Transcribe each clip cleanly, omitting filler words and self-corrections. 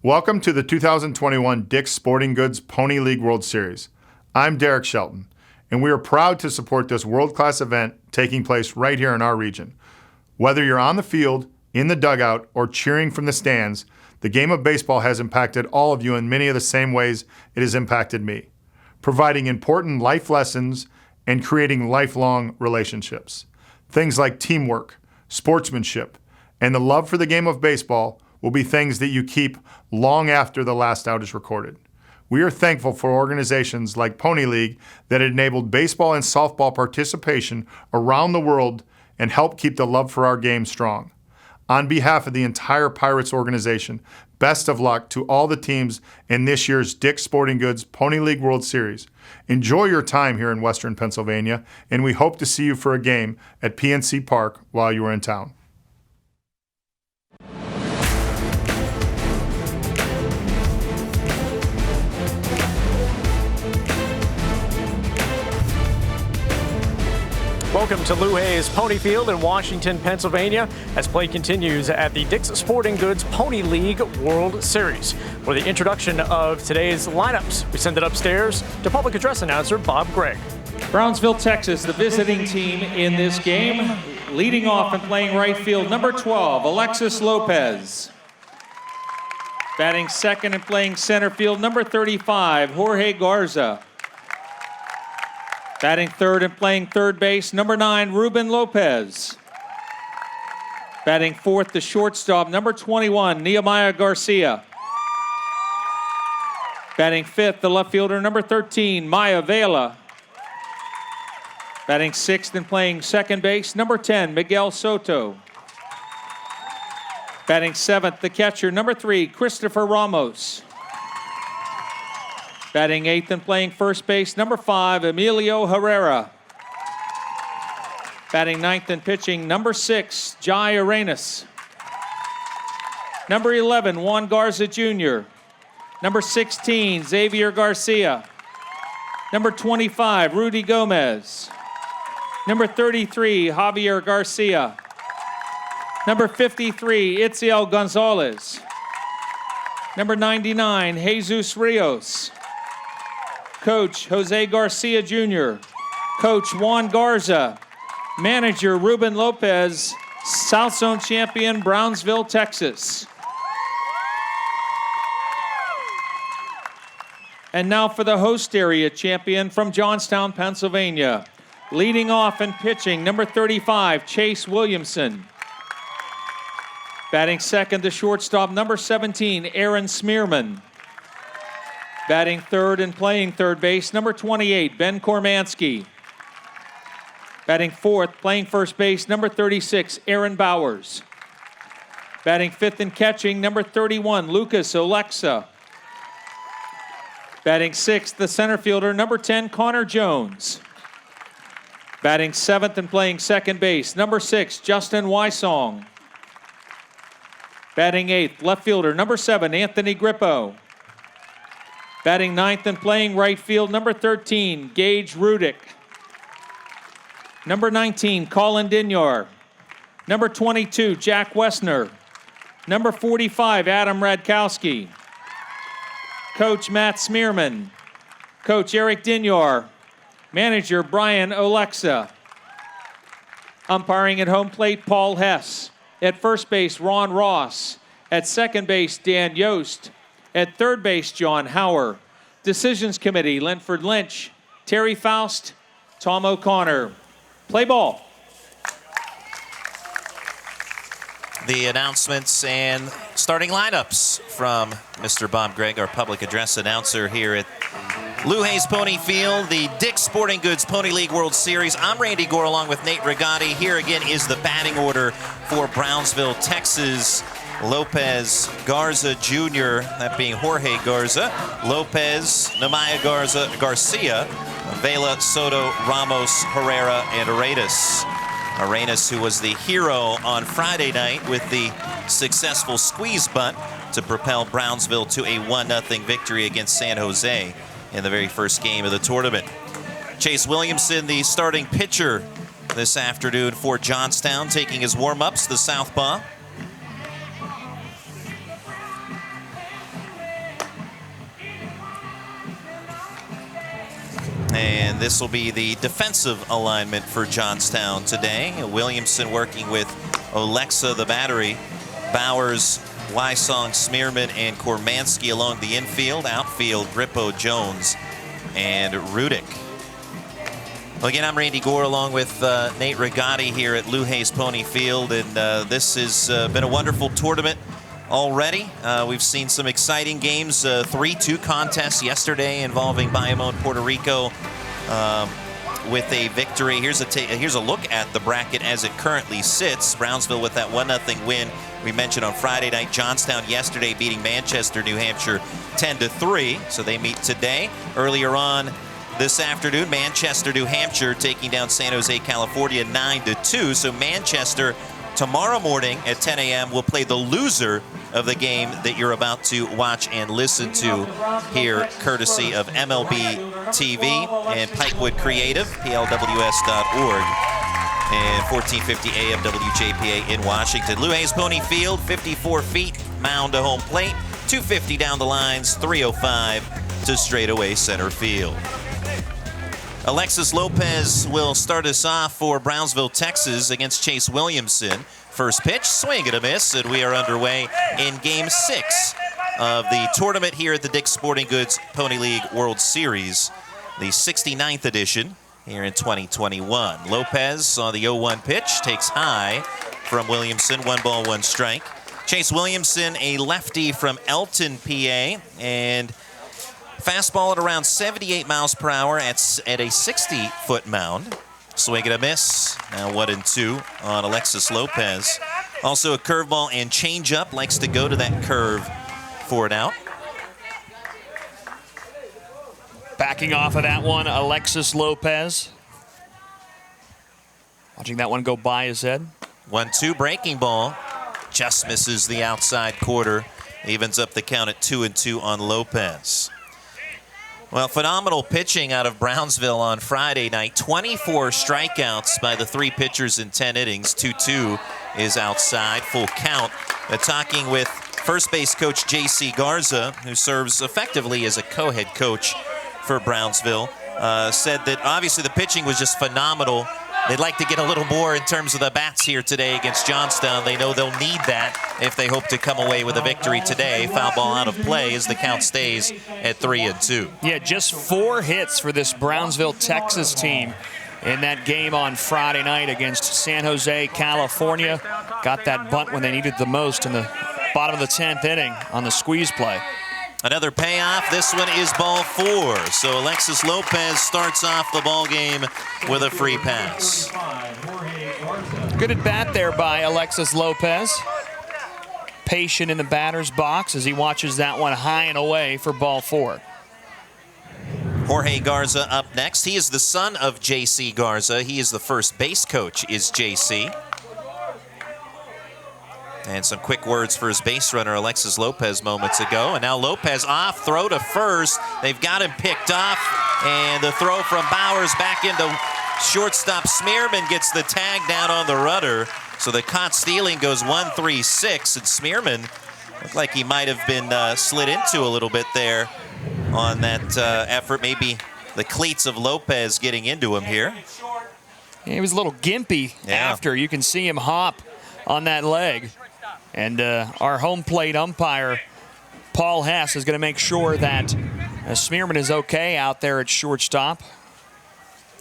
Welcome to the 2021 Dick's Sporting Goods Pony League World Series. I'm Derek Shelton, and we are proud to support this world-class event taking place right here in our region. Whether you're on the field, in the dugout, or cheering from the stands, the game of baseball has impacted all of you in many of the same ways it has impacted me, providing important life lessons and creating lifelong relationships. Things like teamwork, sportsmanship, and the love for the game of baseball will be things that you keep long after the last out is recorded. We are thankful for organizations like Pony League that enabled baseball and softball participation around the world and help keep the love for our game strong. On behalf of the entire Pirates organization, best of luck to all the teams in this year's Dick's Sporting Goods Pony League World Series. Enjoy your time here in Western Pennsylvania, and we hope to see you for a game at PNC Park while you are in town. Welcome to Lou Hayes Pony Field in Washington, Pennsylvania, as play continues at the Dick's Sporting Goods Pony League World Series. For the introduction of today's lineups, we send it upstairs to public address announcer Bob Gregg. Brownsville, Texas, the visiting team in this game. Leading off and playing right field, number 12, Alexis Lopez. Batting second and playing center field, number 35, Jorge Garza. Batting third and playing third base, number 9, Ruben Lopez. Batting fourth, the shortstop, number 21, Nehemiah Garcia. Batting fifth, the left fielder, number 13, Maya Vela. Batting sixth and playing second base, number 10, Miguel Soto. Batting seventh, the catcher, number 3, Christopher Ramos. Batting eighth and playing first base, number 5, Emilio Herrera. Batting ninth and pitching, number 6, Jai Arenas. Number 11, Juan Garza Jr. Number 16, Xavier Garcia. Number 25, Rudy Gomez. Number 33, Javier Garcia. Number 53, Itziel Gonzalez. Number 99, Jesus Rios. Coach Jose Garcia Jr., Coach Juan Garza, Manager Ruben Lopez, South Zone champion Brownsville, Texas. And now for the host area champion from Johnstown, Pennsylvania. Leading off and pitching, number 35, Chase Williamson. Batting second, the shortstop, number 17, Aaron Smearman. Batting third and playing third base, number 28, Ben Kormansky. Batting fourth, playing first base, number 36, Aaron Bowers. Batting fifth and catching, number 31, Lucas Olexa. Batting sixth, the center fielder, number 10, Connor Jones. Batting seventh and playing second base, number 6, Justin Wysong. Batting eighth, left fielder, number 7, Anthony Grippo. Batting ninth and playing right field, number 13, Gage Rudick. Number 19, Colin Dinyar. Number 22, Jack Wessner. Number 45, Adam Radkowski. Coach Matt Smearman. Coach Eric Dinyar. Manager Brian Olexa. Umpiring at home plate, Paul Hess. At first base, Ron Ross. At second base, Dan Yost. At third base, John Hauer. Decisions Committee, Linford Lynch, Terry Faust, Tom O'Connor. Play ball. The announcements and starting lineups from Mr. Bob Gregg, our public address announcer here at Lou Hayes Pony Field, the Dick's Sporting Goods Pony League World Series. I'm Randy Gore along with Nate Rigotti. Here again is the batting order for Brownsville, Texas. Lopez, Garza Jr., that being Jorge Garza, Lopez, Nehemiah Garcia, Vela, Soto, Ramos, Herrera, and Arenas. Arenas, who was the hero on Friday night with the successful squeeze bunt to propel Brownsville to a 1-0 victory against San Jose in the very first game of the tournament. Chase Williamson, the starting pitcher this afternoon for Johnstown, taking his warm-ups, the southpaw. And this will be the defensive alignment for Johnstown today. Williamson working with Alexa, the battery. Bowers, Wysong, Smearman, and Kormansky along the infield. Outfield, Grippo, Jones, and Rudick. Well, again, I'm Randy Gore along with Nate Rigotti here at Lou Hayes Pony Field, and this has been a wonderful tournament already. We've seen some exciting games, 3-2 contests yesterday involving Bayamon, Puerto Rico with a victory. Here's a look at the bracket as it currently sits. Brownsville with that 1-0 win we mentioned on Friday night. Johnstown yesterday beating Manchester, New Hampshire 10-3, so they meet today. Earlier on this afternoon, Manchester, New Hampshire taking down San Jose, California 9-2. So Manchester tomorrow morning at 10 a.m. will play the loser of the game that you're about to watch and listen to here, courtesy of MLB TV and Pikewood Creative, plws.org, and 1450 AM WJPA in Washington. Lou Hayes Pony Field, 54 feet, mound to home plate, 250 down the lines, 305 to straightaway center field. Alexis Lopez will start us off for Brownsville, Texas against Chase Williamson. First pitch, swing and a miss, and we are underway in Game 6 of the tournament here at the Dick's Sporting Goods Pony League World Series, the 69th edition here in 2021. Lopez on the 0-1 pitch, takes high from Williamson, 1 ball, 1 strike. Chase Williamson, a lefty from Elton, PA, and fastball at around 78 miles per hour at a 60-foot mound. Swing and a miss. Now 1-2 on Alexis Lopez. Also a curveball and changeup. Likes to go to that curve for an out. Backing off of that one, Alexis Lopez. Watching that one go by his head. 1-2 breaking ball. Just misses the outside quarter. Evens up the count at 2-2 on Lopez. Well, phenomenal pitching out of Brownsville on Friday night. 24 strikeouts by the 3 pitchers in 10 innings. 2-2 is outside, full count. Talking with first base coach J.C. Garza, who serves effectively as a co-head coach for Brownsville, said that obviously the pitching was just phenomenal. They'd like to get a little more in terms of the bats here today against Johnstown. They know they'll need that if they hope to come away with a victory today. Foul ball out of play as the count stays at 3-2. Yeah, just 4 hits for this Brownsville, Texas team in that game on Friday night against San Jose, California. Got that bunt when they needed the most in the bottom of the 10th inning on the squeeze play. Another payoff. This one is ball 4. So Alexis Lopez starts off the ball game with a free pass. Good at bat there by Alexis Lopez. Patient in the batter's box as he watches that one high and away for ball 4. Jorge Garza up next. He is the son of J.C. Garza. He is the first base coach, is J.C. And some quick words for his base runner, Alexis Lopez, moments ago. And now Lopez off, throw to first. They've got him picked off. And the throw from Bowers back into shortstop. Smearman gets the tag down on the rudder. So the caught stealing goes 1-3-6. And Smearman looked like he might have been slid into a little bit there on that effort. Maybe the cleats of Lopez getting into him here. He was a little gimpy after. You can see him hop on that leg. And our home plate umpire, Paul Hess, is going to make sure that Smearman is okay out there at shortstop.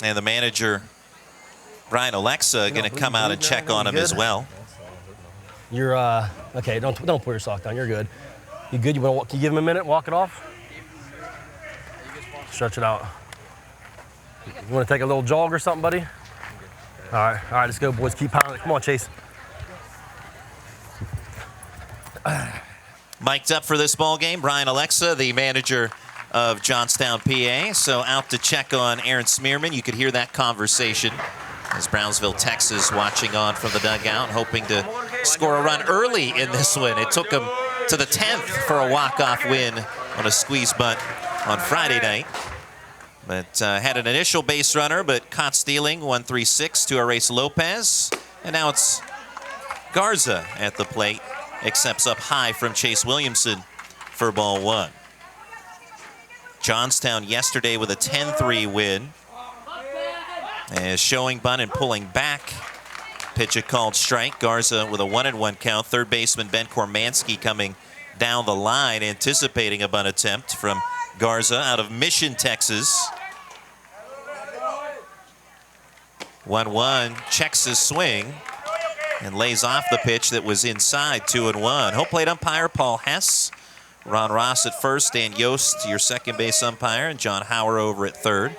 And the manager, Brian Alexa, going to come out and check on him as well. You're, okay, don't pull your sock down. You're good. You good? Can you give him a minute, walk it off? Stretch it out. You want to take a little jog or something, buddy? All right, let's go, boys. Keep pounding. Come on, Chase. Mic'd up for this ball game, Brian Alexa, the manager of Johnstown, PA. So out to check on Aaron Smearman. You could hear that conversation as Brownsville, Texas, watching on from the dugout, hoping to score a run early in this win. It took them to the 10th for a walk-off win on a squeeze bunt on Friday night. But had an initial base runner, but caught stealing, 1-3-6 to erase Lopez. And now it's Garza at the plate. Accepts up high from Chase Williamson for ball 1. Johnstown yesterday with a 10-3 win. As showing bunt and pulling back. Pitch a called strike. Garza with a 1-1 count. Third baseman Ben Kormanski coming down the line, anticipating a bunt attempt from Garza out of Mission, Texas. 1-1, checks his swing and lays off the pitch that was inside. 2-1. Home plate umpire Paul Hess. Ron Ross at first, Dan Yost, your second base umpire, and John Hauer over at third.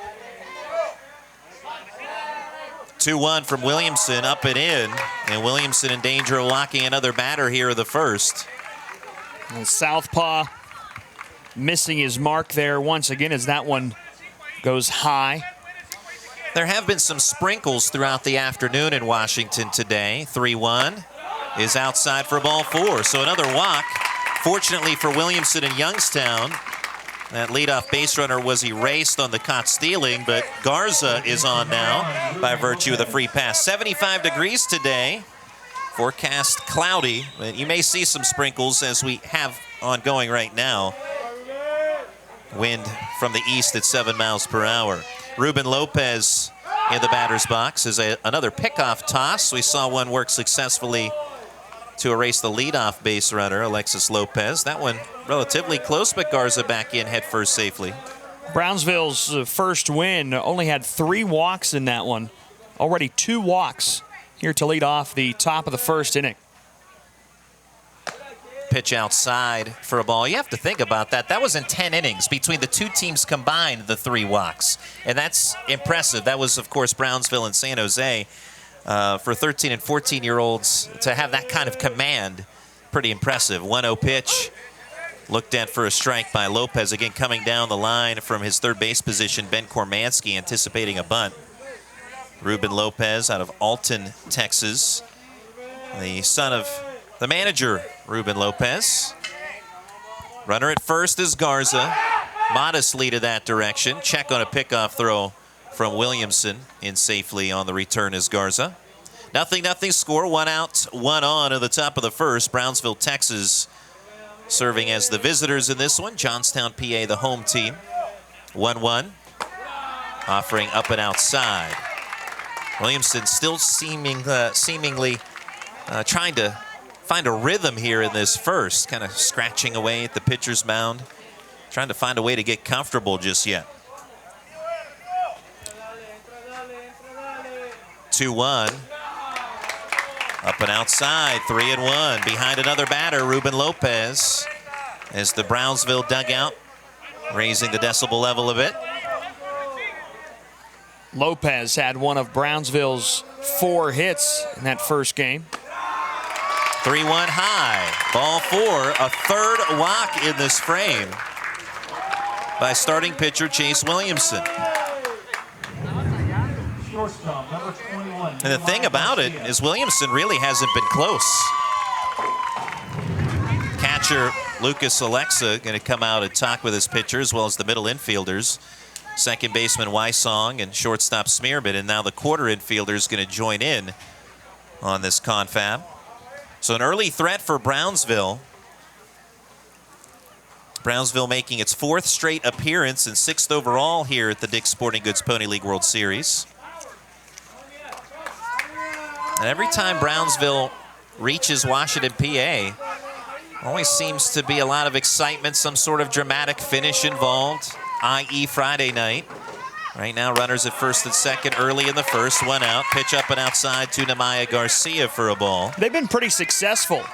2-1 from Williamson, up and in. And Williamson in danger of walking another batter here in the first. And southpaw missing his mark there once again as that one goes high. There have been some sprinkles throughout the afternoon in Washington today. 3-1 is outside for ball 4. So another walk. Fortunately for Williamson and Youngstown, that leadoff base runner was erased on the caught stealing, but Garza is on now by virtue of the free pass. 75 degrees today. Forecast cloudy, but you may see some sprinkles as we have ongoing right now. Wind from the east at 7 miles per hour. Ruben Lopez in the batter's box is another pickoff toss. We saw one work successfully to erase the leadoff base runner, Alexis Lopez. That one relatively close, but Garza back in head first safely. Brownsville's first win only had 3 walks in that one. Already 2 walks here to lead off the top of the first inning. Pitch outside for a ball. You have to think about that. That was in 10 innings between the two teams combined, the 3 walks. And that's impressive. That was, of course, Brownsville and San Jose. For 13 and 14-year-olds to have that kind of command, pretty impressive. 1-0 pitch. Looked at for a strike by Lopez. Again, coming down the line from his third base position, Ben Kormanski anticipating a bunt. Ruben Lopez out of Alton, Texas. The son of the manager, Ruben Lopez. Runner at first is Garza. Modest lead to that direction. Check on a pickoff throw from Williamson. In safely on the return is Garza. 0-0 score. 1 out, 1 on at the top of the first. Brownsville, Texas serving as the visitors in this one. Johnstown, PA, the home team. 1-1. Offering up and outside. Williamson still seemingly trying to find a rhythm here in this first, kind of scratching away at the pitcher's mound, trying to find a way to get comfortable just yet. 2-1. Up and outside, 3-1. Behind another batter, Ruben Lopez, as the Brownsville dugout raising the decibel level a bit. Lopez had one of Brownsville's 4 hits in that first game. 3-1 high. Ball 4, a third walk in this frame by starting pitcher Chase Williamson. And the thing about it is Williamson really hasn't been close. Catcher Lucas Alexa going to come out and talk with his pitcher as well as the middle infielders. Second baseman Wysong and shortstop Smearman, and now the quarter infielder is going to join in on this confab. So an early threat for Brownsville. Brownsville making its 4th straight appearance and 6th overall here at the Dick's Sporting Goods Pony League World Series. And every time Brownsville reaches Washington, PA, always seems to be a lot of excitement, some sort of dramatic finish involved, i.e. Friday night. Right now, runners at first and second early in the first. 1 out. Pitch up and outside to Nemaya Garcia for a ball. They've been pretty successful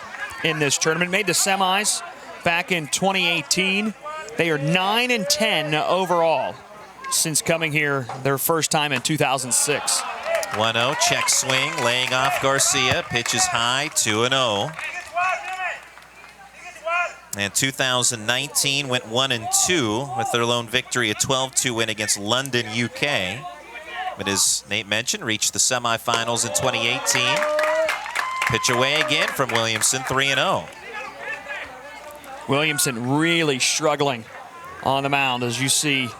in this tournament. Made the semis back in 2018. They are 9-10 overall since coming here their first time in 2006. 1-0, check swing, laying off Garcia. Pitch is high, 2-0. And 2019 went 1-2 with their lone victory, a 12-2 win against London, UK. But as Nate mentioned, reached the semifinals in 2018. Pitch away again from Williamson, 3-0. Williamson really struggling on the mound, as you see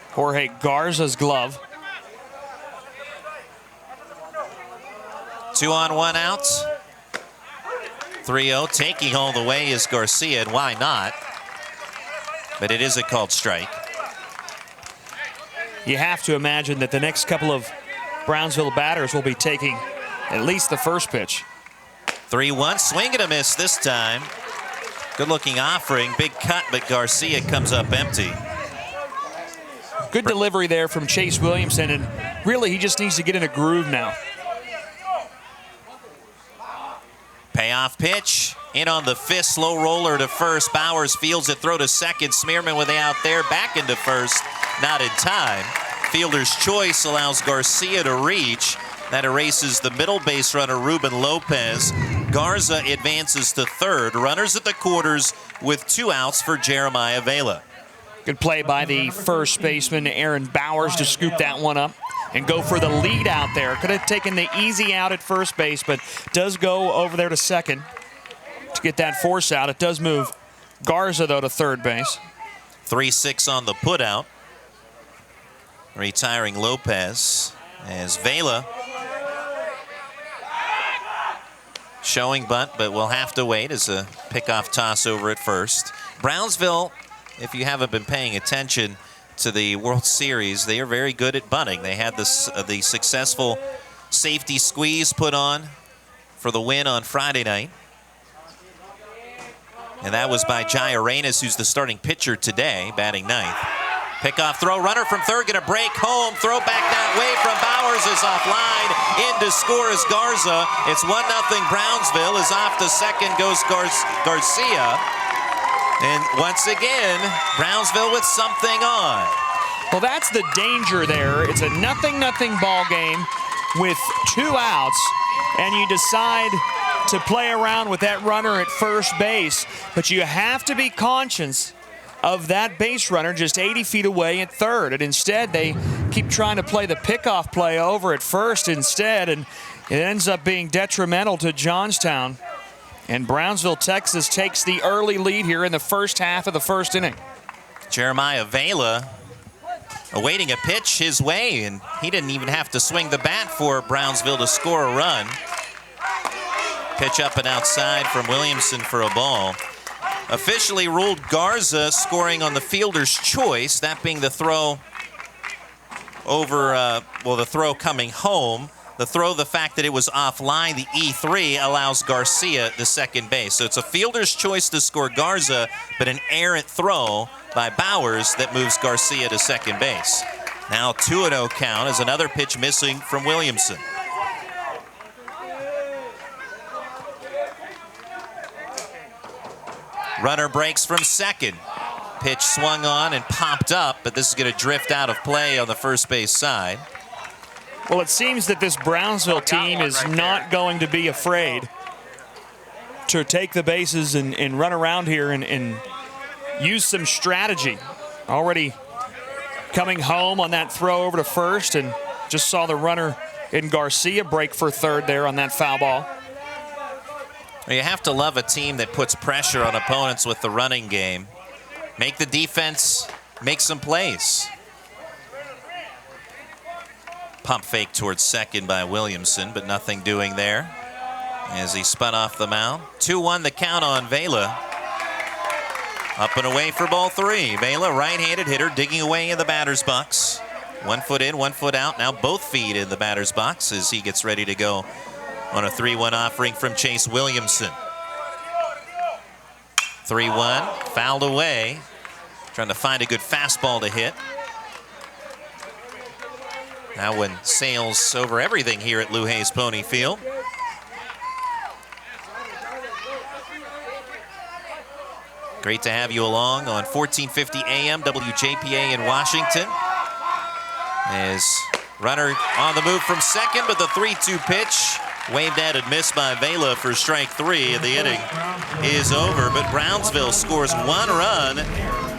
Jorge Garza's glove. 2 on, 1 out. 3-0, taking all the way is Garcia, and why not? But it is a called strike. You have to imagine that the next couple of Brownsville batters will be taking at least the first pitch. 3-1, swing and a miss this time. Good-looking offering, big cut, but Garcia comes up empty. Good delivery there from Chase Williamson, and really he just needs to get in a groove now. Payoff pitch, in on the fist, slow roller to first. Bowers fields it, throw to second. Smearman with the out there, back into first, not in time. Fielder's choice allows Garcia to reach. That erases the middle base runner, Ruben Lopez. Garza advances to third. Runners at the quarters with 2 outs for Jeremiah Vela. Good play by the first baseman, Aaron Bowers, to scoop that one up and go for the lead out there. Could have taken the easy out at first base, but does go over there to second to get that force out. It does move Garza, though, to third base. 3-6 on the putout. Retiring Lopez as Vela showing bunt, but we'll have to wait as a pickoff toss over at first. Brownsville, if you haven't been paying attention to the World Series, they are very good at bunting. They had this the successful safety squeeze put on for the win on Friday night. And that was by Jai Arenas, who's the starting pitcher today, batting ninth. Pickoff throw, runner from third, gonna break home. Throw back that way from Bowers is offline. In to score is Garza. It's 1-0 Brownsville. Is off to second goes Garcia. And once again, Brownsville with something on. Well, that's the danger there. It's a 0-0 ball game with 2 outs, and you decide to play around with that runner at first base. But you have to be conscious of that base runner just 80 feet away at third. And instead, they keep trying to play the pickoff play over at first instead, and it ends up being detrimental to Johnstown. And Brownsville, Texas takes the early lead here in the first half of the first inning. Jeremiah Vela awaiting a pitch his way, and he didn't even have to swing the bat for Brownsville to score a run. Pitch up and outside from Williamson for a ball. Officially ruled Garza scoring on the fielder's choice, that being the throw over, the throw coming home. The throw, the fact that it was offline, the E3, allows Garcia the second base. So it's a fielder's choice to score Garza, but an errant throw by Bowers that moves Garcia to second base. Now 2-0 count as another pitch missing from Williamson. Runner breaks from second. Pitch swung on and popped up, but this is going to drift out of play on the first base side. Well, it seems that this Brownsville team is not going to be afraid to take the bases and run around here and use some strategy. Already coming home on that throw over to first, and just saw the runner in Garcia break for third there on that foul ball. You have to love a team that puts pressure on opponents with the running game. Make the defense make some plays. Pump fake towards second by Williamson, but nothing doing there as he spun off the mound. 2-1 the count on Vela. Up and away for ball 3. Vela, right-handed hitter, digging away in the batter's box. 1 foot in, 1 foot out. Now both feet in the batter's box as he gets ready to go on a 3-1 offering from Chase Williamson. 3-1, fouled away. Trying to find a good fastball to hit. That one sails over everything here at Lou Hayes Pony Field. Great to have you along on 1450 AM WJPA in Washington. As runner on the move from second, but the 3-2 pitch waved at and missed by Vela for strike 3, and the inning is over. But Brownsville scores 1 run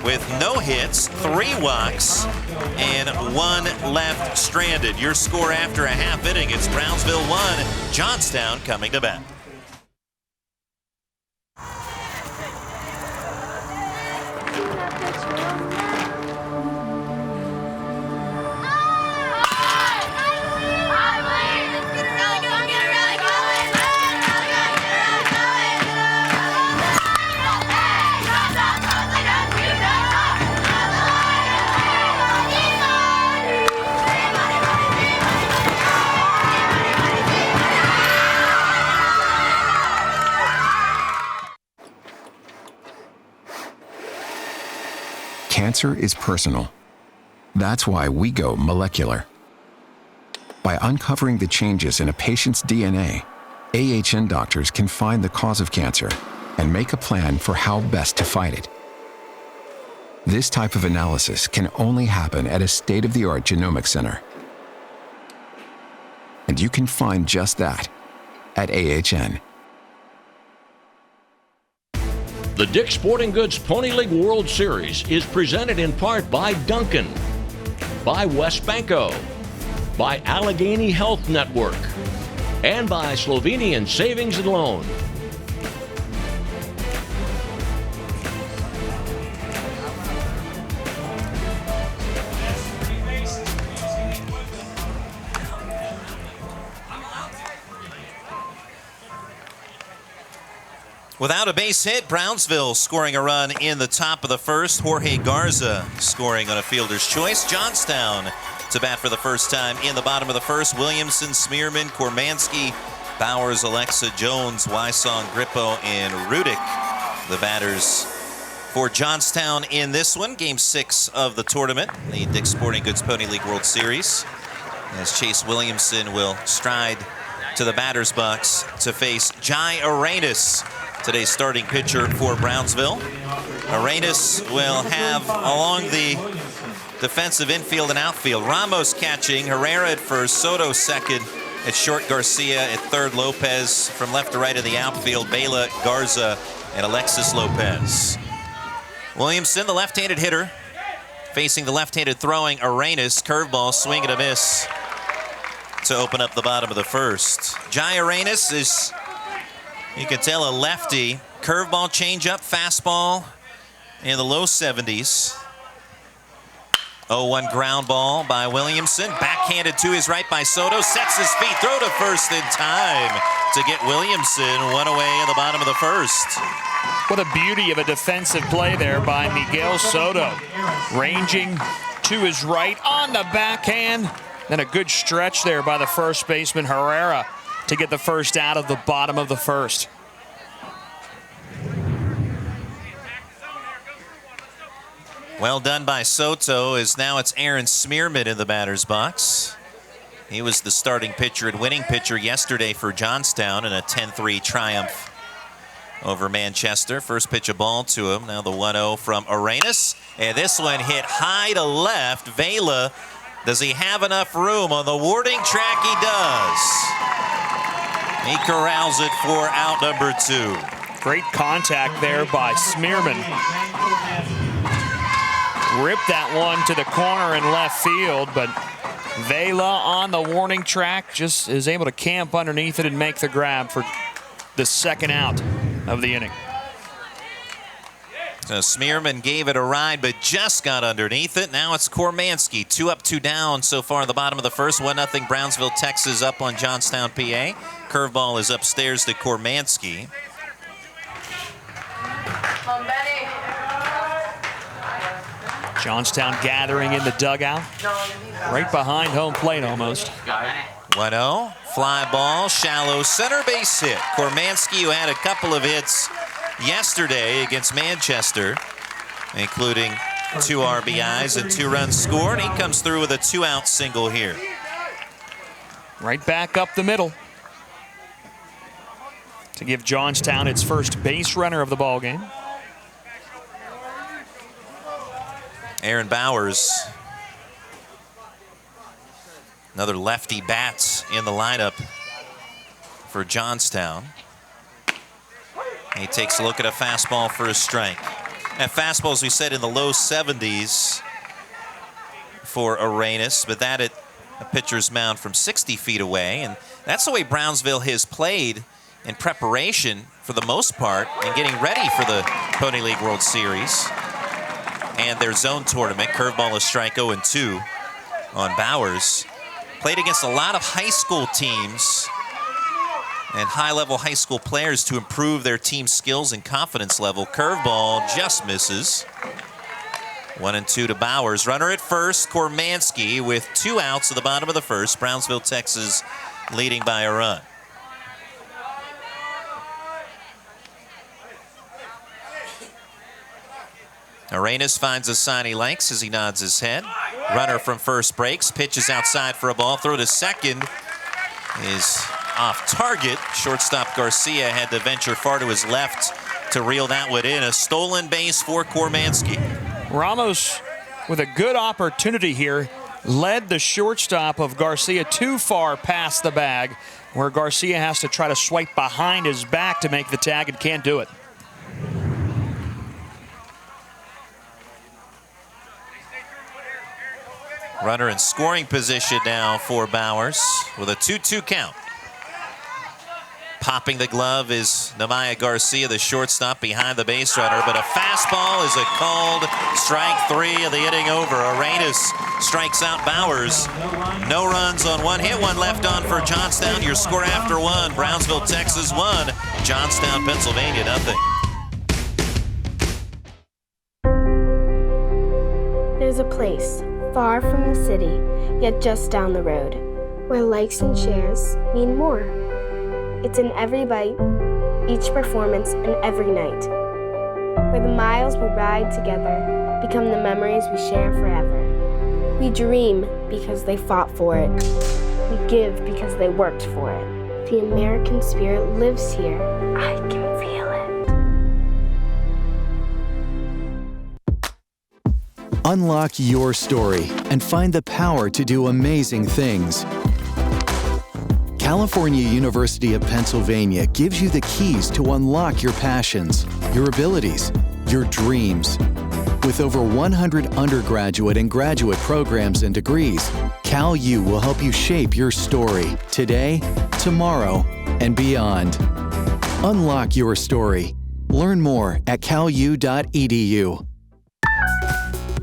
with no hits, 3 walks, and 1 left stranded. Your score after a half inning, it's Brownsville 1, Johnstown coming to bat. cancer is personal. That's why we go molecular. By uncovering the changes in a patient's DNA, AHN doctors can find the cause of cancer and make a plan for how best to fight it. This type of analysis can only happen at a state-of-the-art genomic center. And you can find just that at AHN. The Dick's Sporting Goods Pony League World Series is presented in part by Duncan, by Westbanco, by Allegheny Health Network, and by Slovenian Savings and Loan. Without a base hit, Brownsville scoring a run in the top of the first. Jorge Garza scoring on a fielder's choice. Johnstown to bat for the first time in the bottom of the first. Williamson, Smearman, Kormansky, Bowers, Alexa, Jones, Wysong, Grippo, and Rudick, the batters for Johnstown in this one. Game 6 of the tournament, the Dick's Sporting Goods Pony League World Series, as Chase Williamson will stride to the batter's box to face Jai Arenas, today's starting pitcher for Brownsville. Arenas will have along the defensive infield and outfield. Ramos catching, Herrera at first, Soto second, at short Garcia, at third Lopez, from left to right in the outfield, Vela, Garza, and Alexis Lopez. Williamson, the left-handed hitter, facing the left-handed throwing Arenas. Curveball, swing and a miss to open up the bottom of the first. Jai Arenas is, you can tell, a lefty. Curveball, changeup, fastball in the low 70s. 0-1 ground ball by Williamson. Backhanded to his right by Soto. Sets his feet, throw to first in time to get Williamson one away in the bottom of the first. What a beauty of a defensive play there by Miguel Soto. Ranging to his right on the backhand. Then a good stretch there by the first baseman Herrera to get the first out of the bottom of the first. Well done by Soto, as now it's Aaron Smearman in the batter's box. He was the starting pitcher and winning pitcher yesterday for Johnstown in a 10-3 triumph over Manchester. First pitch a ball to him. Now the 1-0 from Arenas. And this one hit high to left. Vela, does he have enough room on the warning track? He does. He corrals it for out number 2. Great contact there by Smearman. Ripped that one to the corner in left field, but Vela on the warning track just is able to camp underneath it and make the grab for the second out of the inning. So Smearman gave it a ride, but just got underneath it. Now it's Kormansky. 2 up, 2 down so far in the bottom of the first. 1-0 Brownsville, Texas up on Johnstown, PA. Curveball is upstairs to Kormansky. Johnstown gathering in the dugout, right behind home plate almost. 1-0, fly ball, shallow center base hit. Kormansky, who had a couple of hits yesterday against Manchester, including 2 RBIs and 2 runs scored. He comes through with a 2-out single here. Right back up the middle to give Johnstown its first base runner of the ball game. Aaron Bowers, another lefty bats in the lineup for Johnstown. He takes a look at a fastball for a strike. That fastball, as we said, in the low 70s for Arenas, but that at a pitcher's mound from 60 feet away. And that's the way Brownsville has played in preparation for the most part and getting ready for the Pony League World Series and their zone tournament. Curveball, a strike, 0-2 on Bowers. Played against a lot of high school teams and high-level high school players to improve their team skills and confidence level. Curveball just misses. 1-2 to Bowers. Runner at first, Kormansky, with 2 outs at the bottom of the first. Brownsville, Texas leading by a run. Arenas finds a sign he likes as he nods his head. Runner from first breaks, pitches outside for a ball. Throw to second is off target. Shortstop Garcia had to venture far to his left to reel that one in. A stolen base for Kormansky. Ramos with a good opportunity here led the shortstop of Garcia too far past the bag, where Garcia has to try to swipe behind his back to make the tag and can't do it. Runner in scoring position now for Bowers with a 2-2 count. Popping the glove is Nemaya Garcia, the shortstop behind the base runner, but a fastball is a called strike 3 of the inning over. Arenas strikes out Bowers. No runs on one hit, one left on for Johnstown. Your score after one, Brownsville, Texas 1, Johnstown, Pennsylvania 0. There's a place far from the city, yet just down the road, where likes and shares mean more. It's in every bite, each performance, and every night, where the miles we ride together become the memories we share forever. We dream because they fought for it. We give because they worked for it. The American spirit lives here. I can feel it. Unlock your story and find the power to do amazing things. California University of Pennsylvania gives you the keys to unlock your passions, your abilities, your dreams. With over 100 undergraduate and graduate programs and degrees, Cal U will help you shape your story today, tomorrow, and beyond. Unlock your story. Learn more at calu.edu.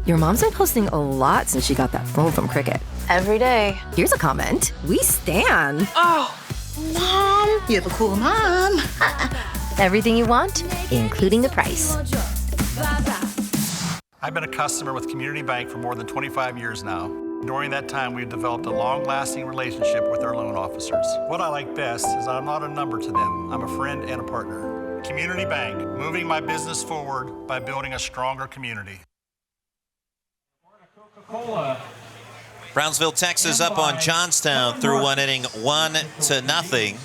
Your mom's been posting a lot since she got that phone from Cricket. Every day. Here's a comment. We stan. Oh, Mom, you have a cool mom. Everything you want, including the price. I've been a customer with Community Bank for more than 25 years now. During that time, we've developed a long-lasting relationship with our loan officers. What I like best is I'm not a number to them. I'm a friend and a partner. Community Bank, moving my business forward by building a stronger community. Brownsville, Texas up on Johnstown through one inning, 1-0.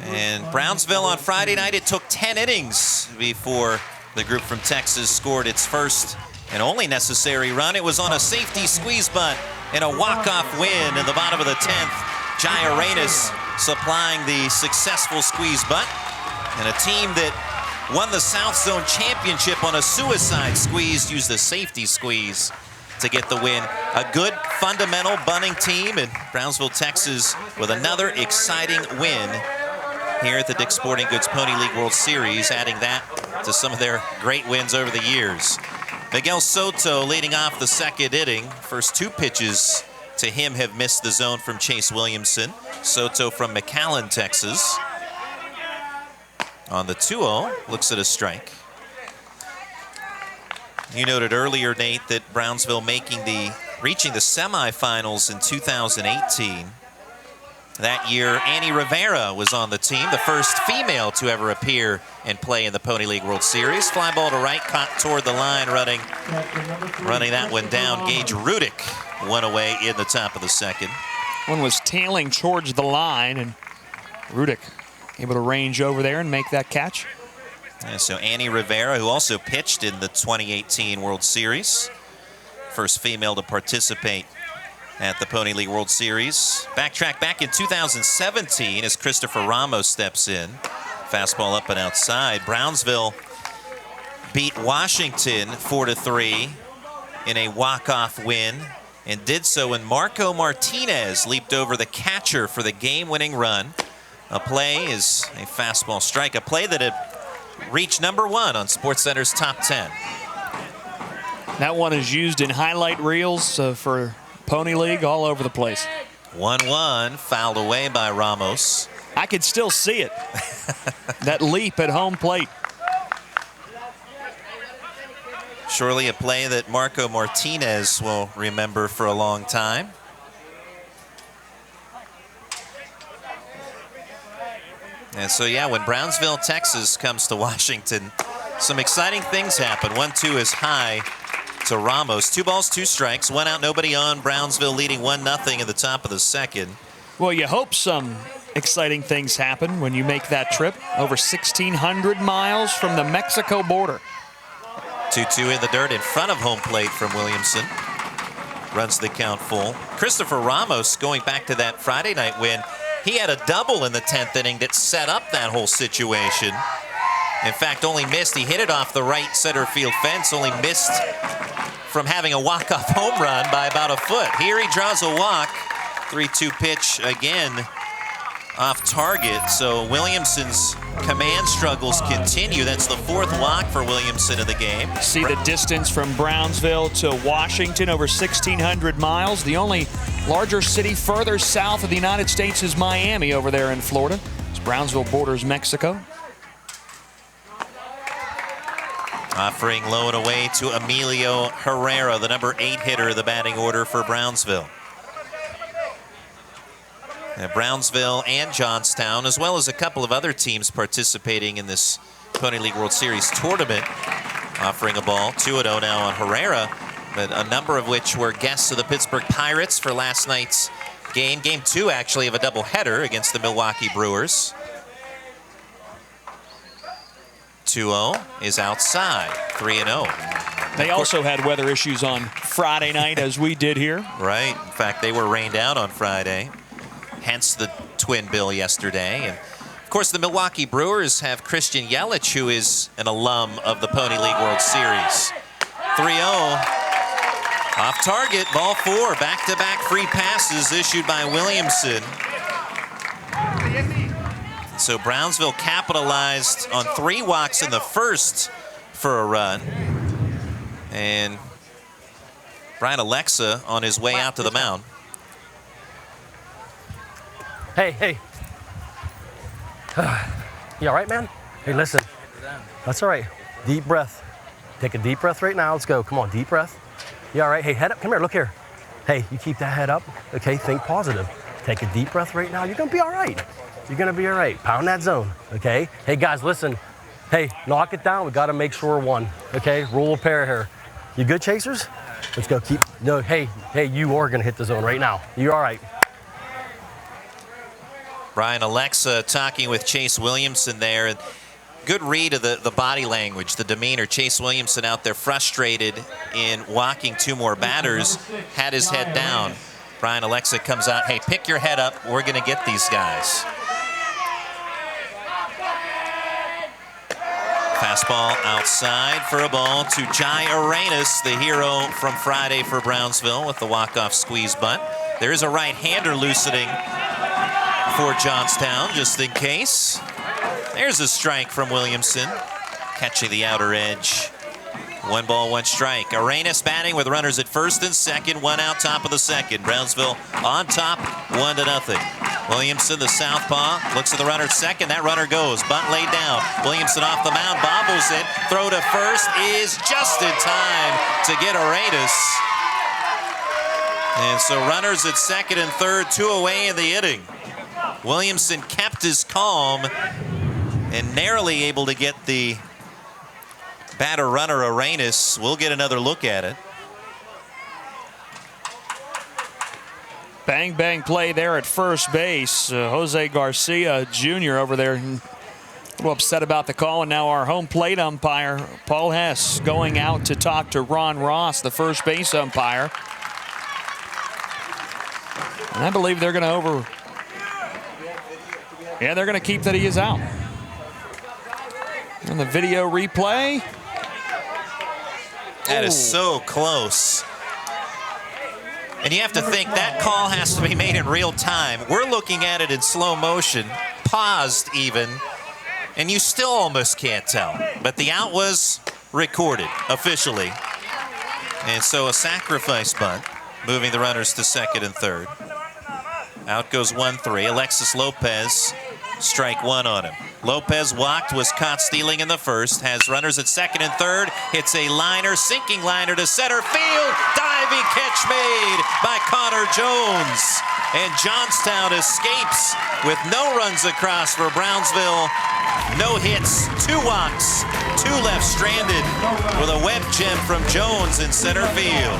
And Brownsville on Friday night, it took 10 innings before the group from Texas scored its first and only necessary run. It was on a safety squeeze bunt and a walk-off win in the bottom of the 10th. Jai Arenas supplying the successful squeeze bunt. And a team that won the South Zone Championship on a suicide squeeze used a safety squeeze to get the win. A good fundamental bunting team, and Brownsville, Texas with another exciting win here at the Dick's Sporting Goods Pony League World Series, adding that to some of their great wins over the years. Miguel Soto leading off the second inning. First two pitches to him have missed the zone from Chase Williamson. Soto from McAllen, Texas. On the 2-0, looks at a strike. You noted earlier, Nate, that Brownsville reaching the semifinals in 2018. That year, Annie Rivera was on the team, the first female to ever appear and play in the Pony League World Series. Fly ball to right, caught toward the line, running that one down. Gage Rudick one away in the top of the second. One was tailing towards the line, and Rudick able to range over there and make that catch. Yeah, so Annie Rivera, who also pitched in the 2018 World Series. First female to participate at the Pony League World Series. Backtrack back in 2017 as Christopher Ramos steps in. Fastball up and outside. Brownsville beat Washington 4-3 in a walk-off win, and did so when Marco Martinez leaped over the catcher for the game-winning run. A play is a fastball strike, a play that had reached #1 on SportsCenter's top 10. That one is used in highlight reels for Pony League all over the place. 1-1, fouled away by Ramos. I could still see it. That leap at home plate. Surely a play that Marco Martinez will remember for a long time. And so, yeah, when Brownsville, Texas comes to Washington, some exciting things happen. 1-2 is high to Ramos. 2 balls, 2 strikes, 1 out, nobody on. Brownsville leading 1-0 in the top of the second. Well, you hope some exciting things happen when you make that trip over 1,600 miles from the Mexico border. 2-2 in the dirt in front of home plate from Williamson. Runs the count full. Christopher Ramos, going back to that Friday night win, he had a double in the 10th inning that set up that whole situation. In fact, only missed. He hit it off the right center field fence, only missed from having a walk-off home run by about a foot. Here he draws a walk. 3-2 pitch again off target. So Williamson's command struggles continue. That's the 4th walk for Williamson in the game. See the distance from Brownsville to Washington, over 1,600 miles. The only larger city further south of the United States is Miami over there in Florida. As Brownsville borders Mexico. Offering low and away to Emilio Herrera, the number 8 hitter of the batting order for Brownsville. And Brownsville and Johnstown, as well as a couple of other teams participating in this Pony League World Series tournament, offering a ball 2-0 now on Herrera, but a number of which were guests of the Pittsburgh Pirates for last night's game. Game 2, actually, of a doubleheader against the Milwaukee Brewers. 2-0 is outside, 3-0. They also had weather issues on Friday night, as we did here. Right. In fact, they were rained out on Friday. Hence the twin bill yesterday. And of course, the Milwaukee Brewers have Christian Yelich, who is an alum of the Pony League World Series. 3-0. Off target, ball 4. Back-to-back free passes issued by Williamson. So Brownsville capitalized on 3 walks in the first for a run. And Brian Alexa on his way out to the mound. Hey. You all right, man? Hey, listen. That's all right. Deep breath. Take a deep breath right now. Let's go. Come on, deep breath. You all right? Hey, head up. Come here. Look here. Hey, you keep that head up. Okay, think positive. Take a deep breath right now. You're going to be all right. You're going to be all right. Pound that zone, okay? Hey, guys, listen. Hey, knock it down. We got to make sure we're one, okay? Rule of pair here. You good, chasers? Let's go. Hey, you are going to hit the zone right now. You're all right. Brian Alexa talking with Chase Williamson there. Good read of the body language, the demeanor. Chase Williamson out there frustrated in walking 2 more batters, had his head down. Brian Alexa comes out, hey, pick your head up. We're going to get these guys. Fastball outside for a ball to Jai Arenas, the hero from Friday for Brownsville with the walk-off squeeze bunt. There is a right-hander loosening for Johnstown, just in case. There's a strike from Williamson, catching the outer edge. 1 ball, 1 strike. Arenas batting with runners at first and second, 1 out, top of the second. Brownsville on top, 1-0. Williamson, the southpaw, looks at the runner at second. That runner goes. Bunt laid down. Williamson off the mound, bobbles it. Throw to first is just in time to get Arenas. And so runners at second and third, 2 away in the inning. Williamson kept his calm and narrowly able to get the batter runner Arenas. We'll get another look at it. Bang, bang play there at first base. Jose Garcia Jr. over there, a little upset about the call. And now our home plate umpire, Paul Hess, going out to talk to Ron Ross, the first base umpire. And I believe they're going to they're going to keep that he is out. And the video replay. That is so close. And you have to think that call has to be made in real time. We're looking at it in slow motion, paused even, and you still almost can't tell. But the out was recorded officially. And so a sacrifice bunt, moving the runners to second and third. Out goes 1-3. Alexis Lopez, strike 1 on him. Lopez walked, was caught stealing in the first, has runners at second and third, hits a liner, sinking liner to center field, diving catch made by Connor Jones. And Johnstown escapes with no runs across for Brownsville. No hits, 2 walks, 2 left stranded with a web gem from Jones in center field.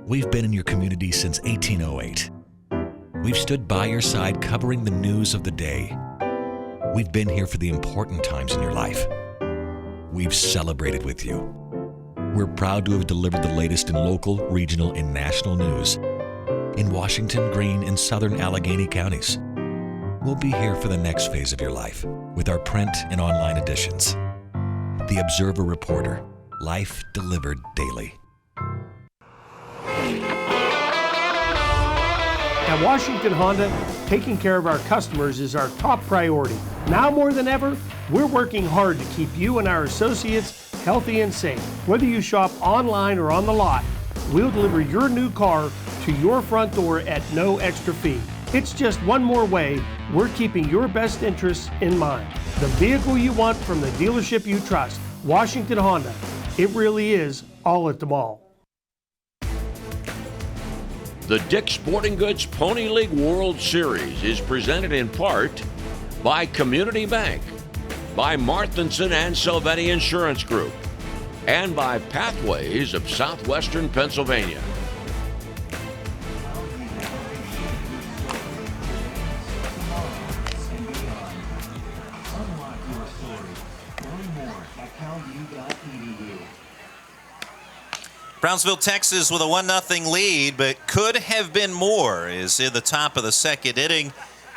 We've been in your community since 1808. We've stood by your side covering the news of the day. We've been here for the important times in your life. We've celebrated with you. We're proud to have delivered the latest in local, regional, and national news in Washington, Greene, and southern Allegheny counties. We'll be here for the next phase of your life with our print and online editions. The Observer Reporter, life delivered daily. At Washington Honda, taking care of our customers is our top priority. Now more than ever, we're working hard to keep you and our associates healthy and safe. Whether you shop online or on the lot, we'll deliver your new car to your front door at no extra fee. It's just one more way we're keeping your best interests in mind. The vehicle you want from the dealership you trust, Washington Honda. It really is all at the mall. The Dick's Sporting Goods Pony League World Series is presented in part by Community Bank, by Marthinson and Salvetti Insurance Group, and by Pathways of Southwestern Pennsylvania. Brownsville, Texas with a 1-0 lead, but could have been more is in the top of the second inning.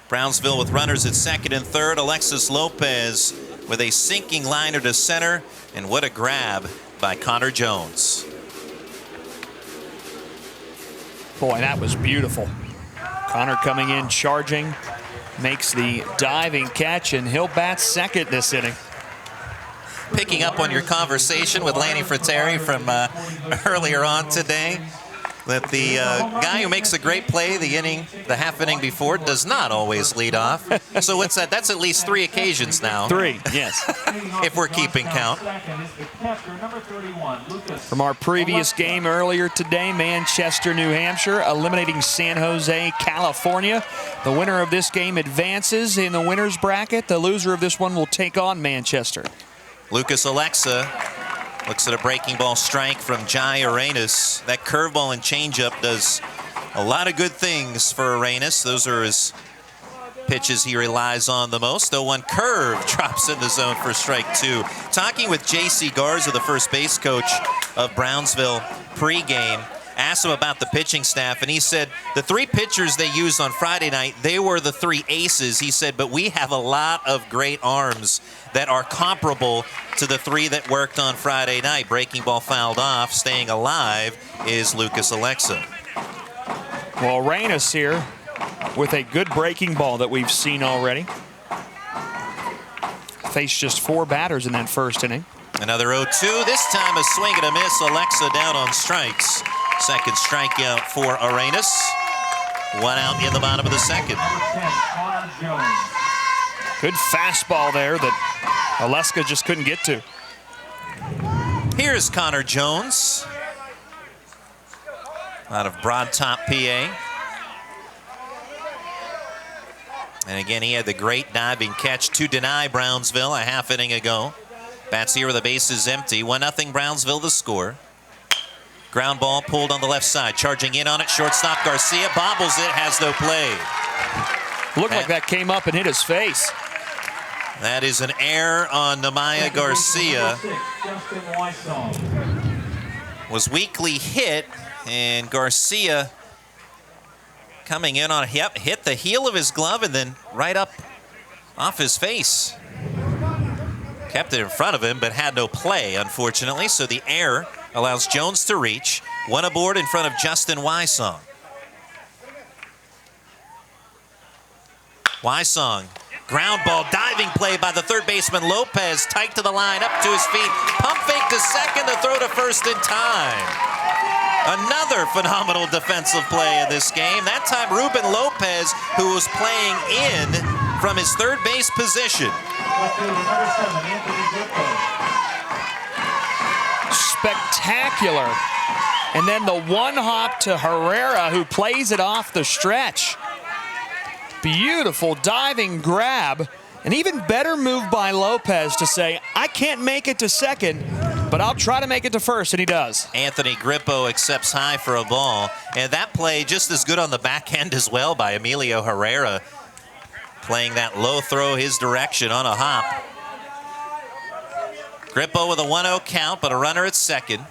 Brownsville with runners at second and third. Alexis Lopez with a sinking liner to center, and what a grab by Connor Jones. Boy, that was beautiful. Connor coming in, charging, makes the diving catch, and he'll bat second this inning. Picking up on your conversation with Lanny Fratteri from earlier on today, that the guy who makes a great play the half inning before does not always lead off. So what's that? That's at least 3 occasions now. 3, yes. If we're keeping count. From our previous game earlier today, Manchester, New Hampshire, eliminating San Jose, California. The winner of this game advances in the winner's bracket. The loser of this one will take on Manchester. Lucas Alexa looks at a breaking ball strike from Jai Arenas. That curveball and changeup does a lot of good things for Arenas. Those are his pitches he relies on the most. 0-1 curve drops in the zone for strike 2. Talking with J.C. Garza, the first base coach of Brownsville pregame, asked him about the pitching staff, and he said the 3 pitchers they used on Friday night, they were the 3 aces. He said, but we have a lot of great arms that are comparable to the 3 that worked on Friday night. Breaking ball fouled off. Staying alive is Lucas Alexa. Well, Arenas here with a good breaking ball that we've seen already. Faced just 4 batters in that first inning. Another 0-2. This time a swing and a miss. Alexa down on strikes. Second strikeout for Arenas. 1 out in the bottom of the second. Good fastball there that Alexa just couldn't get to. Here's Connor Jones out of Broad Top, PA. And again, he had the great diving catch to deny Brownsville a half inning ago. Bats here with the bases empty. 1-0 Brownsville the score. Ground ball pulled on the left side. Charging in on it, shortstop Garcia bobbles it, has no play. Looked like that came up and hit his face. That is an error on Nemaya Garcia. Was weakly hit, and Garcia coming in on a hit the heel of his glove and then right up off his face. Kept it in front of him, but had no play, unfortunately. So the error allows Jones to reach. 1 aboard in front of Justin Wysong. Wysong, ground ball, diving play by the third baseman Lopez, tight to the line, up to his feet. Pump fake to second, the throw to first in time. Another phenomenal defensive play in this game. That time Ruben Lopez, who was playing in from his third base position. spectacular. And then the one hop to Herrera, who plays it off the stretch. Beautiful diving grab. An even better move by Lopez to say, I can't make it to second, but I'll try to make it to first, and he does. Anthony Grippo accepts high for a ball. And that play just as good on the back end as well by Emilio Herrera. Playing that low throw his direction on a hop. Grippo with a 1-0 count, but a runner at second.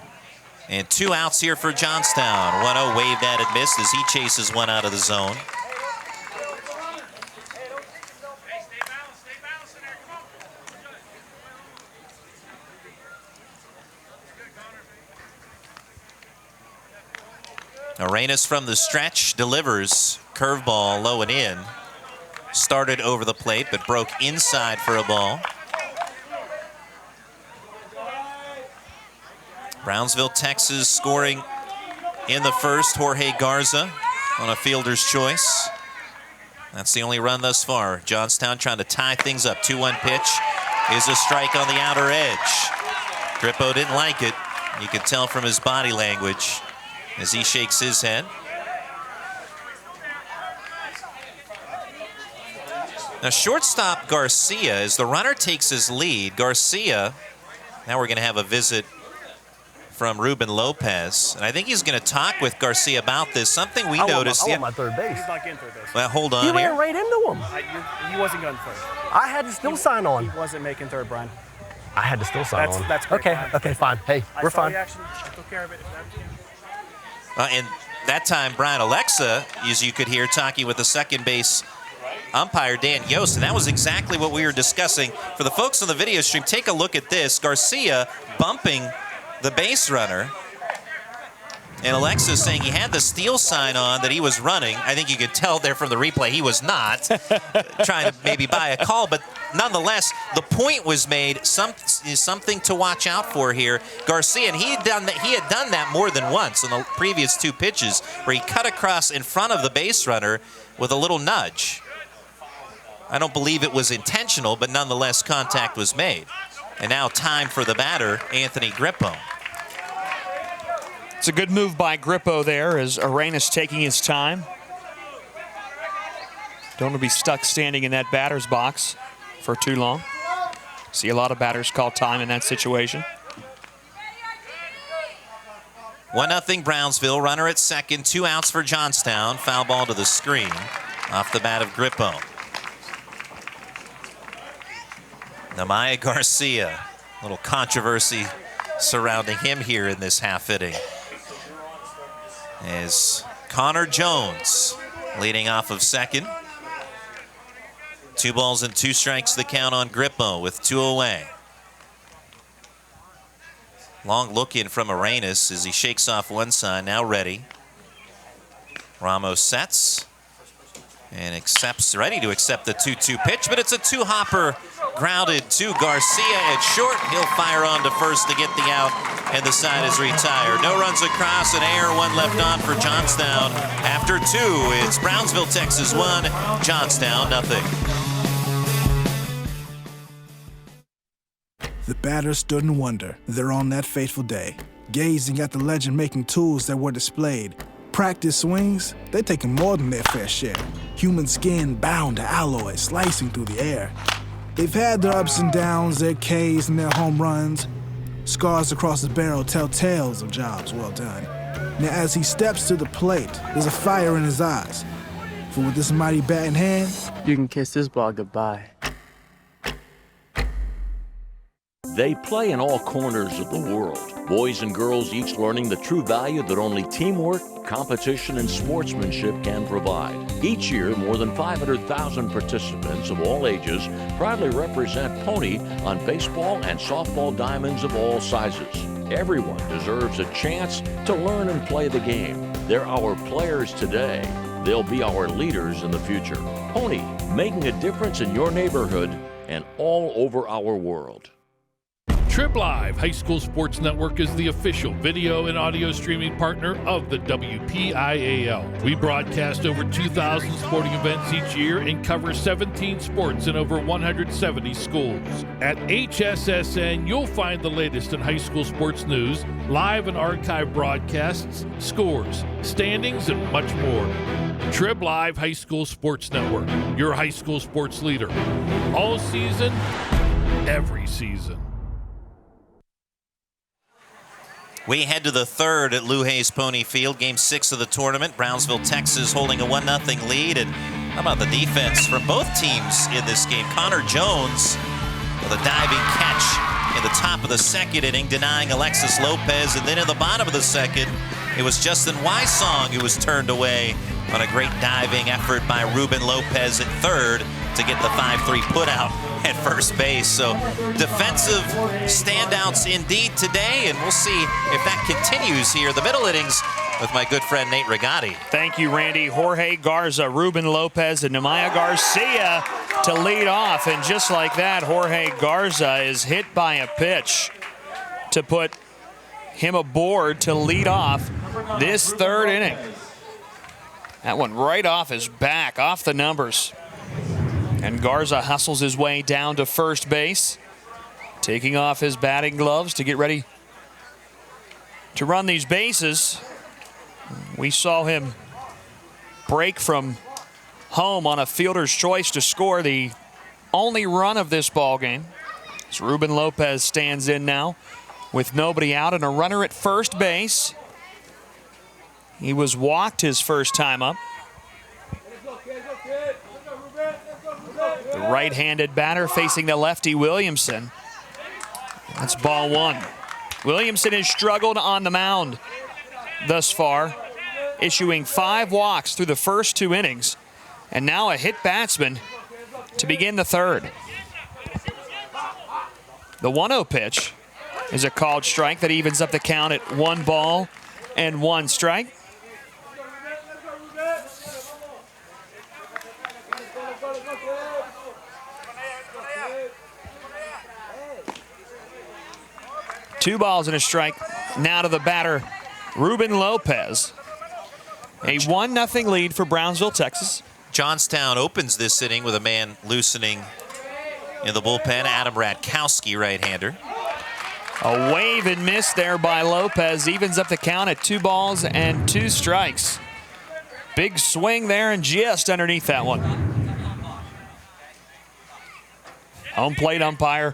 And 2 outs here for Johnstown. 1-0 waved at and missed as he chases one out of the zone. Arenas from the stretch delivers. Curveball low and in. Started over the plate, but broke inside for a ball. Brownsville, Texas scoring in the first. Jorge Garza on a fielder's choice. That's the only run thus far. Johnstown trying to tie things up. 2-1 pitch is a strike on the outer edge. Grippo didn't like it. You can tell from his body language as he shakes his head. Now shortstop Garcia, as the runner takes his lead, Garcia, now we're going to have a visit from Ruben Lopez. And I think he's going to talk with Garcia about this. Something we noticed. I want my third base. He's not getting third base. Well, hold on He here. ran right into him. He wasn't going third. I had to still sign on. He wasn't making third, Brian. I had to still sign on. That's great, okay, Brian. okay, fine. Hey, we're fine. I took care of it. And that time, Brian Alexa, as you could hear, talking with the second base umpire, Dan Yost, and that was exactly what we were discussing. For the folks on the video stream, take a look at this. Garcia bumping the base runner. And Alexa saying he had the steal sign on that he was running. I think you could tell there from the replay he was not trying to maybe buy a call, but nonetheless, the point was made. Something to watch out for here. Garcia, and he had done that more than once in the previous 2 pitches, where he cut across in front of the base runner with a little nudge. I don't believe it was intentional, but nonetheless, contact was made. And now time for the batter, Anthony Grippo. It's a good move by Grippo there as Arenas taking his time. Don't want to be stuck standing in that batter's box for too long. See a lot of batters call time in that situation. 1-0 Brownsville, runner at second, 2 outs for Johnstown. Foul ball to the screen off the bat of Grippo. Namaya Garcia, a little controversy surrounding him here in this half inning. As Connor Jones leading off of second. 2 balls and 2 strikes the count on Grippo with 2 away. Long look in from Arenas as he shakes off one side, now ready. Ramos sets and ready to accept the 2-2 pitch, but it's a 2-hopper grounded to Garcia at short. He'll fire on to first to get the out, and the side is retired. No runs across, an error, 1 left on for Johnstown. After 2, it's Brownsville, Texas 1, Johnstown 0. The batters stood in wonder there on that fateful day, gazing at the legend-making tools that were displayed. Practice swings, they're taking more than their fair share. Human skin bound to alloy, slicing through the air. They've had their ups and downs, their Ks and their home runs. Scars across the barrel tell tales of jobs well done. Now as he steps to the plate, there's a fire in his eyes. For with this mighty bat in hand, you can kiss this ball goodbye. They play in all corners of the world. Boys and girls each learning the true value that only teamwork, competition, and sportsmanship can provide. Each year, more than 500,000 participants of all ages proudly represent Pony on baseball and softball diamonds of all sizes. Everyone deserves a chance to learn and play the game. They're our players today. They'll be our leaders in the future. Pony, making a difference in your neighborhood and all over our world. Trib Live High School Sports Network is the official video and audio streaming partner of the WPIAL. We broadcast over 2,000 sporting events each year and cover 17 sports in over 170 schools. At HSSN, you'll find the latest in high school sports news, live and archive broadcasts, scores, standings, and much more. Trib Live High School Sports Network, your high school sports leader. All season, every season. We head to the third at Lou Hayes Pony Field, game 6 of the tournament. Brownsville, Texas holding a 1-0 lead. And how about the defense from both teams in this game? Connor Jones with a diving catch in the top of the second inning, denying Alexis Lopez. And then in the bottom of the second, it was Justin Wysong who was turned away on a great diving effort by Ruben Lopez at third to get the 5-3 putout at first base. So defensive standouts indeed today, and we'll see if that continues here in the middle innings with my good friend Nate Rigotti. Thank you, Randy. Jorge Garza, Ruben Lopez, and Nehemiah Garcia to lead off. And just like that, Jorge Garza is hit by a pitch to put him aboard to lead off this third inning. That one right off his back, off the numbers. And Garza hustles his way down to first base, taking off his batting gloves to get ready to run these bases. We saw him break from home on a fielder's choice to score the only run of this ball game. As Ruben Lopez stands in now with nobody out and a runner at first base. He was walked his first time up. The right-handed batter facing the lefty Williamson. That's ball one. Williamson has struggled on the mound thus far, issuing 5 walks through the first 2 innings, and now a hit batsman to begin the third. The 1-0 pitch is a called strike that evens up the count at 1 ball and 1 strike. Two balls and a strike now to the batter, Ruben Lopez. A 1-0 lead for Brownsville, Texas. Johnstown opens this inning with a man loosening in the bullpen, Adam Radkowski, right-hander. A wave and miss there by Lopez evens up the count at 2 balls and 2 strikes. Big swing there and just underneath that one. Home plate umpire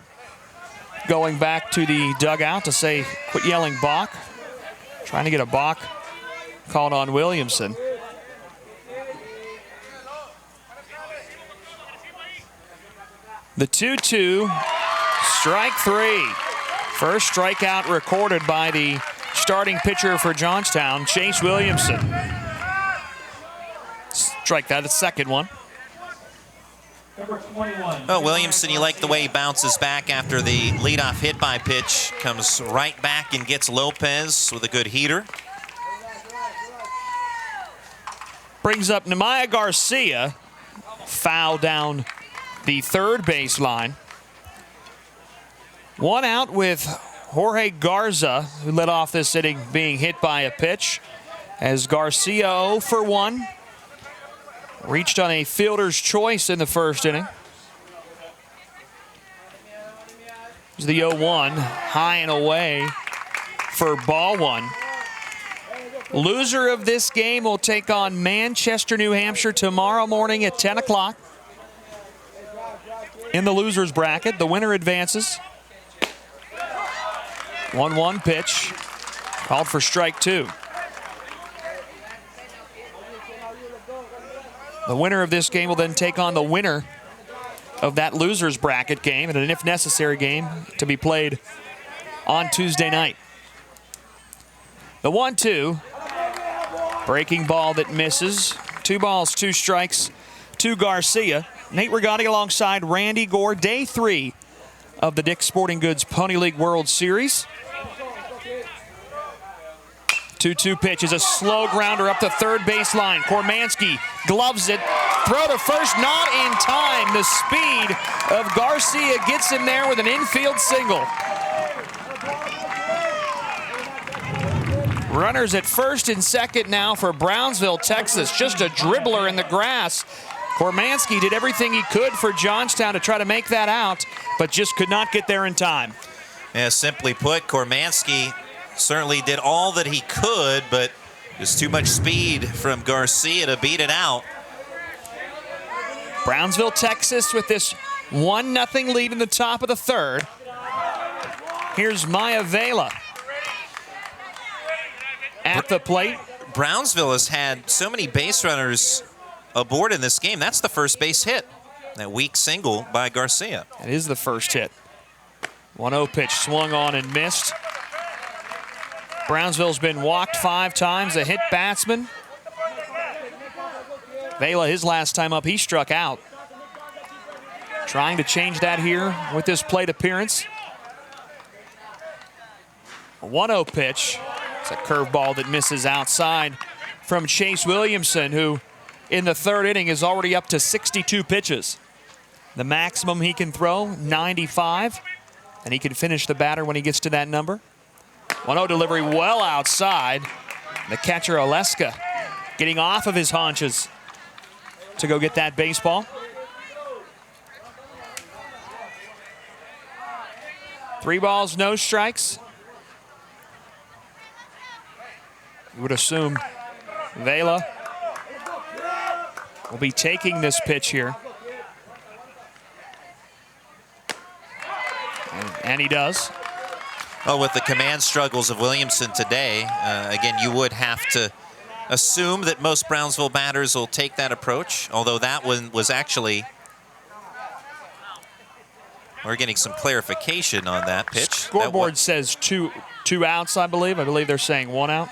going back to the dugout to say, quit yelling balk. Trying to get a balk called on Williamson. The 2-2, strike 3. First strikeout recorded by the starting pitcher for Johnstown, Chase Williamson. Strike that, the second one. Oh, Williamson, you like the way he bounces back after the leadoff hit by pitch. Comes right back and gets Lopez with a good heater. Brings up Nehemiah Garcia. Foul down the third baseline. 1 out with Jorge Garza, who led off this inning being hit by a pitch. As Garcia 0 for 1. Reached on a fielder's choice in the first inning. It's the 0-1, high and away for ball 1. Loser of this game will take on Manchester, New Hampshire tomorrow morning at 10 o'clock. In the loser's bracket, the winner advances. 1-1 pitch, called for strike 2. The winner of this game will then take on the winner of that loser's bracket game, and an if necessary game to be played on Tuesday night. The 1-2, breaking ball that misses. 2 balls, 2 strikes to Garcia. Nate Rigotti alongside Randy Gore, day 3 of the Dick's Sporting Goods Pony League World Series. 2-2 pitch is a slow grounder up the third baseline. Kormanski gloves it. Throw to first, not in time. The speed of Garcia gets him there with an infield single. Runners at first and second now for Brownsville, Texas. Just a dribbler in the grass. Kormanski did everything he could for Johnstown to try to make that out, but just could not get there in time. Yeah, simply put, Kormanski certainly did all that he could, but there's too much speed from Garcia to beat it out. Brownsville, Texas with this 1-0 lead in the top of the third. Here's Maya Vela at the plate. Brownsville has had so many base runners aboard in this game. That's the first base hit. That weak single by Garcia. It is the first hit. 1-0 pitch swung on and missed. Brownsville's been walked 5 times, a hit batsman. Vela, his last time up, he struck out. Trying to change that here with this plate appearance. A 1-0 pitch. It's a curveball that misses outside from Chase Williamson, who in the third inning is already up to 62 pitches. The maximum he can throw, 95, and he can finish the batter when he gets to that number. 1-0 delivery well outside. The catcher, Oleska, getting off of his haunches to go get that baseball. 3 balls, no strikes. You would assume Vela will be taking this pitch here. And he does. Well, with the command struggles of Williamson today, again, you would have to assume that most Brownsville batters will take that approach, although that one was actually, we're getting some clarification on that pitch. Scoreboard says two outs, I believe. I believe they're saying 1 out.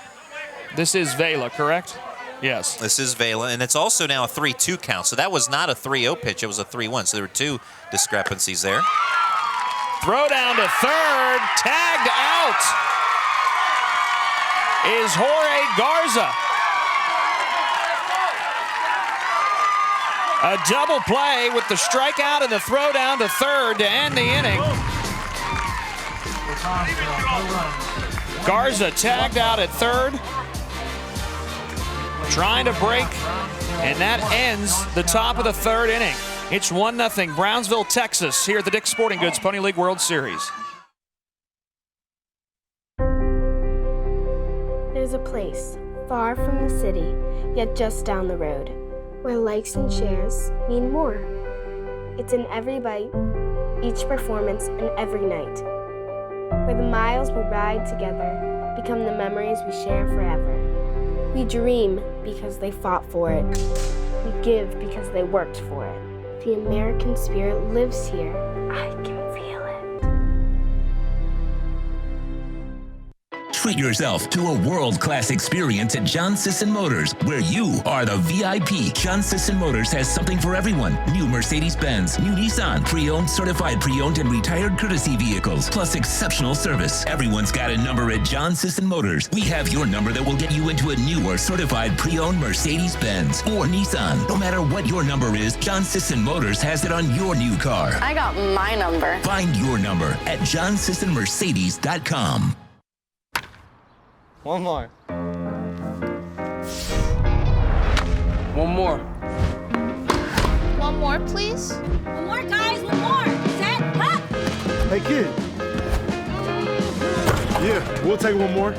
This is Vela, correct? Yes. This is Vela, and it's also now a 3-2 count. So that was not a 3-0 pitch, it was a 3-1. So there were 2 discrepancies there. Throw down to third, tagged out is Jorge Garza. A double play with the strikeout and the throw down to third to end the inning. Garza tagged out at third, trying to break, and that ends the top of the third inning. It's 1-0 Brownsville, Texas, here at the Dick's Sporting Goods Pony League World Series. There's a place far from the city, yet just down the road, where likes and shares mean more. It's in every bite, each performance, and every night, where the miles we ride together become the memories we share forever. We dream because they fought for it. We give because they worked for it. The American spirit lives here. I can feel it. Treat yourself to a world-class experience at John Sisson Motors, where you are the VIP. John Sisson Motors has something for everyone. New Mercedes-Benz, new Nissan, pre-owned, certified pre-owned, and retired courtesy vehicles, plus exceptional service. Everyone's got a number at John Sisson Motors. We have your number that will get you into a new or certified pre-owned Mercedes-Benz or Nissan. No matter what your number is, John Sisson Motors has it on your new car. I got my number. Find your number at johnsissonmercedes.com. One more. One more. One more, please. One more, guys. One more. Set, up. Hey, kid. Yeah, we'll take one more.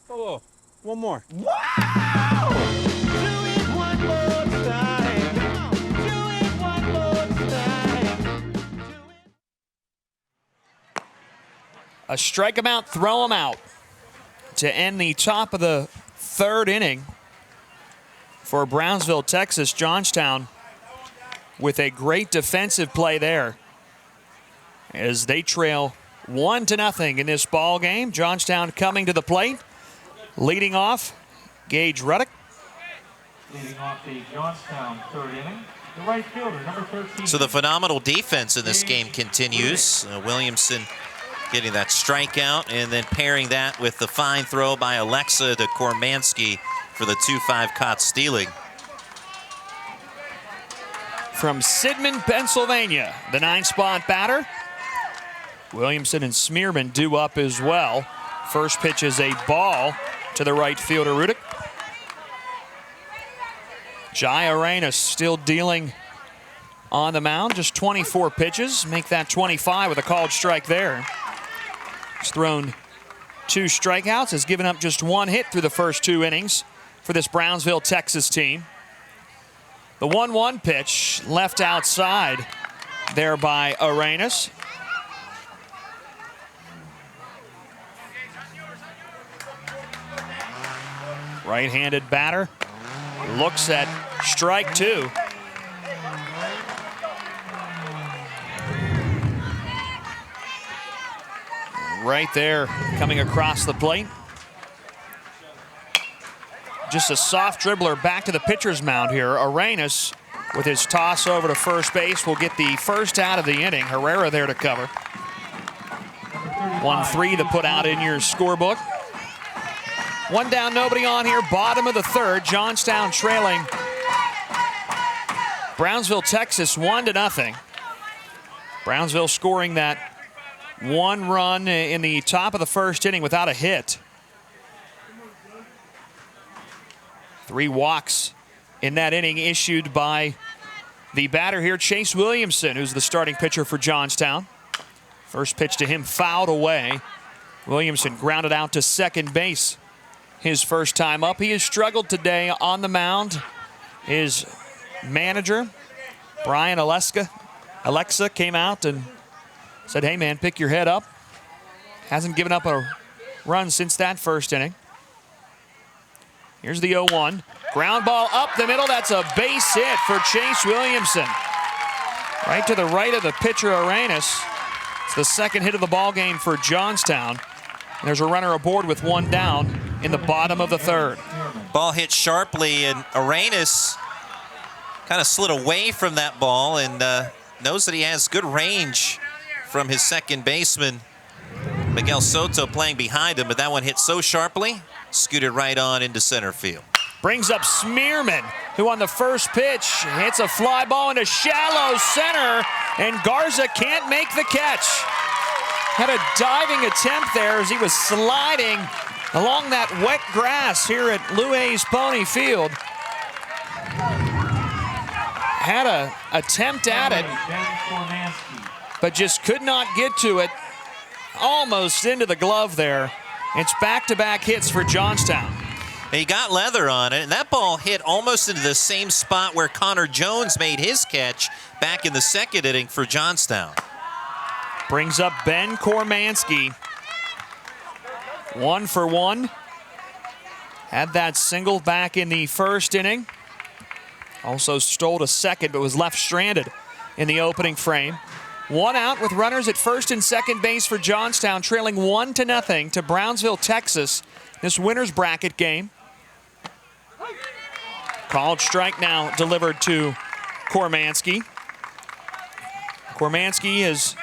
Oh, one more. Wow! A strike him out, throw him out to end the top of the third inning for Brownsville, Texas. Johnstown with a great defensive play there as they trail 1-0 in this ball game. Johnstown coming to the plate, leading off Gage Ruddock. Leading off the Johnstown third inning, the right fielder, number 13. So the phenomenal defense in this game continues. Williamson getting that strikeout and then pairing that with the fine throw by Alexa to Kormanski for the 2-5 caught stealing. From Sidman, Pennsylvania, the 9-spot batter, Williamson and Smearman due up as well. First pitch is a ball to the right fielder, Rudick. Jai Arenas still dealing on the mound, just 24 pitches. Make that 25 with a called strike there. He's thrown 2 strikeouts, has given up just 1 hit through the first 2 innings for this Brownsville, Texas team. The 1-1 pitch left outside there by Arenas. Right-handed batter looks at strike 2. Right there, coming across the plate. Just a soft dribbler back to the pitcher's mound here. Arenas, with his toss over to first base, will get the first out of the inning. Herrera there to cover. 1-3 to put out in your scorebook. 1 down, nobody on here. Bottom of the 3rd. Johnstown trailing Brownsville, Texas, 1-0. Brownsville scoring that 1 run in the top of the 1st inning without a hit. 3 walks in that inning issued by the batter here, Chase Williamson, who's the starting pitcher for Johnstown. First pitch to him fouled away. Williamson grounded out to second base his first time up. He has struggled today on the mound. His manager, Brian Alexa, came out and said, hey, man, pick your head up. Hasn't given up a run since that first inning. Here's the 0-1. Ground ball up the middle. That's a base hit for Chase Williamson. Right to the right of the pitcher, Arenas. It's the 2nd hit of the ball game for Johnstown. There's a runner aboard with 1 down in the bottom of the 3rd. Ball hit sharply, and Arenas kind of slid away from that ball and knows that he has good range from his second baseman, Miguel Soto, playing behind him, but that one hit so sharply, scooted right on into center field. Brings up Smearman, who on the first pitch hits a fly ball into shallow center, and Garza can't make the catch. Had a diving attempt there as he was sliding along that wet grass here at Lou Hayes Pony Field. Had an attempt at it, but just could not get to it. Almost into the glove there. It's back-to-back hits for Johnstown. He got leather on it, and that ball hit almost into the same spot where Connor Jones made his catch back in the 2nd inning for Johnstown. Brings up Ben Kormansky. 1 for 1. Had that single back in the 1st inning. Also stole to second, but was left stranded in the opening frame. 1 out with runners at first and second base for Johnstown, trailing 1-0 to Brownsville, Texas. This winner's bracket game. Called strike now delivered to Kormansky. Kormansky has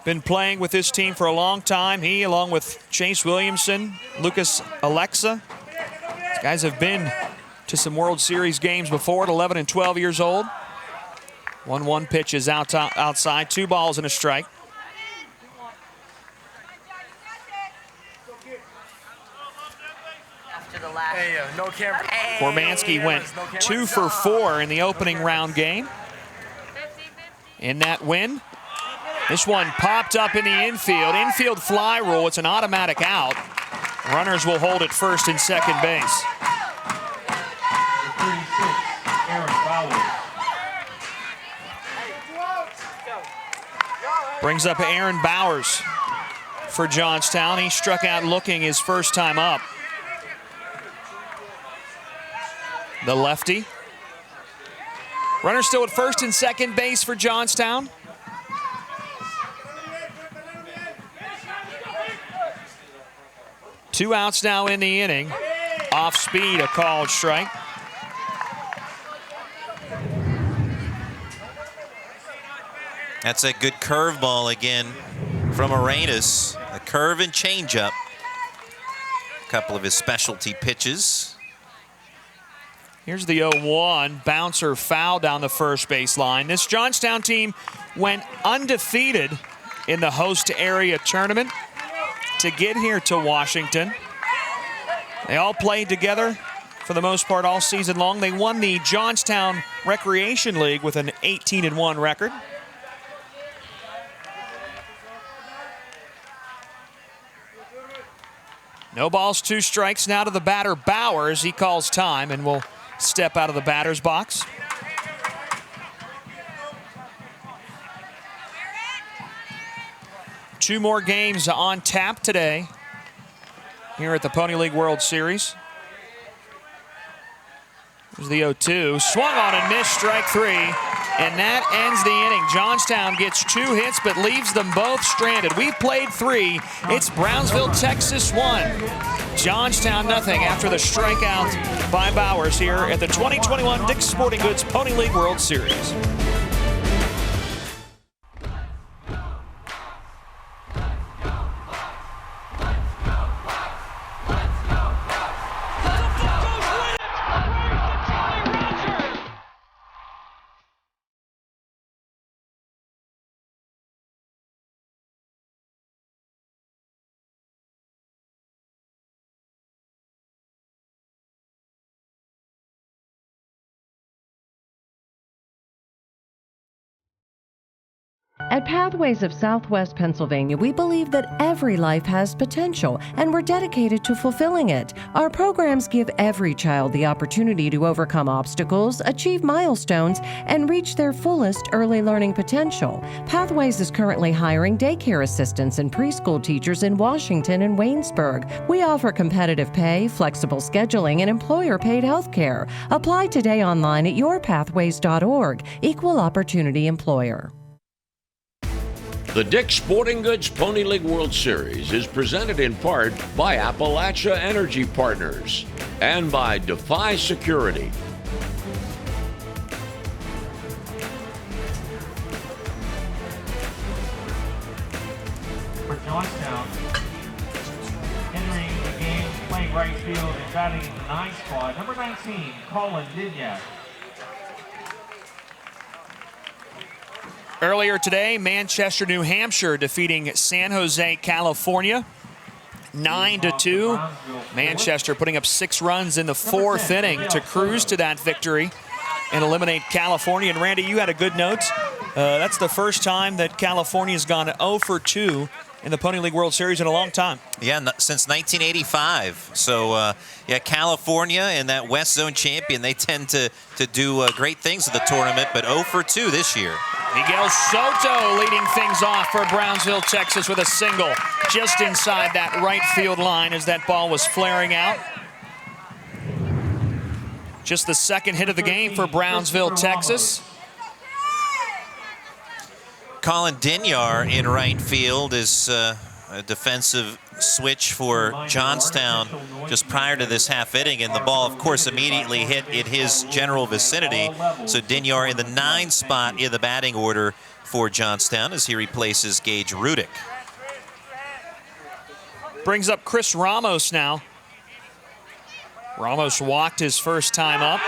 been playing with this team for a long time. He, along with Chase Williamson, Lucas Alexa. These guys have been to some World Series games before at 11 and 12 years old. 1-1 pitch is outside. 2 balls and a strike. Hey, no camera. Kormansky went 2 for 4 in the opening round game. In that win, this one popped up in the infield. Infield fly rule, it's an automatic out. Runners will hold at first and second base. Brings up Aaron Bowers for Johnstown. He struck out looking his first time up. The lefty. Runner still at first and second base for Johnstown. Two outs now in the inning. Off speed, a called strike. That's a good curveball again from Arenas. A curve and changeup. A couple of his specialty pitches. Here's the 0-1. Bouncer foul down the first base line. This Johnstown team went undefeated in the host area tournament to get here to Washington. They all played together for the most part all season long. They won the Johnstown Recreation League with an 18-1 record. No balls, 2 strikes now to the batter Bowers. He calls time and will step out of the batter's box. Two more games on tap today here at the Pony League World Series. There's the 0-2. Swung on and missed, strike 3. And that ends the inning. Johnstown gets 2 hits but leaves them both stranded. We've played 3. It's Brownsville, Texas 1. Johnstown nothing after the strikeout by Bowers here at the 2021 Dick's Sporting Goods Pony League World Series. At Pathways of Southwest Pennsylvania, we believe that every life has potential, and we're dedicated to fulfilling it. Our programs give every child the opportunity to overcome obstacles, achieve milestones, and reach their fullest early learning potential. Pathways is currently hiring daycare assistants and preschool teachers in Washington and Waynesburg. We offer competitive pay, flexible scheduling, and employer-paid health care. Apply today online at yourpathways.org. Equal Opportunity Employer. The Dick's Sporting Goods Pony League World Series is presented in part by Appalachia Energy Partners and by Defy Security. For Johnstown, entering the game, playing right field and batting in the 9th spot, number 19, Colin Dignac. Earlier today, Manchester, New Hampshire defeating San Jose, California, 9-2. Manchester putting up 6 runs in the 4th inning to cruise to that victory and eliminate California. And Randy, you had a good note. That's the first time that California's gone 0-2 in the Pony League World Series in a long time. Yeah, since 1985. So, yeah, California and that West Zone champion, they tend to do great things at the tournament, but 0-2 this year. Miguel Soto leading things off for Brownsville, Texas with a single just inside that right field line as that ball was flaring out. Just the 2nd hit of the game for Brownsville, Texas. Colin Dignac in right field is a defensive switch for Johnstown just prior to this half inning, and the ball, of course, immediately hit in his general vicinity. So Dignac in the 9th spot in the batting order for Johnstown as he replaces Gage Rudick. Brings up Chris Ramos now. Ramos walked his first time up.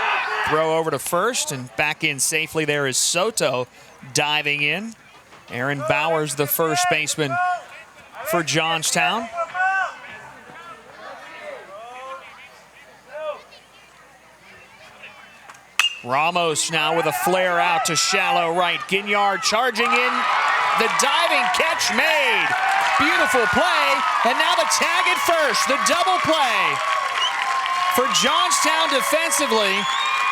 Throw over to first, and back in safely there is Soto diving in. Aaron Bowers, the first baseman for Johnstown. Ramos now with a flare out to shallow right. Ginyard charging in. The diving catch made. Beautiful play. And now the tag at first. The double play. For Johnstown defensively,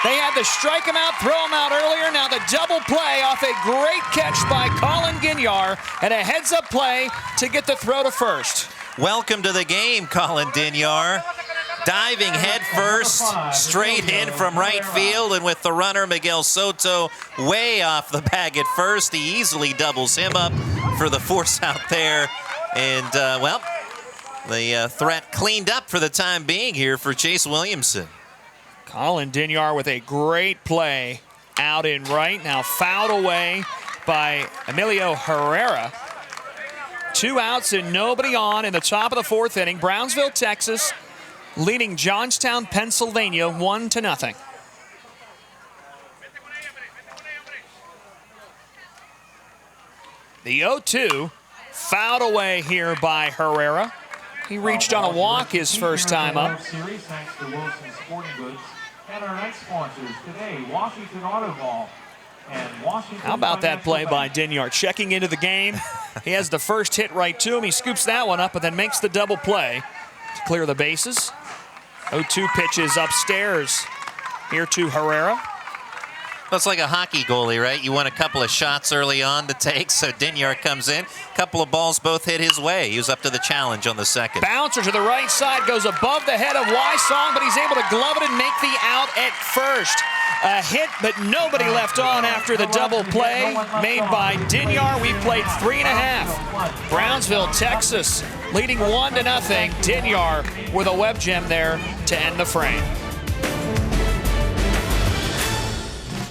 they had to strike him out, throw him out earlier. Now the double play off a great catch by Colin Ginyard and a heads-up play to get the throw to first. Welcome to the game, Colin Dignac. Diving head first, straight in from right field, and with the runner, Miguel Soto, way off the bag at first. He easily doubles him up for the force out there. And, well, the threat cleaned up for the time being here for Chase Williamson. Colin Dignac with a great play out in right. Now fouled away by Emilio Herrera. 2 outs and nobody on in the top of the 4th inning. Brownsville, Texas, leading Johnstown, Pennsylvania 1-0. The 0-2 Fouled away here by Herrera. He reached on a walk his first time up. Series thanks to Wilson Sporting Goods and our next sponsors today, Washington Auto Ball and Washington. How about that play by Dinyard? Checking into the game. He has the first hit right to him. He scoops that one up and then makes the double play to clear the bases. 0-2 pitches upstairs here to Herrera. That's like a hockey goalie, right? You want a couple of shots early on to take, so Dinyard comes in. Couple of balls both hit his way. He was up to the challenge on the second. Bouncer to the right side, goes above the head of Wysong, but he's able to glove it and make the out at first. A hit, but nobody left on after the double play made by Dinyard. We played 3.5. Brownsville, Texas, leading 1-0. Dinyard with a web gem there to end the frame.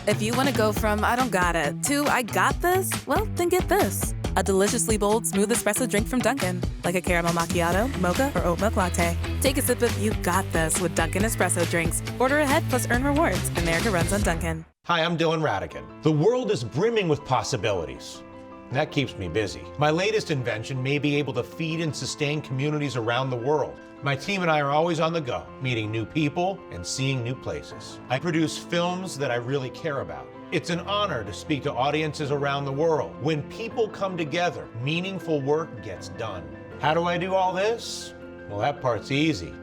If you want to go from I don't got it to I got this, well, then get this. A deliciously bold, smooth espresso drink from Dunkin'. Like a caramel macchiato, mocha, or oat milk latte. Take a sip of You Got This with Dunkin' Espresso drinks. Order ahead plus earn rewards. America runs on Dunkin'. Hi, I'm Dylan Radigan. The world is brimming with possibilities. And that keeps me busy. My latest invention may be able to feed and sustain communities around the world. My team and I are always on the go, meeting new people and seeing new places. I produce films that I really care about. It's an honor to speak to audiences around the world. When people come together, meaningful work gets done. How do I do all this? Well, that part's easy.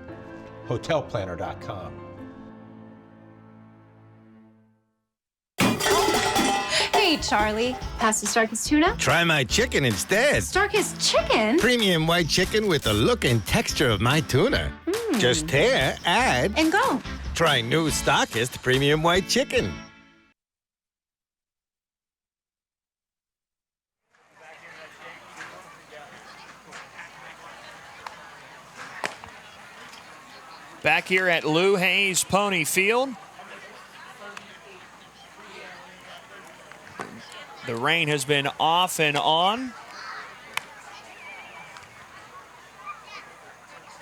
Hotelplanner.com. Hey, Charlie. Pass the Starkist tuna? Try my chicken instead. Starkist chicken? Premium white chicken with the look and texture of my tuna. Just tear, add, and go. Try new Starkist Premium White Chicken. Back here at Lou Hayes Pony Field. The rain has been off and on.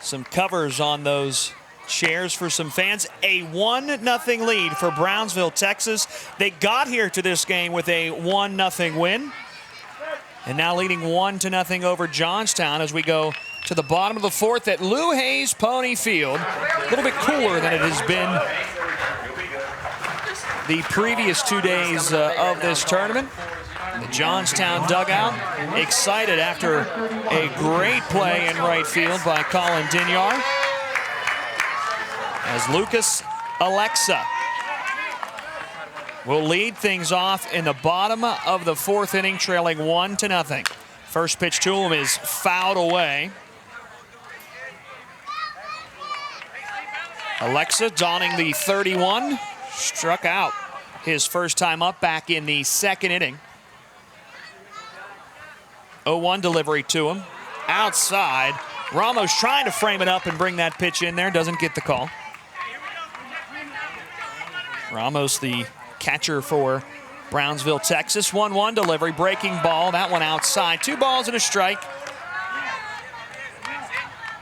Some covers on those chairs for some fans. A 1-0 lead for Brownsville, Texas. They got here to this game with a 1-0 win. And now leading 1-0 over Johnstown as we go to the bottom of the fourth at Lou Hayes Pony Field. A little bit cooler than it has been the previous 2 days of this tournament. The Johnstown dugout excited after a great play in right field by Colin Dinyard. As Lucas Alexa will lead things off in the bottom of the fourth inning, trailing 1-0. First pitch to him is fouled away. Alexa, donning the 31, struck out his first time up back in the second inning. 0-1 delivery to him. Outside. Ramos trying to frame it up and bring that pitch in there. Doesn't get the call. Ramos, the catcher for Brownsville, Texas. 1-1 delivery. Breaking ball. That one outside. 2 balls and a strike.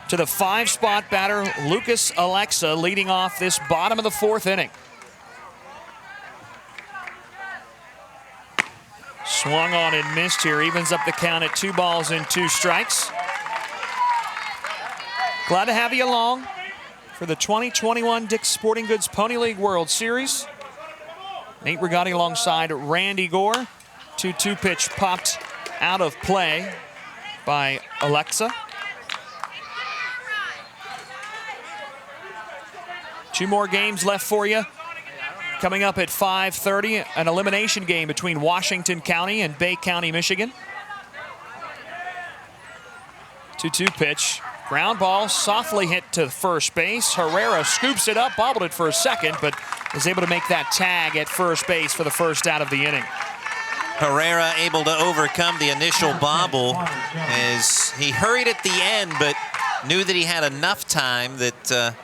To the 5-spot batter, Lucas Alexa, leading off this bottom of the fourth inning. Swung on and missed here. Evens up the count at 2 balls and 2 strikes. Glad to have you along for the 2021 Dick's Sporting Goods Pony League World Series. Nate Rigotti alongside Randy Gore. 2-2 pitch popped out of play by Alexa. 2 more games left for you. Coming up at 5:30, an elimination game between Washington County and Bay County, Michigan. 2-2 pitch. Ground ball softly hit to first base. Herrera scoops it up, bobbled it for a second, but is able to make that tag at first base for the first out of the inning. Herrera able to overcome the initial bobble as he hurried at the end, but knew that he had enough time that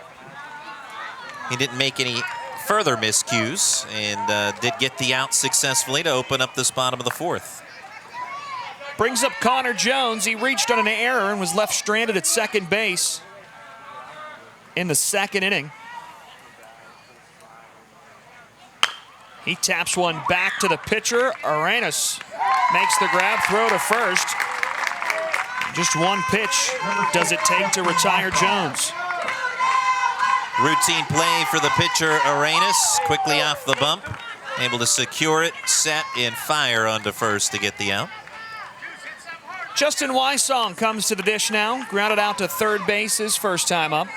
he didn't make any further miscues and did get the out successfully to open up this bottom of the fourth. Brings up Connor Jones. He reached on an error and was left stranded at second base in the second inning. He taps one back to the pitcher. Arenas makes the grab, throw to first. Just one pitch does it take to retire Jones. Routine play for the pitcher, Arenas, quickly off the bump. Able to secure it, set, and fire onto first to get the out. Justin Wysong comes to the dish now. Grounded out to third base his first time up.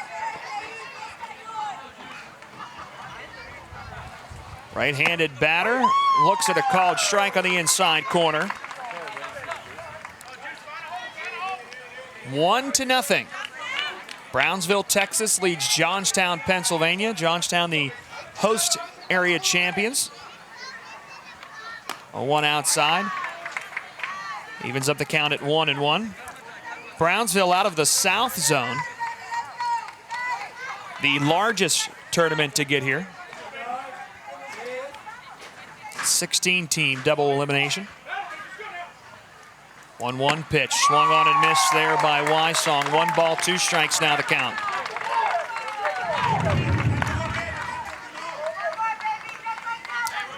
Right-handed batter looks at a called strike on the inside corner. 1-0. Brownsville, Texas leads Johnstown, Pennsylvania. Johnstown, the host area champions. A 1 outside. Evens up the count at 1-1. Brownsville out of the South Zone. The largest tournament to get here. 16-team double elimination. 1-1 pitch, swung on and missed there by Wysong. 1 ball, 2 strikes now the count.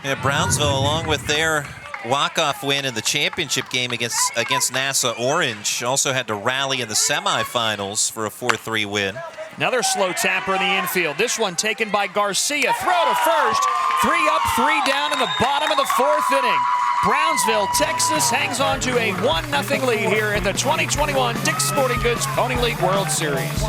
Yeah, Brownsville, along with their walk-off win in the championship game against NASA Orange, also had to rally in the semifinals for a 4-3 win. Another slow tapper in the infield. This one taken by Garcia. Throw to first. 3 up, 3 down in the bottom of the 4th inning. Brownsville, Texas hangs on to a 1-0 lead here in the 2021 Dick's Sporting Goods Pony League World Series.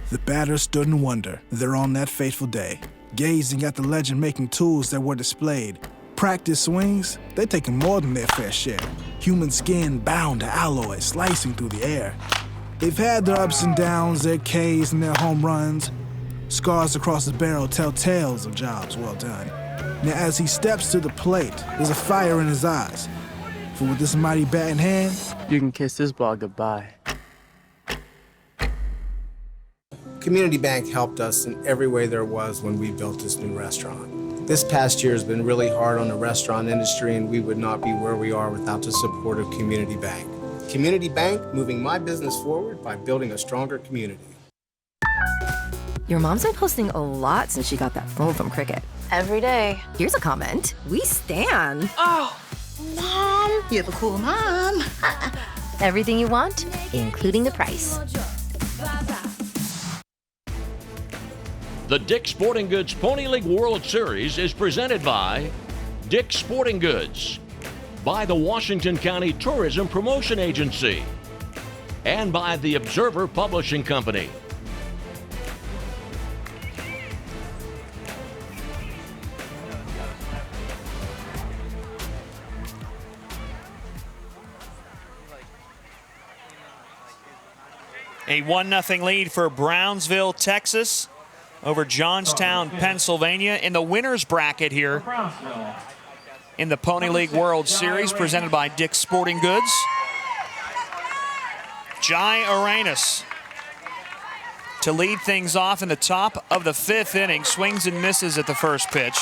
The batters stood in wonder there on that fateful day, gazing at the legend-making tools that were displayed. Practice swings, they're taking more than their fair share. Human skin bound to alloy, slicing through the air. They've had their ups and downs, their Ks and their home runs. Scars across his barrel tell tales of jobs well done. Now as he steps to the plate, there's a fire in his eyes. For with this mighty bat in hand, you can kiss this ball goodbye. Community Bank helped us in every way there was when we built this new restaurant. This past year has been really hard on the restaurant industry, and we would not be where we are without the support of Community Bank. Community Bank, moving my business forward by building a stronger community. Your mom's been posting a lot since she got that phone from Cricket. Every day. Here's a comment. We stan. Oh, Mom, you have a cool mom. Everything you want, including the price. The Dick's Sporting Goods Pony League World Series is presented by Dick's Sporting Goods, by the Washington County Tourism Promotion Agency, and by the Observer Publishing Company. A 1-0 lead for Brownsville, Texas, over Johnstown, Pennsylvania, in the winner's bracket here in the Pony League World Series, presented by Dick's Sporting Goods. Jai Arenas to lead things off in the top of the 5th inning. Swings and misses at the first pitch.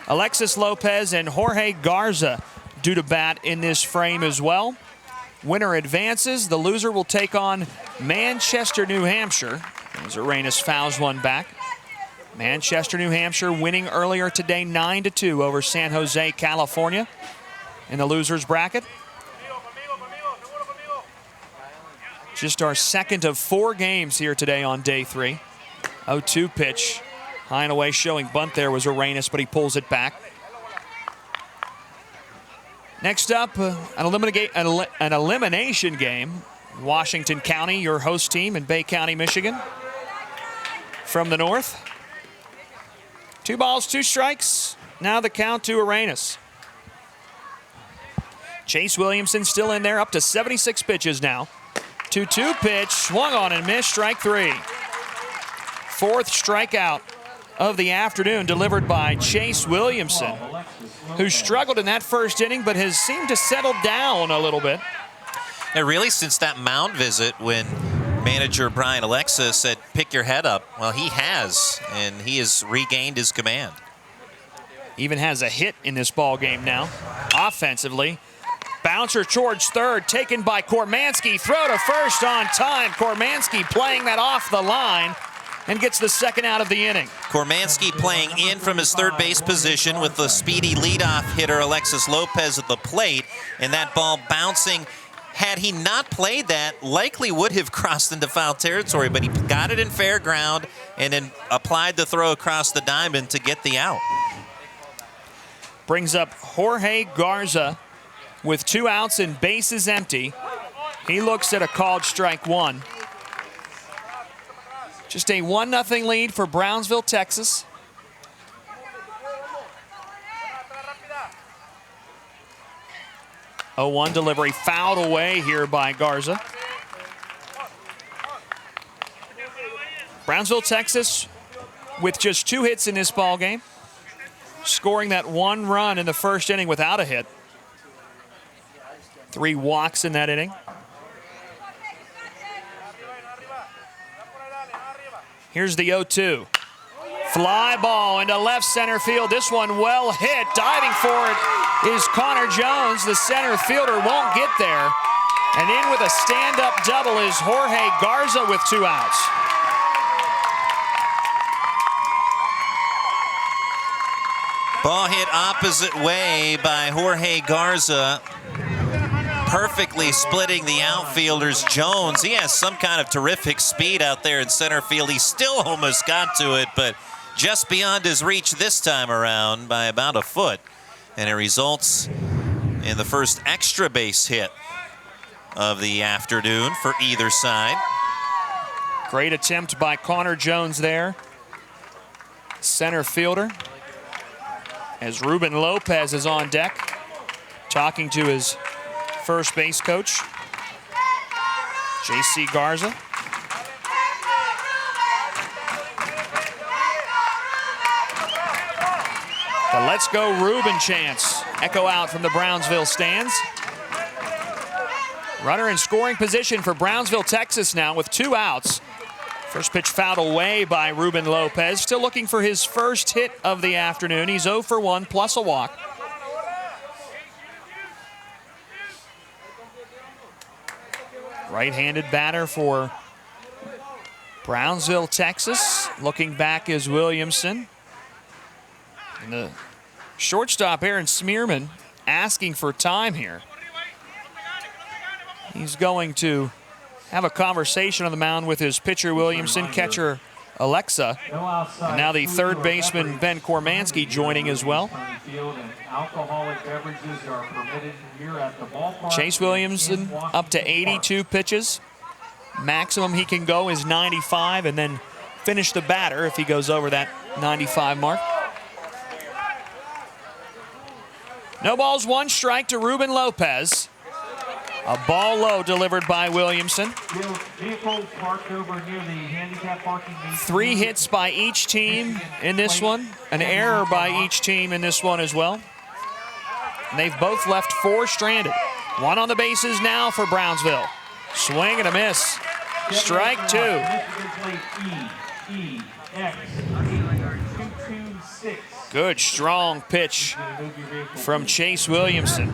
Alexis Lopez and Jorge Garza due to bat in this frame as well. Winner advances. The loser will take on Manchester, New Hampshire, as Arenas fouls one back. Manchester, New Hampshire winning earlier today 9-2 over San Jose, California in the loser's bracket. Just our second of 4 games here today on day 3. 0-2 pitch. High and away showing bunt there was Arenas, but he pulls it back. Next up, an elimination game. Washington County, your host team in Bay County, Michigan. From the north. 2 balls, 2 strikes. Now the count to Arenas. Chase Williamson still in there, up to 76 pitches now. 2-2 pitch, swung on and missed, strike 3. 4th strikeout of the afternoon delivered by Chase Williamson, who struggled in that first inning but has seemed to settle down a little bit. And really, since that mound visit when manager Brian Alexa said, pick your head up, well, he has, and he has regained his command. Even has a hit in this ball game now. Offensively, bouncer towards third, taken by Kormansky. Throw to first on time. Kormansky playing that off the line. and gets the second out of the inning. Kormanski playing in from his third base position with the speedy leadoff hitter Alexis Lopez at the plate, and that ball bouncing. Had he not played that, likely would have crossed into foul territory, but he got it in fair ground and then applied the throw across the diamond to get the out. Brings up Jorge Garza with 2 outs and bases empty. He looks at a called strike 1. Just a 1-0 lead for Brownsville, Texas. Oh, 1 delivery fouled away here by Garza. Brownsville, Texas with just 2 hits in this ball game, scoring that 1 run in the first inning without a hit. 3 walks in that inning. Here's the 0-2. Fly ball into left center field. This one well hit. Diving for it is Connor Jones. The center fielder won't get there. And in with a stand-up double is Jorge Garza with 2 outs. Ball hit opposite way by Jorge Garza. Perfectly splitting the outfielders. Jones, he has some kind of terrific speed out there in center field. He still almost got to it, but just beyond his reach this time around by about a foot. And it results in the first extra base hit of the afternoon for either side. Great attempt by Connor Jones there. Center fielder. As Ruben Lopez is on deck, talking to his first base coach, J.C. Garza. The "Let's Go Ruben" chants echo out from the Brownsville stands. Runner in scoring position for Brownsville, Texas now with 2 outs. First pitch fouled away by Ruben Lopez. Still looking for his first hit of the afternoon. He's 0 for 1 plus a walk. Right-handed batter for Brownsville, Texas. Looking back is Williamson. And the shortstop, Aaron Smearman, asking for time here. He's going to have a conversation on the mound with his pitcher, Williamson, catcher, Alexa. And now the third baseman, Ben Kormanski, joining as well. Chase Williamson up to 82 pitches. Maximum he can go is 95, and then finish the batter if he goes over that 95 mark. No balls, 1 strike to Ruben Lopez. A ball low delivered by Williamson. 3 hits by each team in this one. An error by each team in this one as well. And they've both left 4 stranded. 1 on the bases now for Brownsville. Swing and a miss. Strike 2. Good strong pitch from Chase Williamson.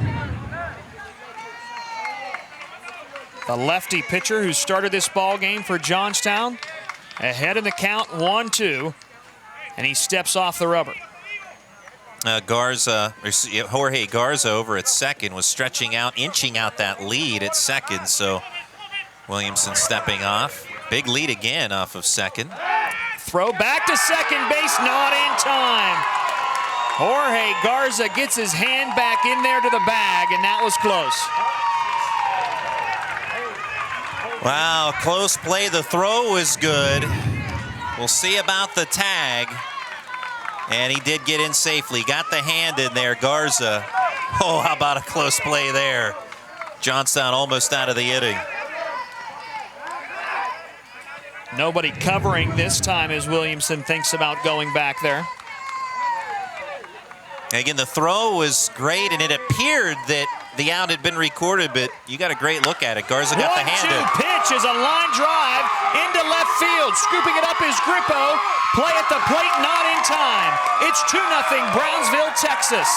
The lefty pitcher who started this ball game for Johnstown, ahead in the count, 1-2, and he steps off the rubber. Jorge Garza over at second was stretching out, inching out that lead at second, so Williamson stepping off. Big lead again off of second. Throw back to second base, not in time. Jorge Garza gets his hand back in there to the bag, and that was close. Wow, close play. The throw was good. We'll see about the tag. And he did get in safely. Got the hand in there, Garza. Oh, how about a close play there? Johnstown almost out of the inning. Nobody covering this time as Williamson thinks about going back there. Again, the throw was great, and it appeared that the out had been recorded, but you got a great look at it. Garza got the hand in. 1-2 pitch is a line drive into left field. Scooping it up is Grippo. Play at the plate, not in time. It's 2-0 Brownsville, Texas.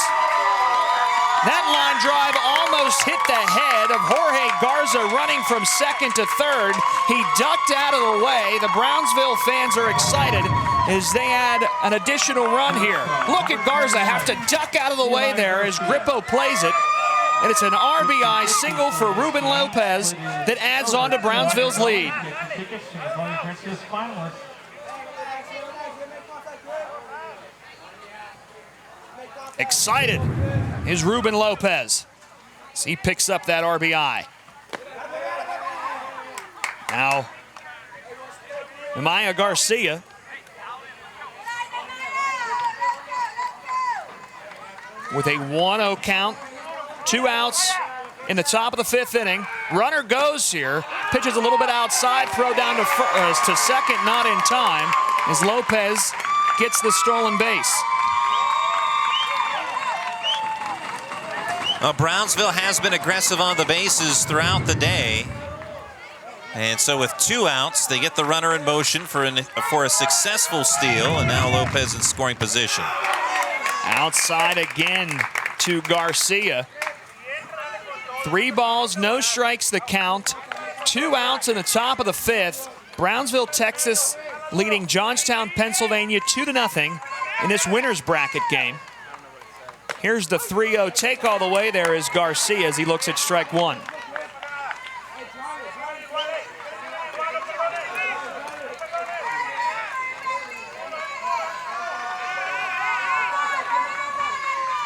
That line drive almost hit the head of Jorge Garza running from second to third. He ducked out of the way. The Brownsville fans are excited as they add an additional run here. Look at Garza have to duck out of the way there as Grippo plays it. And it's an RBI single for Ruben Lopez that adds on to Brownsville's lead. Excited is Ruben Lopez as he picks up that RBI. Now, Maya Garcia with a 1-0 count, 2 outs in the top of the 5th inning. Runner goes here, pitches a little bit outside, throw down to second, not in time, as Lopez gets the stolen base. Brownsville has been aggressive on the bases throughout the day. And so with 2 outs, they get the runner in motion for a successful steal, and now Lopez in scoring position. Outside again to Garcia. 3 balls, no strikes the count. 2 outs in the top of the 5th. Brownsville, Texas leading Johnstown, Pennsylvania 2-0 in this winner's bracket game. Here's the 3-0 take all the way there is Garcia as he looks at strike 1.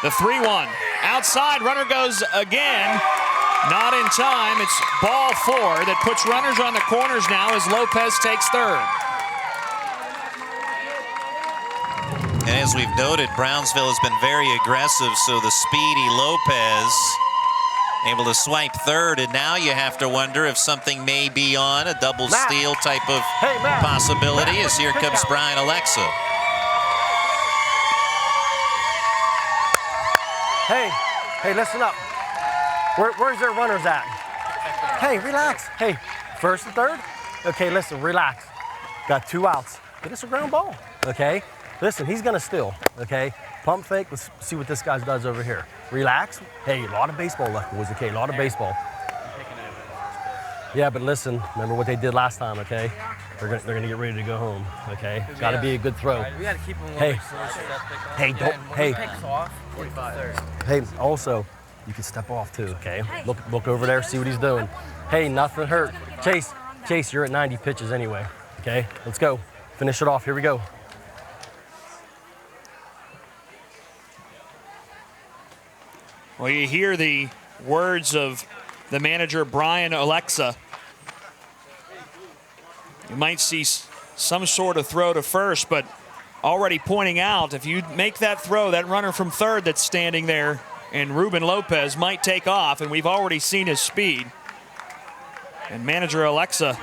The 3-1. Outside, runner goes again. Not in time. It's ball 4 that puts runners on the corners now as Lopez takes third. And as we've noted, Brownsville has been very aggressive, so the speedy Lopez able to swipe third, and now you have to wonder if something may be on, a double steal type of possibility, as here comes Brian Alexa. Hey, listen up. Where's their runners at? Hey, relax. Hey, first and third? Okay, listen, relax. Got 2 outs. But it's a ground ball, okay? Listen, he's gonna steal, okay? Pump fake, let's see what this guy does over here. Relax. Hey, a lot of baseball left, boys, okay? A lot of baseball. Yeah, but listen, remember what they did last time, okay? They're gonna get ready to go home, okay? Gotta be a good throw. We gotta keep him Hey, also, you can step off too, okay? Look over there, see what he's doing. Hey, nothing hurt. Chase, you're at 90 pitches anyway, okay? Let's go. Finish it off, here we go. Well, you hear the words of the manager, Brian Alexa. You might see some sort of throw to first, but already pointing out, if you make that throw, that runner from third that's standing there, and Ruben Lopez might take off, and we've already seen his speed. And manager Alexa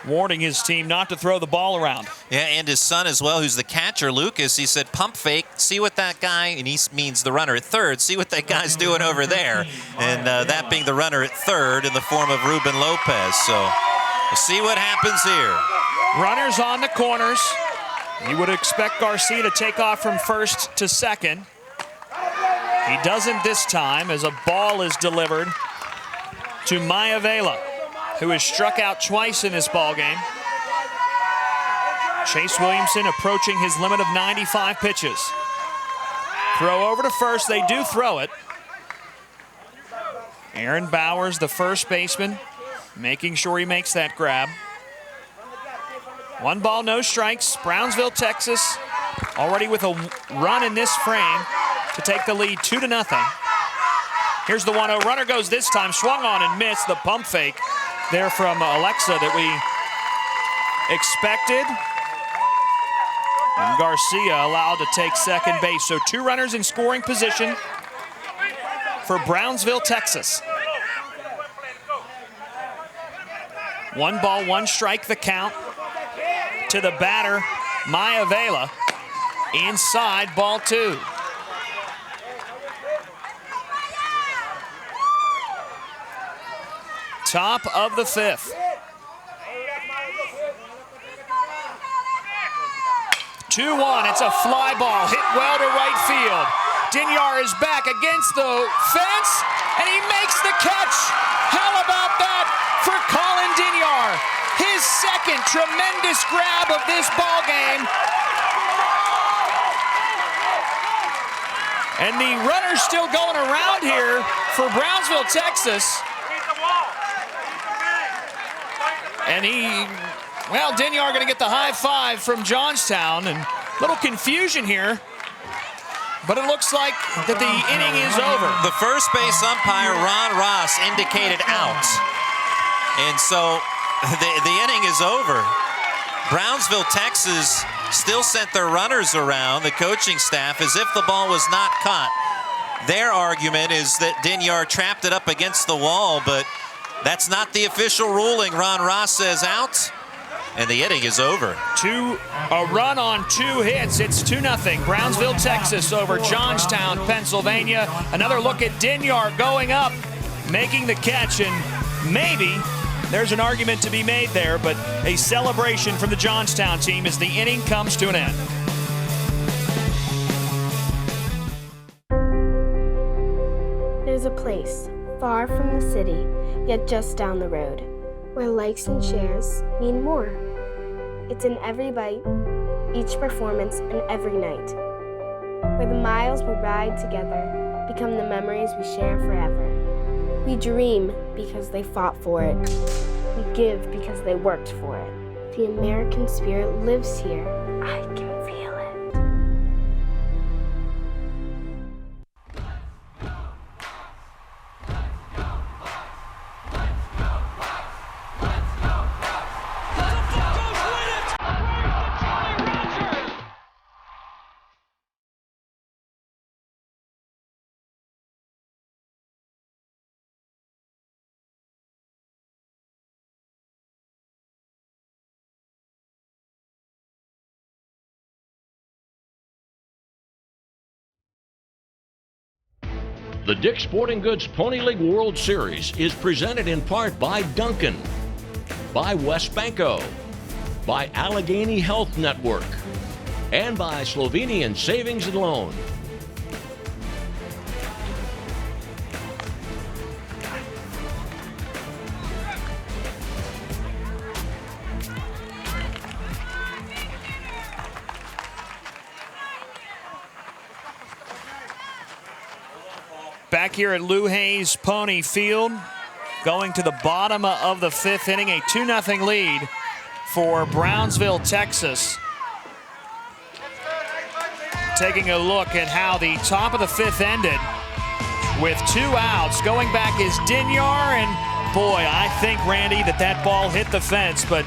warning his team not to throw the ball around. Yeah, and his son as well, who's the catcher, Lucas, he said, pump fake, see what that guy, and he means the runner at third, see what that guy's doing over there. And that being the runner at third in the form of Ruben Lopez. So we'll see what happens here. Runners on the corners. You would expect Garcia to take off from first to second. He doesn't this time as a ball is delivered to Maya Vela, who has struck out twice in this ballgame. Chase Williamson approaching his limit of 95 pitches. Throw over to first, they do throw it. Aaron Bowers, the first baseman, making sure he makes that grab. 1 ball, no strikes. Brownsville, Texas, already with a run in this frame to take the lead 2-0. Here's the 1-0. Runner goes this time, swung on and missed. The pump fake there from Alexa that we expected. And Garcia allowed to take second base. So 2 runners in scoring position for Brownsville, Texas. 1 ball, 1 strike the count to the batter, Maya Vela. Inside, ball 2. Top of the 5th. 2-1, it's a fly ball, hit well to right field. Dinyar is back against the fence, and he makes the catch. How about that for Colin Dinyar? His second tremendous grab of this ball game. And the runner's still going around here for Brownsville, Texas. And Dinyar going to get the high five from Johnstown. And a little confusion here, but it looks like that the inning is over. The first base umpire, Ron Ross, indicated out. And so the inning is over. Brownsville, Texas still sent their runners around, the coaching staff, as if the ball was not caught. Their argument is that Dinyar trapped it up against the wall, but that's not the official ruling. Ron Ross says out, and the inning is over. A run on 2 hits. It's 2-0. Brownsville, Texas over Johnstown, Pennsylvania. Another look at Dinyar going up, making the catch, and maybe there's an argument to be made there, but a celebration from the Johnstown team as the inning comes to an end. There's a place far from the city, yet just down the road, where likes and shares mean more. It's in every bite, each performance, and every night, where the miles we ride together become the memories we share forever. We dream because they fought for it. We give because they worked for it. The American spirit lives here. I can feel it. The Dick's Sporting Goods Pony League World Series is presented in part by Duncan, by Westbanco, by Allegheny Health Network, and by Slovenian Savings and Loan. Back here at Lou Hayes Pony Field, going to the bottom of the 5th inning, a 2-0 lead for Brownsville, Texas. Taking a look at how the top of the 5th ended with 2 outs. Going back is Dinyar, and boy, I think, Randy, that ball hit the fence, but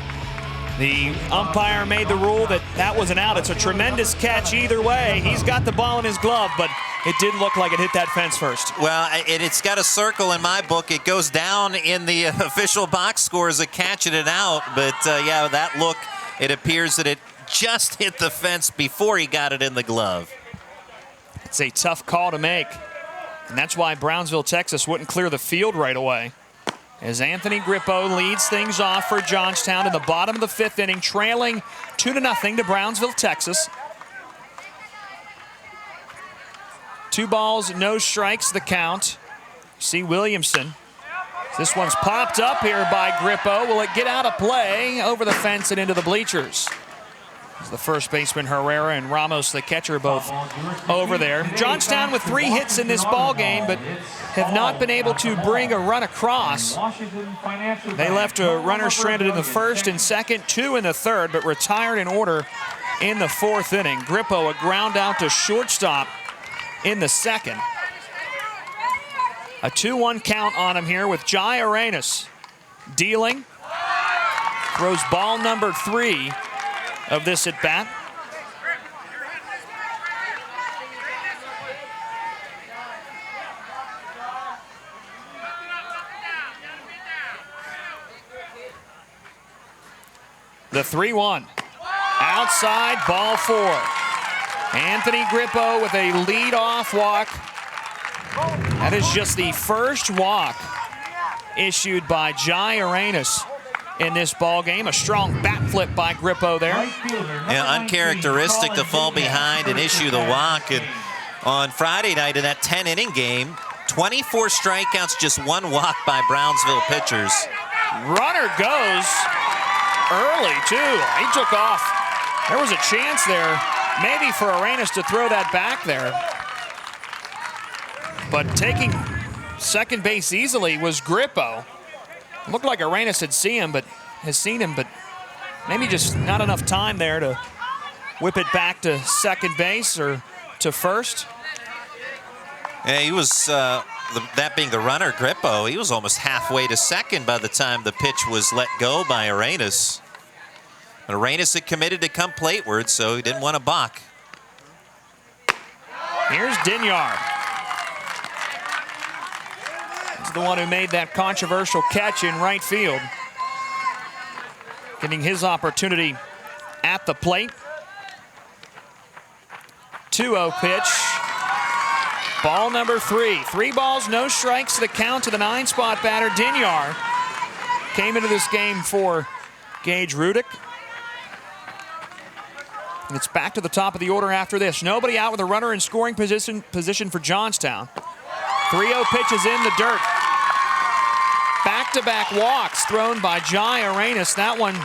the umpire made the rule that was an out. It's a tremendous catch either way. He's got the ball in his glove, but it didn't look like it hit that fence first. Well, it's got a circle in my book. It goes down in the official box score as a catch and an out. But, yeah, that look, it appears that it just hit the fence before he got it in the glove. It's a tough call to make, and that's why Brownsville, Texas wouldn't clear the field right away. As Anthony Grippo leads things off for Johnstown in the bottom of the 5th inning, trailing 2-0 to Brownsville, Texas. 2 balls, no strikes, the count. See Williamson. This one's popped up here by Grippo. Will it get out of play over the fence and into the bleachers? The first baseman Herrera and Ramos, the catcher, both over there. Johnstown with 3 hits in this ball game, but have not been able to bring a run across. They left a runner stranded in the 1st and 2nd, 2 in the 3rd, but retired in order in the 4th inning. Grippo, a ground out to shortstop in the 2nd. A 2-1 count on him here with Jai Arenas dealing. Throws ball number 3 of this at bat. The 3-1. Outside, ball 4. Anthony Grippo with a lead-off walk. That is just the first walk issued by Jai Arenas in this ball game. A strong bat flip by Grippo there. Yeah, uncharacteristic to fall behind and issue the walk. And on Friday night in that 10-inning game. 24 strikeouts, just 1 walk by Brownsville pitchers. Runner goes early, too. He took off. There was a chance there, maybe for Arenas to throw that back there. But taking second base easily was Grippo. Looked like Arenas had seen him, but maybe just not enough time there to whip it back to second base or to first. Yeah, he was, that being the runner, Grippo, he was almost halfway to second by the time the pitch was let go by Arenas. But Arenas had committed to come plateward, so he didn't want to balk. Here's Dinyar. He's the one who made that controversial catch in right field. Getting his opportunity at the plate. 2-0 pitch. Ball number 3. 3 balls, no strikes to the count to the 9-spot batter, Dinyar. Came into this game for Gage Rudick. And it's back to the top of the order after this. Nobody out with a runner in scoring position for Johnstown. 3-0 pitches in the dirt. Back-to-back walks thrown by Jai Arenas. That one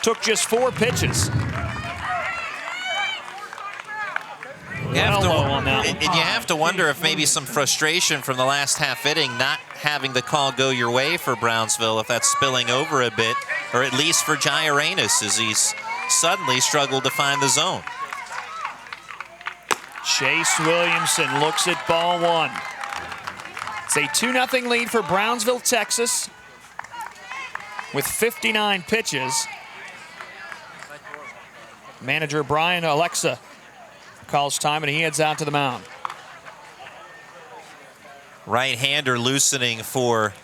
took just 4 pitches. You have to wonder if maybe some frustration from the last half inning, not having the call go your way for Brownsville, if that's spilling over a bit, or at least for Jai Arenas as he's suddenly struggled to find the zone. Chase Williamson looks at ball 1. It's a 2-0 lead for Brownsville, Texas, with 59 pitches. Manager Brian Alexa calls time, and he heads out to the mound. Right-hander loosening for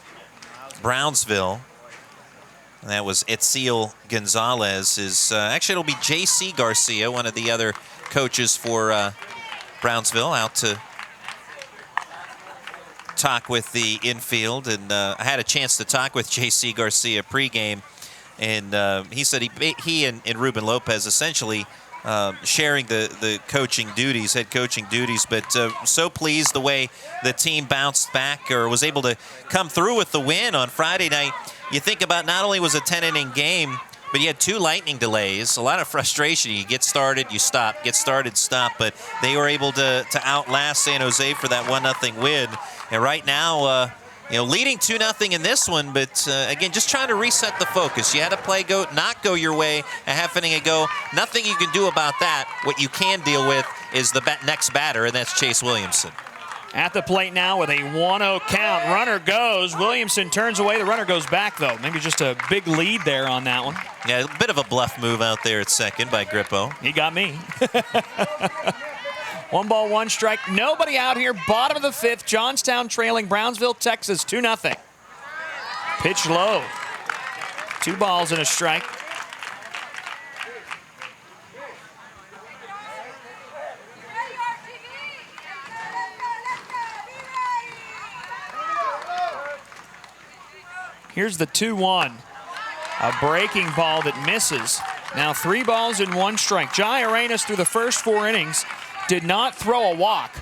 Brownsville. And that was Etziel Gonzalez. Actually, it'll be J.C. Garcia, one of the other coaches for Brownsville, out to talk with the infield. And I had a chance to talk with J.C. Garcia pregame, and he said he and Ruben Lopez essentially sharing the coaching duties, head coaching duties, but so pleased the way the team bounced back or was able to come through with the win on Friday night. You think about not only was a 10-inning game, but you had 2 lightning delays, a lot of frustration. You get started, you stop, get started, stop, but they were able to outlast San Jose for that 1-0 win. And right now, leading 2-0 in this one, but again, just trying to reset the focus. You had a play not go your way a half inning ago. Nothing you can do about that. What you can deal with is the next batter, and that's Chase Williamson. At the plate now with a 1-0 count. Runner goes. Williamson turns away. The runner goes back, though. Maybe just a big lead there on that one. Yeah, a bit of a bluff move out there at second by Grippo. He got me. 1 ball, 1 strike. Nobody out here. Bottom of the 5th. Johnstown trailing Brownsville, Texas, 2-0. Pitch low. 2 balls and a strike. Here's the 2-1. A breaking ball that misses. Now 3 balls and 1 strike. Jai Arenas through the first 4 innings did not throw a walk,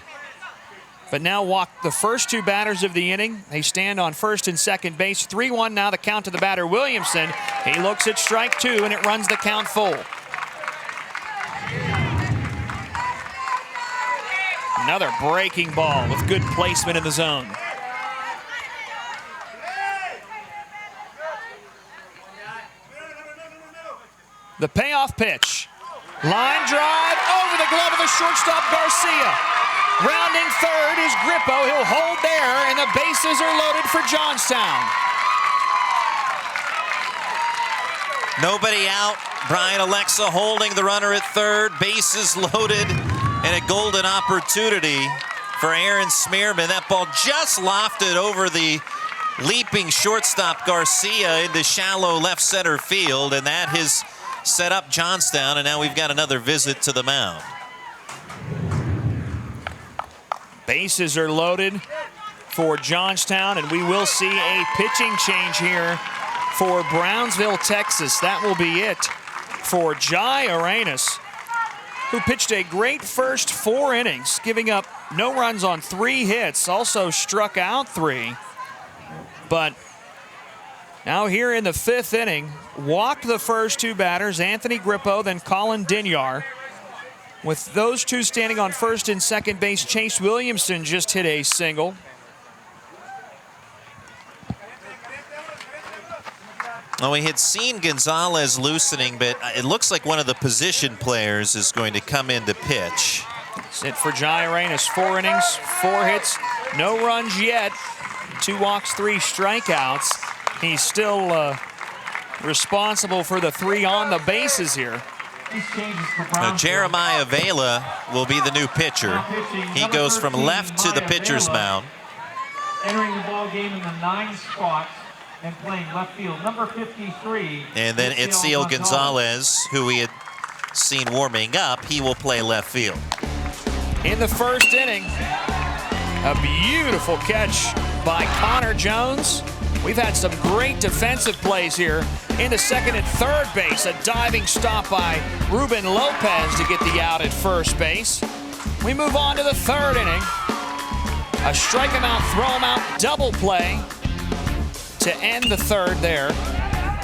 but now walked the first 2 batters of the inning. They stand on first and second base. 3-1 now the count to the batter, Williamson. He looks at strike 2, and it runs the count full. Another breaking ball with good placement in the zone. The payoff pitch. Line drive over the glove of the shortstop, Garcia. Rounding third is Grippo. He'll hold there, and the bases are loaded for Johnstown. Nobody out. Brian Alexa holding the runner at third. Bases loaded, and a golden opportunity for Aaron Smearman. That ball just lofted over the leaping shortstop Garcia into shallow left center field, and that has set up Johnstown, and now we've got another visit to the mound. Bases are loaded for Johnstown, and we will see a pitching change here for Brownsville, Texas. That will be it for Jai Arenas. who pitched a great first 4 innings, giving up no runs on 3 hits, also struck out 3. But now here in the 5th inning, walked the first 2 batters, Anthony Grippo, then Colin Dinyar. With those 2 standing on first and second base, Chase Williamson just hit a single. Well, we had seen Gonzalez loosening, but it looks like one of the position players is going to come in to pitch. Sit for Jai Reyes, 4 innings, 4 hits, no runs yet. 2 walks, 3 strikeouts. He's still responsible for the 3 on the bases here. Now, Jeremiah Vela will be the new pitcher. He goes from left to the pitcher's mound. Entering the ball game in the 9th spot and playing left field, number 53. And then Itziel Gonzalez, who we had seen warming up, he will play left field. In the 1st inning, a beautiful catch by Connor Jones. We've had some great defensive plays here. In the 2nd and 3rd base, a diving stop by Ruben Lopez to get the out at first base. We move on to the 3rd inning. A strike him out, throw him out, double play to end the 3rd there.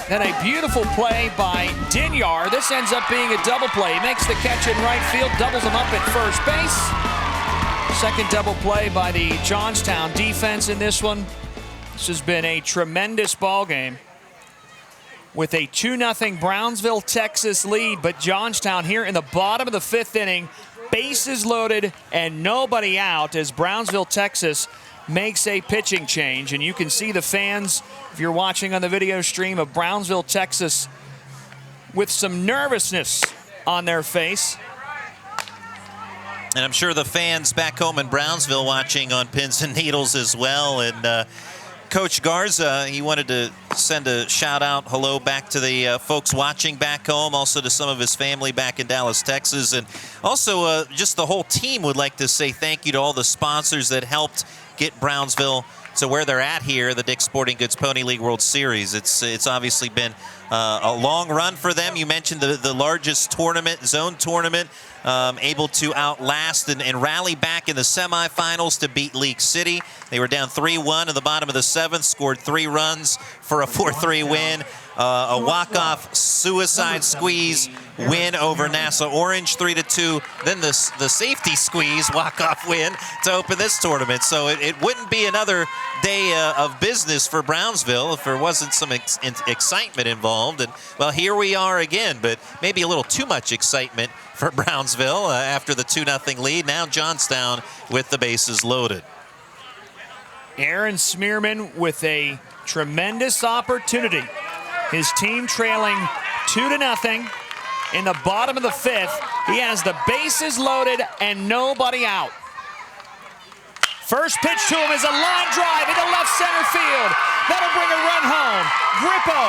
Then a beautiful play by Dinyar. This ends up being a double play. He makes the catch in right field, doubles him up at first base. 2nd double play by the Johnstown defense in this one. This has been a tremendous ball game with a 2-0 Brownsville, Texas lead, but Johnstown here in the bottom of the 5th inning, bases loaded and nobody out as Brownsville, Texas makes a pitching change. And you can see the fans, if you're watching on the video stream, of Brownsville, Texas, with some nervousness on their face. And I'm sure the fans back home in Brownsville watching on Pins and Needles as well. And Coach Garza, he wanted to send a shout out, hello back to the folks watching back home, also to some of his family back in Dallas, Texas. And also just the whole team would like to say thank you to all the sponsors that helped get Brownsville to where they're at here, the Dick's Sporting Goods Pony League World Series. It's obviously been a long run for them. You mentioned the largest tournament, zone tournament, able to outlast and rally back in the semifinals to beat League City. They were down 3-1 in the bottom of the 7th, scored 3 runs for a 4-3 win. A walk-off suicide squeeze win over Nassau Orange, 3-2. Then the safety squeeze walk-off win to open this tournament. So it wouldn't be another day of business for Brownsville if there wasn't some excitement involved. And, well, here we are again, but maybe a little too much excitement for Brownsville after the 2-0 lead. Now Johnstown with the bases loaded. Aaron Smearman with a tremendous opportunity. His team trailing 2-0 in the bottom of the 5th. He has the bases loaded and nobody out. First pitch to him is a line drive into left center field. That'll bring a run home. Grippo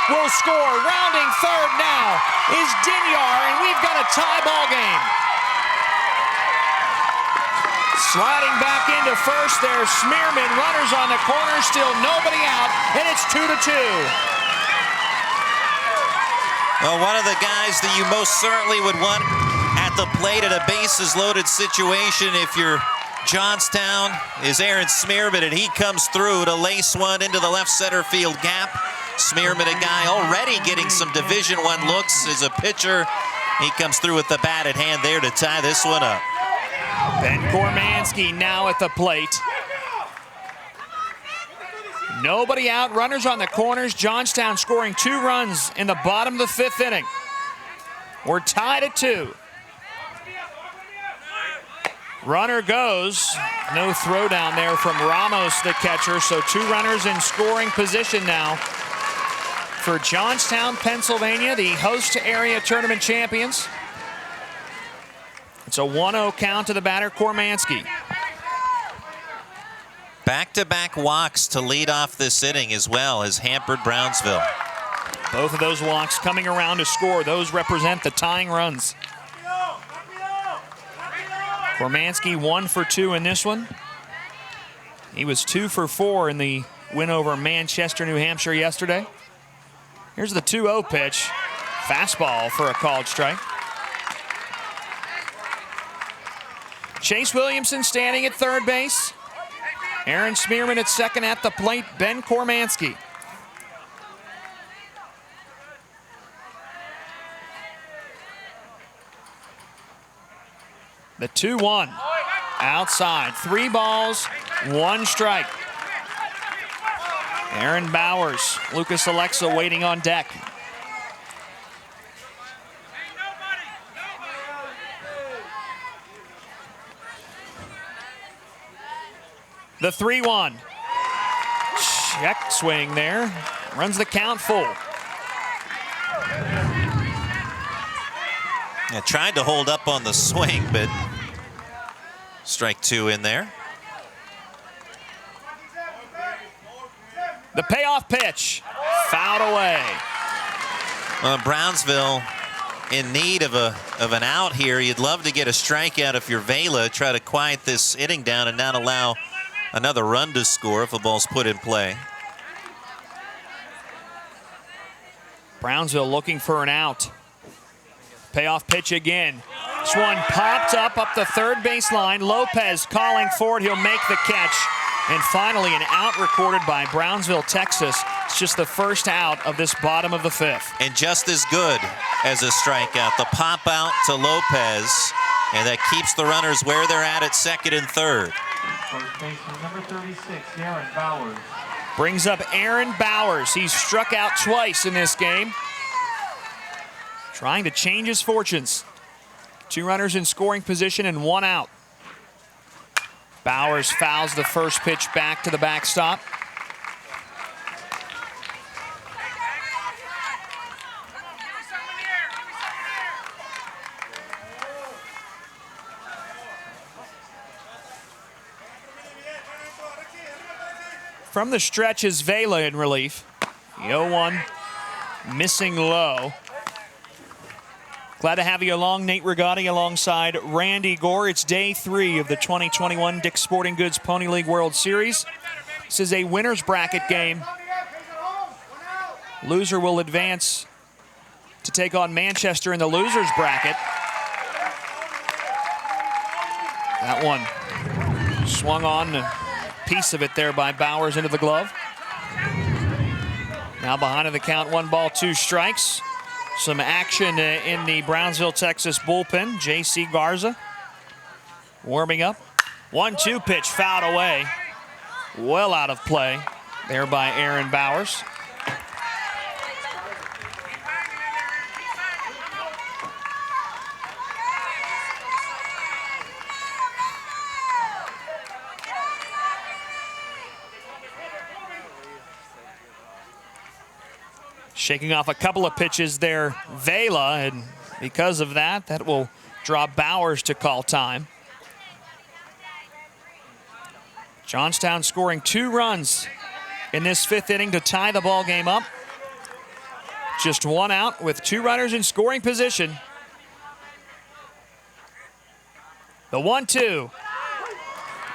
will score. Rounding 3rd now is Dinyar, and we've got a tie ball game. Sliding back into first there, Smearman. Runners on the corner, still nobody out, and it's 2-2. Well, one of the guys that you most certainly would want at the plate at a bases-loaded situation if you're Johnstown is Aaron Smearman, and he comes through to lace one into the left center field gap. Smearman, a guy already getting some Division I looks as a pitcher. He comes through with the bat at hand there to tie this one up. Ben Kormansky now at the plate. Nobody out, runners on the corners. Johnstown scoring 2 runs in the bottom of the 5th inning. We're tied at 2. Runner goes. No throw down there from Ramos, the catcher. So 2 runners in scoring position now for Johnstown, Pennsylvania, the host area tournament champions. It's a 1-0 count to the batter, Kormansky. Back-to-back walks to lead off this inning as well has hampered Brownsville. Both of those walks coming around to score. Those represent the tying runs. Kormansky 1 for 2 in this one. He was 2 for 4 in the win over Manchester, New Hampshire yesterday. Here's the 2-0 pitch. Fastball for a called strike. Chase Williamson standing at third base. Aaron Smearman at second at the plate. Ben Kormansky. The 2-1. Outside. 3 balls, 1 strike. Aaron Bowers, Lucas Alexa waiting on deck. The 3-1. Check swing there. Runs the count full. Yeah, tried to hold up on the swing, but strike 2 in there. The payoff pitch, fouled away. Brownsville in need of an out here. You'd love to get a strikeout if you're Vela, try to quiet this inning down and not allow another run to score if a ball's put in play. Brownsville looking for an out. Payoff pitch again. This one popped up the third baseline. Lopez calling for it. He'll make the catch. And finally, an out recorded by Brownsville, Texas. It's just the first out of this bottom of the 5th. And just as good as a strikeout. The pop out to Lopez, and that keeps the runners where they're at second and third. First baseman number 36, Aaron Bowers. Brings up Aaron Bowers. He's struck out twice in this game. Trying to change his fortunes. 2 runners in scoring position and 1 out. Bowers fouls the first pitch back to the backstop. From the stretch is Vela in relief. The 0-1 missing low. Glad to have you along, Nate Rigotti alongside Randy Gore. It's day 3 of the 2021 Dick's Sporting Goods Pony League World Series. This is a winner's bracket game. Loser will advance to take on Manchester in the loser's bracket. That one swung on, a piece of it there by Bowers into the glove. Now behind the count, 1 ball, 2 strikes. Some action in the Brownsville, Texas bullpen. J.C. Garza warming up. 1-2 pitch fouled away. Well out of play there by Aaron Bowers. Shaking off a couple of pitches there, Vela, and because of that, that will draw Bowers to call time. Johnstown scoring 2 runs in this 5th inning to tie the ball game up. Just 1 out with 2 runners in scoring position. The 1-2.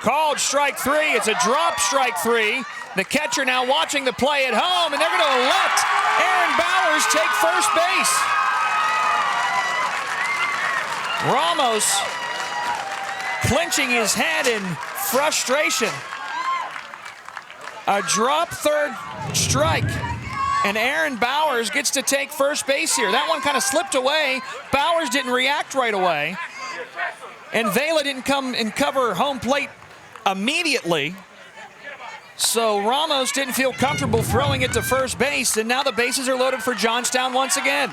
Called strike 3. It's a drop strike 3. The catcher now watching the play at home, and they're going to let Aaron Bowers take first base. Ramos clenching his head in frustration. A drop third strike, and Aaron Bowers gets to take first base here. That one kind of slipped away. Bowers didn't react right away, and Vela didn't come and cover home plate immediately. So Ramos didn't feel comfortable throwing it to first base, and now the bases are loaded for Johnstown once again.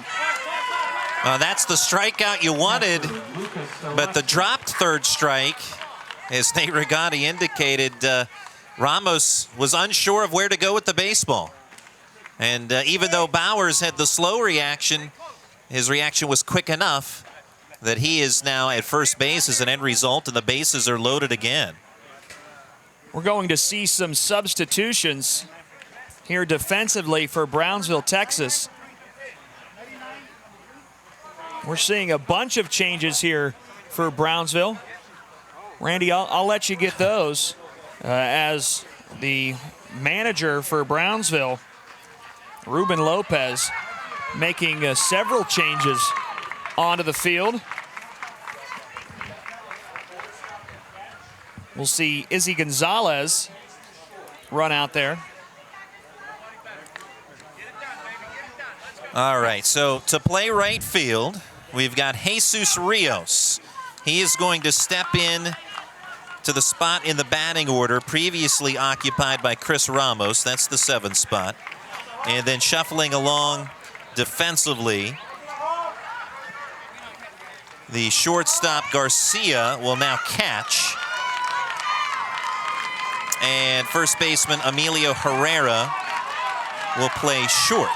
That's the strikeout you wanted, but the dropped third strike, as Nate Rigotti indicated, Ramos was unsure of where to go with the baseball. And even though Bowers had the slow reaction, his reaction was quick enough that he is now at first base as an end result, and the bases are loaded again. We're going to see some substitutions here defensively for Brownsville, Texas. We're seeing a bunch of changes here for Brownsville. Randy, I'll let you get those as the manager for Brownsville, Ruben Lopez, making several changes onto the field. We'll see Izzy Gonzalez run out there. All right, so to play right field, we've got Jesus Rios. He is going to step in to the spot in the batting order previously occupied by Chris Ramos. That's the 7th spot. And then shuffling along defensively, the shortstop Garcia will now catch. And first baseman Emilio Herrera will play short.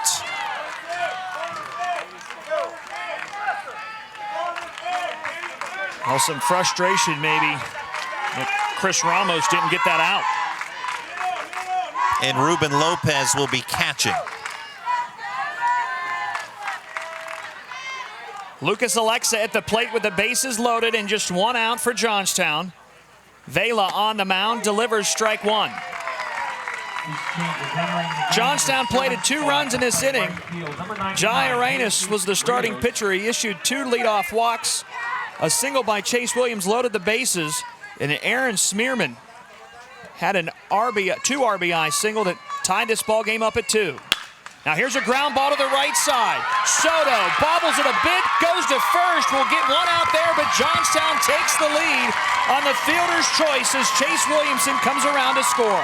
Well, some frustration maybe that Chris Ramos didn't get that out. And Ruben Lopez will be catching. Lucas Alexa at the plate with the bases loaded and just 1 out for Johnstown. Vela on the mound, delivers strike 1. Johnstown plated 2 runs in this inning. Jai Arenas was the starting pitcher. He issued 2 leadoff walks. A single by Chase Williams loaded the bases, and Aaron Smearman had an 2 RBI single that tied this ball game up at 2. Now here's a ground ball to the right side. Soto bobbles it a bit, goes to first. We'll get 1 out there, but Johnstown takes the lead on the fielder's choice as Chase Williamson comes around to score.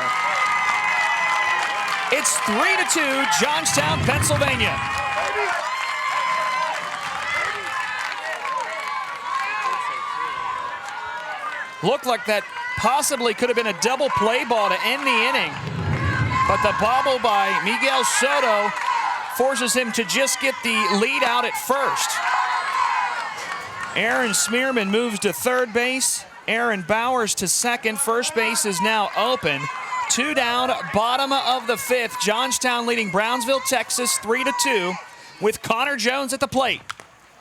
It's 3-2, Johnstown, Pennsylvania. Looked like that possibly could have been a double play ball to end the inning. But the bobble by Miguel Soto forces him to just get the lead out at first. Aaron Smearman moves to third base. Aaron Bowers to second. First base is now open. 2 down, bottom of the 5th. Johnstown leading Brownsville, Texas 3-2 with Connor Jones at the plate.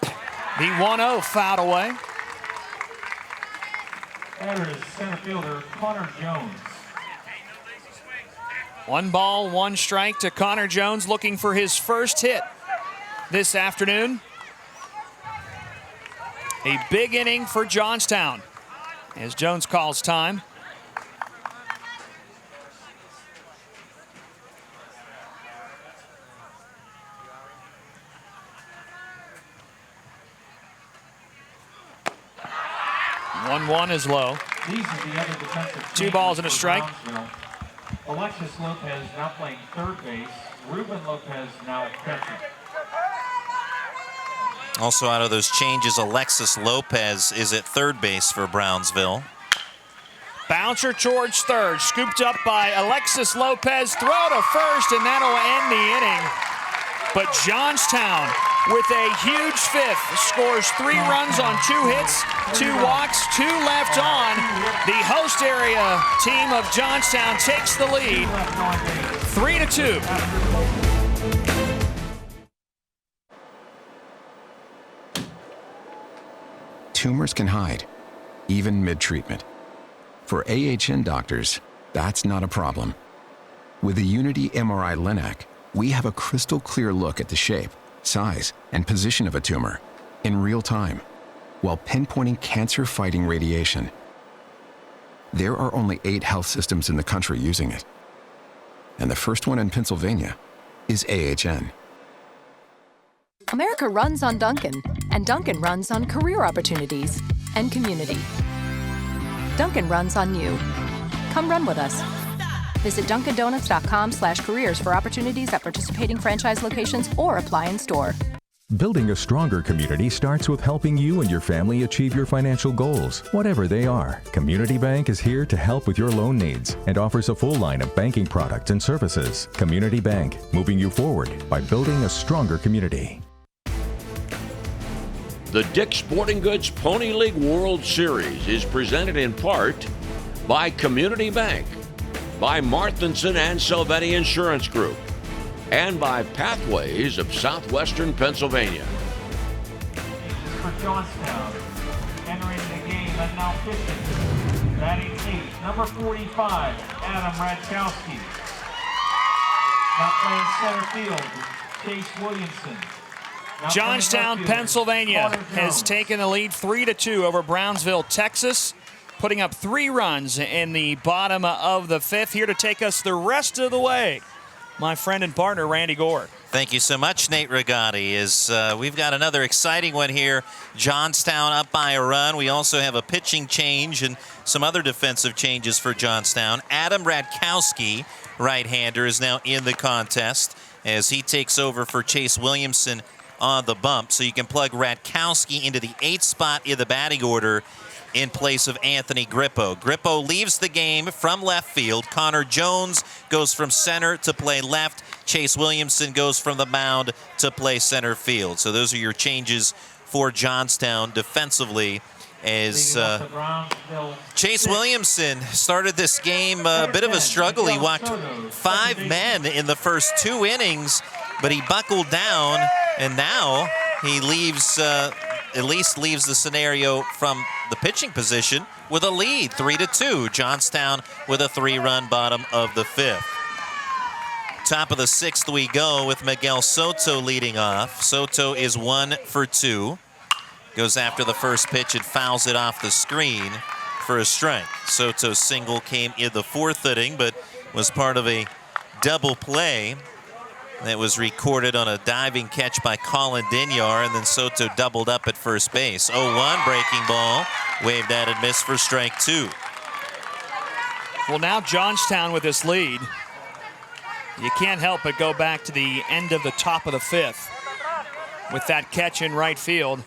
The 1-0 fouled away. Batter is center fielder Connor Jones. 1 ball, 1 strike to Connor Jones, looking for his first hit this afternoon. A big inning for Johnstown as Jones calls time. One is low. 2 balls and a strike. Alexis Lopez now playing third base. Ruben Lopez now catching. Also out of those changes, Alexis Lopez is at third base for Brownsville. Bouncer towards third, scooped up by Alexis Lopez. Throw to first, and that'll end the inning. But Johnstown, with a huge 5th, scores 3 runs on 2 hits, 2 walks, 2 left on. The host area team of Johnstown takes the lead, 3-2. Tumors can hide, even mid-treatment. For AHN doctors, that's not a problem. With the Unity MRI Linac, we have a crystal clear look at the shape, size, and position of a tumor in real time, while pinpointing cancer-fighting radiation. There are only 8 health systems in the country using it. And the first one in Pennsylvania is AHN. America runs on Dunkin', and Dunkin' runs on career opportunities and community. Dunkin' runs on you. Come run with us. Visit DunkinDonuts.com/careers for opportunities at participating franchise locations or apply in store. Building a stronger community starts with helping you and your family achieve your financial goals, whatever they are. Community Bank is here to help with your loan needs and offers a full line of banking products and services. Community Bank, moving you forward by building a stronger community. The Dick's Sporting Goods Pony League World Series is presented in part by Community Bank, by Marthinson and Salvetti Insurance Group, and by Pathways of Southwestern Pennsylvania. For Johnstown, entering the game and now pitching, batting 8, number 45, Adam Radkowski. Now playing center field, Chase Williamson. Johnstown, Pennsylvania has taken the lead 3-2 over Brownsville, Texas. putting up 3 runs in the bottom of the 5th. Here to take us the rest of the way, my friend and partner, Randy Gore. Thank you so much, Nate Rigotti. We've got another exciting one here. Johnstown up by a run. We also have a pitching change and some other defensive changes for Johnstown. Adam Radkowski, right-hander, is now in the contest as he takes over for Chase Williamson on the bump. So you can plug Radkowski into the 8th spot in the batting order in place of Anthony Grippo. Grippo leaves the game from left field. Connor Jones goes from center to play left. Chase Williamson goes from the mound to play center field. So those are your changes for Johnstown defensively, as Chase Williamson started this game a bit of a struggle. He walked 5 men in the first 2 innings, but he buckled down, and now he leaves, at least leaves the scenario from the pitching position with a lead, 3-2. Johnstown with a 3-run bottom of the 5th. Top of the 6th we go with Miguel Soto leading off. Soto is 1 for 2. Goes after the first pitch and fouls it off the screen for a strike. Soto's single came in the 4th inning, but was part of a double play that was recorded on a diving catch by Colin Dinyar, and then Soto doubled up at first base. 0-1 breaking ball, waved at and missed for strike 2. Well, now Johnstown with this lead. You can't help but go back to the end of the top of the 5th with that catch in right field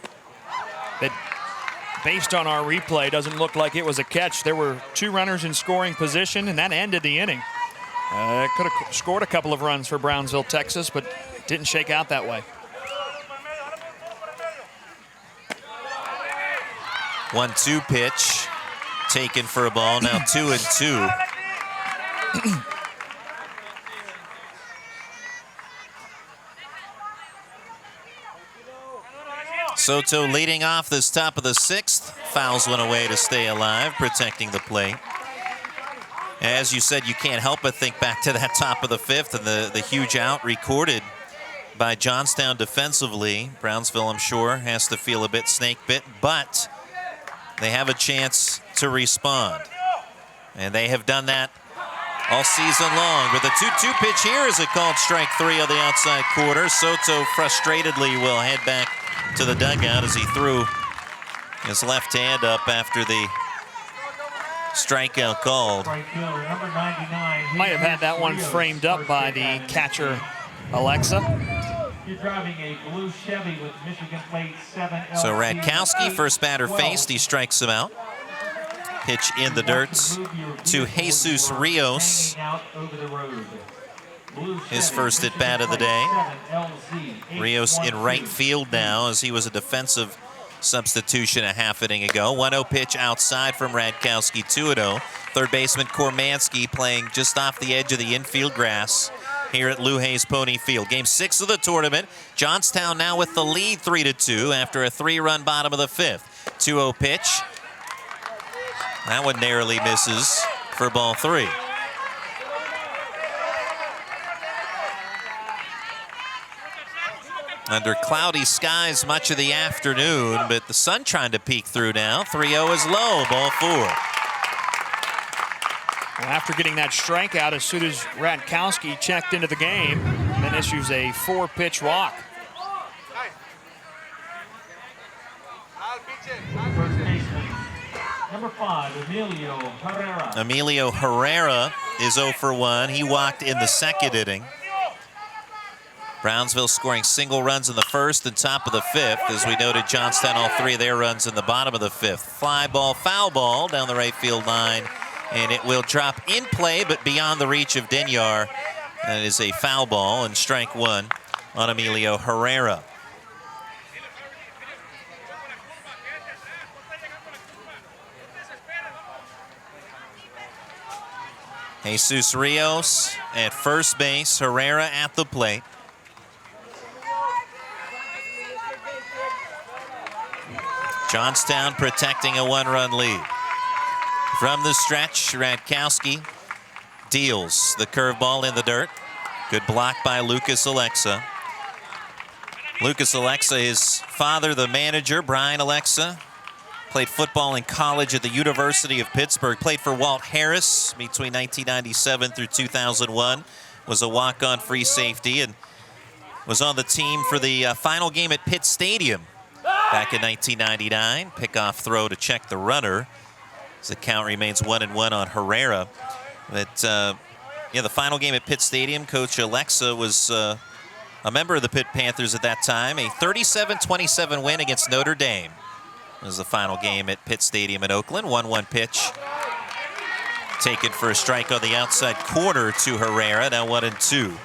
that, based on our replay, doesn't look like it was a catch. There were 2 runners in scoring position, and that ended the inning. Could have scored a couple of runs for Brownsville, Texas, but didn't shake out that way. 1-2 pitch taken for a ball, now 2-2. Soto leading off this top of the 6th. Fouls one away to stay alive, protecting the plate. As you said, you can't help but think back to that top of the 5th and the huge out recorded by Johnstown defensively. Brownsville, I'm sure, has to feel a bit snake bit, but they have a chance to respond. And they have done that all season long. But the 2-2 pitch here is a called strike 3 on the outside quarter. Soto frustratedly will head back to the dugout as he threw his left hand up after the strikeout called. Might have had that one framed up by the catcher, Alexa. You're driving a blue Chevy with Michigan plate 7L. So Radkowski, first batter faced, he strikes him out. Pitch in the dirt to Jesus Rios. His first at bat of the day. Rios in right field now, as he was a defensive substitution a half inning ago. 1-0 pitch outside from Radkowski, 2-0. Third baseman Kormansky playing just off the edge of the infield grass here at Lou Hayes Pony Field. Game 6 of the tournament. Johnstown now with the lead, 3-2 after a 3-run bottom of the 5th. 2-0 pitch. That one narrowly misses for ball 3. Under cloudy skies much of the afternoon, but the sun trying to peek through now. 3-0 is low, ball 4. Well, after getting that strikeout, as soon as Radkowski checked into the game, then issues a 4-pitch walk. First baseman, number 5, Emilio Herrera. Emilio Herrera is 0 for 1. He walked in the 2nd inning. Brownsville scoring single runs in the 1st and top of the 5th. As we noted, Johnstown, all 3 of their runs in the bottom of the 5th. Fly ball, foul ball down the right field line, and it will drop in play, but beyond the reach of Dinyar. That is a foul ball, and strike 1 on Emilio Herrera. Jesus Rios at first base, Herrera at the plate. Johnstown protecting a 1-run lead. From the stretch, Radkowski deals the curveball in the dirt. Good block by Lucas Alexa. Lucas Alexa, his father, the manager, Brian Alexa, Played football in college at the University of Pittsburgh. Played for Walt Harris between 1997 through 2001. Was a walk-on free safety and was on the team for the final game at Pitt Stadium back in 1999. Pickoff throw to check the runner. As the count remains 1-1 on Herrera. But the final game at Pitt Stadium, Coach Alexa was a member of the Pitt Panthers at that time. A 37-27 win against Notre Dame. It was the final game at Pitt Stadium in Oakland. 1-1 pitch. Taken for a strike on the outside corner to Herrera. Now 1-2.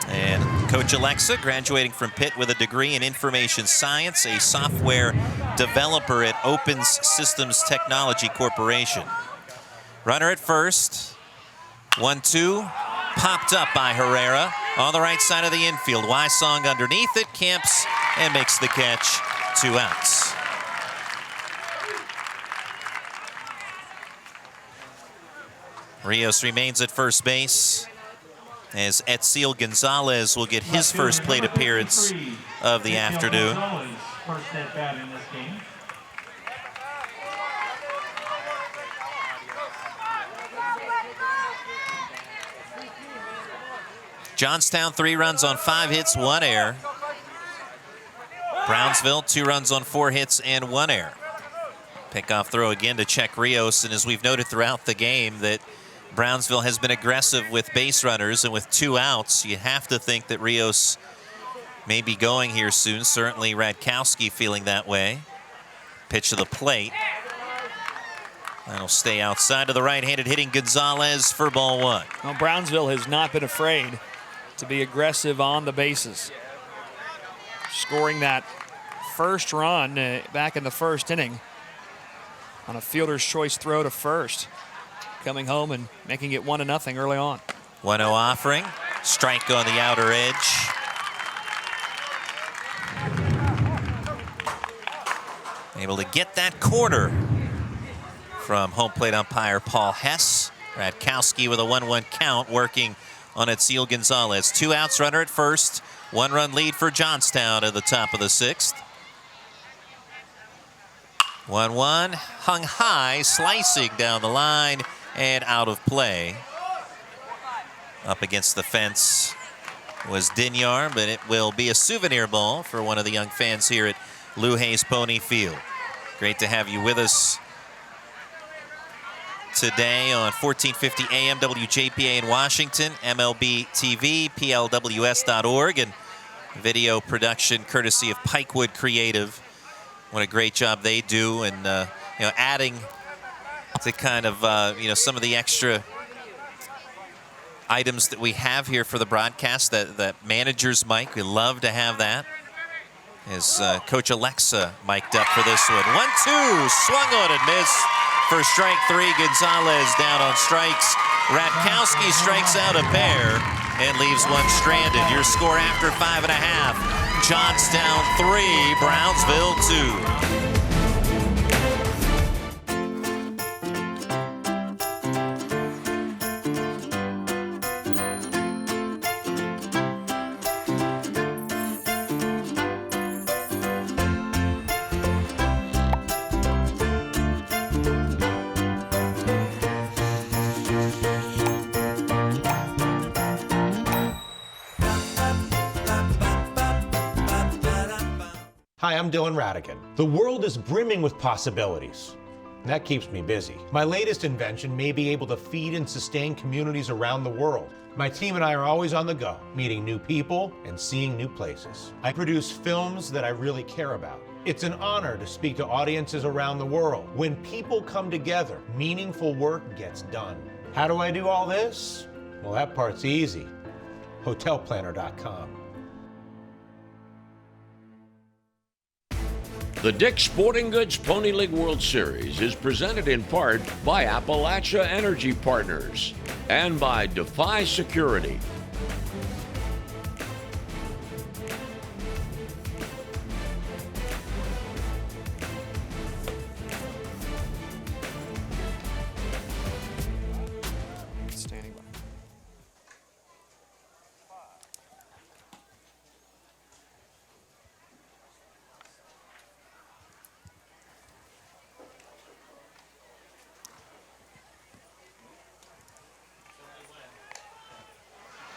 And Coach Alexa, graduating from Pitt with a degree in information science, a software developer at Opens Systems Technology Corporation. Runner at first. 1-2. Popped up by Herrera on the right side of the infield. Wysong underneath it, camps, and makes the catch. 2 outs. Rios remains at first base as Etziel Gonzalez will get his first plate appearance of the afternoon. First at bat in this game. Johnstown 3 runs on 5 hits, 1 error. Brownsville 2 runs on 4 hits and 1 error. Pickoff throw again to check Rios, and as we've noted throughout the game that Brownsville has been aggressive with base runners, and with 2 outs, you have to think that Rios may be going here soon. Certainly Radkowski feeling that way. Pitch to the plate. That'll stay outside of the right-handed hitting Gonzalez for ball 1. Well, Brownsville has not been afraid to be aggressive on the bases. Scoring that first run back in the first inning on a fielder's choice throw to first. Coming home and making it 1-0 early on. 1-0 offering. Strike on the outer edge. Able to get that corner from home plate umpire Paul Hess. Radkowski with a 1-1 count working on Etziel Gonzalez. 2 outs, runner at first. 1-run lead for Johnstown at the top of the 6th. 1-1, hung high, slicing down the line and out of play. Up against the fence was Dinyar, but it will be a souvenir ball for one of the young fans here at Lou Hayes Pony Field. Great to have you with us today on 1450 AM WJPA in Washington, MLB TV, PLWS.org, and video production courtesy of Pikewood Creative. What a great job they do, and adding to kind of some of the extra items that we have here for the broadcast. That manager's mic, we love to have that. As Coach Alexa mic'd up for this one. 1-2, swung on and missed for strike 3. Gonzalez down on strikes. Radkowski strikes out a pair and leaves one stranded. Your score after 5.5. Johnstown 3, Brownsville 2. Hi, I'm Dylan Radigan. The world is brimming with possibilities. And that keeps me busy. My latest invention may be able to feed and sustain communities around the world. My team and I are always on the go, meeting new people and seeing new places. I produce films that I really care about. It's an honor to speak to audiences around the world. When people come together, meaningful work gets done. How do I do all this? Well, that part's easy. Hotelplanner.com. The Dick's Sporting Goods Pony League World Series is presented in part by Appalachia Energy Partners and by Defy Security.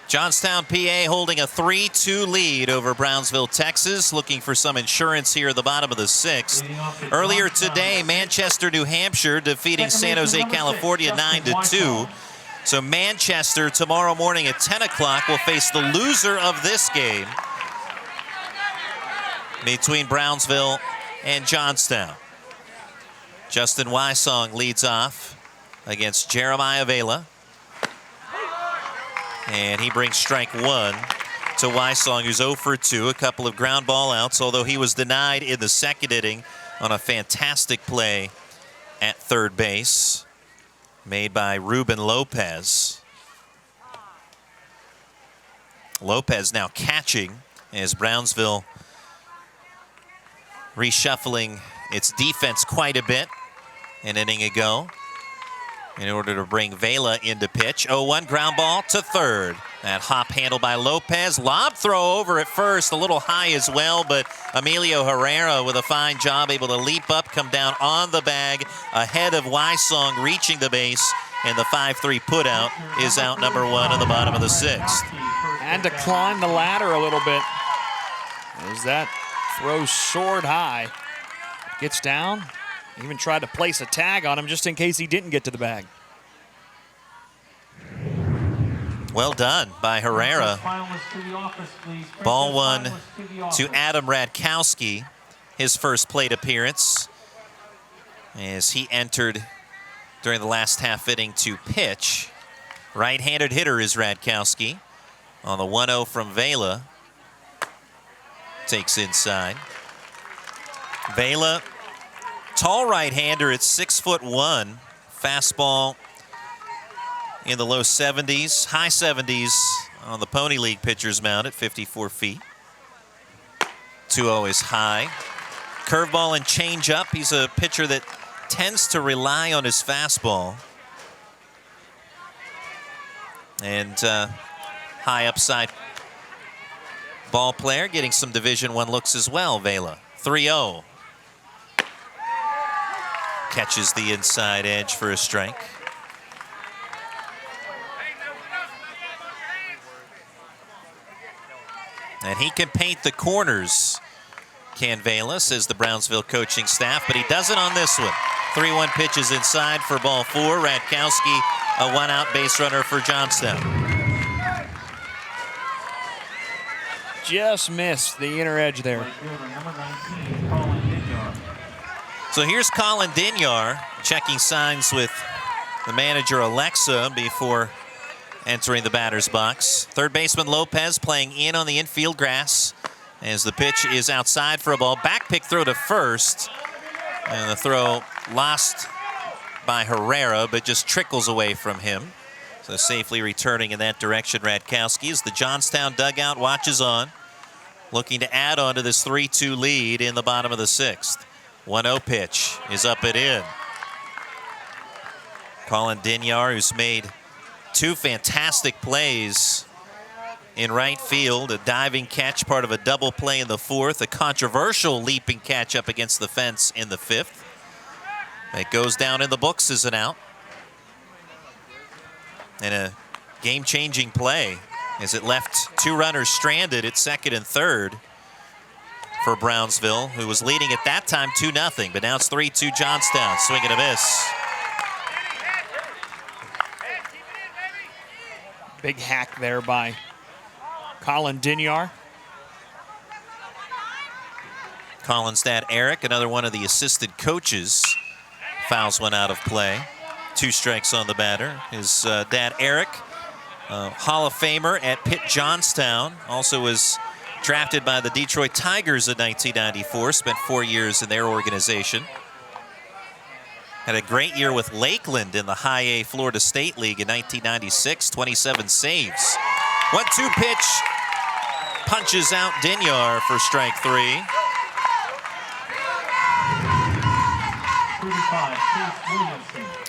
Johnstown, PA holding a 3-2 lead over Brownsville, Texas, looking for some insurance here at the bottom of the 6th. Earlier today, Manchester, New Hampshire defeating San Jose, California 9-2. So Manchester tomorrow morning at 10 o'clock will face the loser of this game between Brownsville and Johnstown. Justin Wysong leads off against Jeremiah Vela. And he brings strike 1 to Wysong, who's 0 for 2. A couple of ground ball outs, although he was denied in the second inning on a fantastic play at third base made by Ruben Lopez. Lopez now catching as Brownsville reshuffling its defense quite a bit an inning ago in order to bring Vela into pitch. 0-1 ground ball to third. That hop handled by Lopez. Lob throw over at first, a little high as well, but Emilio Herrera with a fine job, able to leap up, come down on the bag, ahead of Wysong, reaching the base, and the 5-3 putout is out number 1 in the bottom of the 6th. And to climb the ladder a little bit as that throw soared high. Gets down. Even tried to place a tag on him just in case he didn't get to the bag. Well done by Herrera. Ball 1 to Adam Radkowski, his first plate appearance, as he entered during the last half inning to pitch. Right-handed hitter is Radkowski. On the 1-0 from Vela. Takes inside. Vela, tall right-hander at 6'1". Fastball in the low 70s, high 70s on the Pony League pitcher's mound at 54 feet. 2-0 is high. Curveball and changeup. He's a pitcher that tends to rely on his fastball. And high upside ball player, getting some Division I looks as well, Vela. 3-0. Catches the inside edge for a strike. And he can paint the corners, can Vela, says the Brownsville coaching staff, but he doesn't on this one. 3-1 pitches inside for ball 4. Radkowski, a 1-out base runner for Johnstown. Just missed the inner edge there. So here's Colin Dinyar checking signs with the manager Alexa before entering the batter's box. Third baseman Lopez playing in on the infield grass as the pitch is outside for a ball. Back pick throw to first. And the throw lost by Herrera, but just trickles away from him. So safely returning in that direction, Radkowski, as the Johnstown dugout watches on, looking to add on to this 3-2 lead in the bottom of the 6th. 1-0 pitch is up and in. Colin Dinyar, who's made 2 fantastic plays in right field, a diving catch, part of a double play in the 4th, a controversial leaping catch up against the fence in the 5th. That goes down in the books as an out. And a game-changing play as it left 2 runners stranded at second and third for Brownsville, who was leading at that time 2-0, but now it's 3-2 Johnstown. Swing and a miss. Big hack there by Colin Dinyar. Colin's dad, Eric, another one of the assistant coaches, fouls one out of play. 2 strikes on the batter. His dad, Eric, Hall of Famer at Pitt Johnstown, also was drafted by the Detroit Tigers in 1994, spent 4 years in their organization. Had a great year with Lakeland in the High A Florida State League in 1996, 27 saves. 1-2 pitch, punches out Dinyar for strike 3.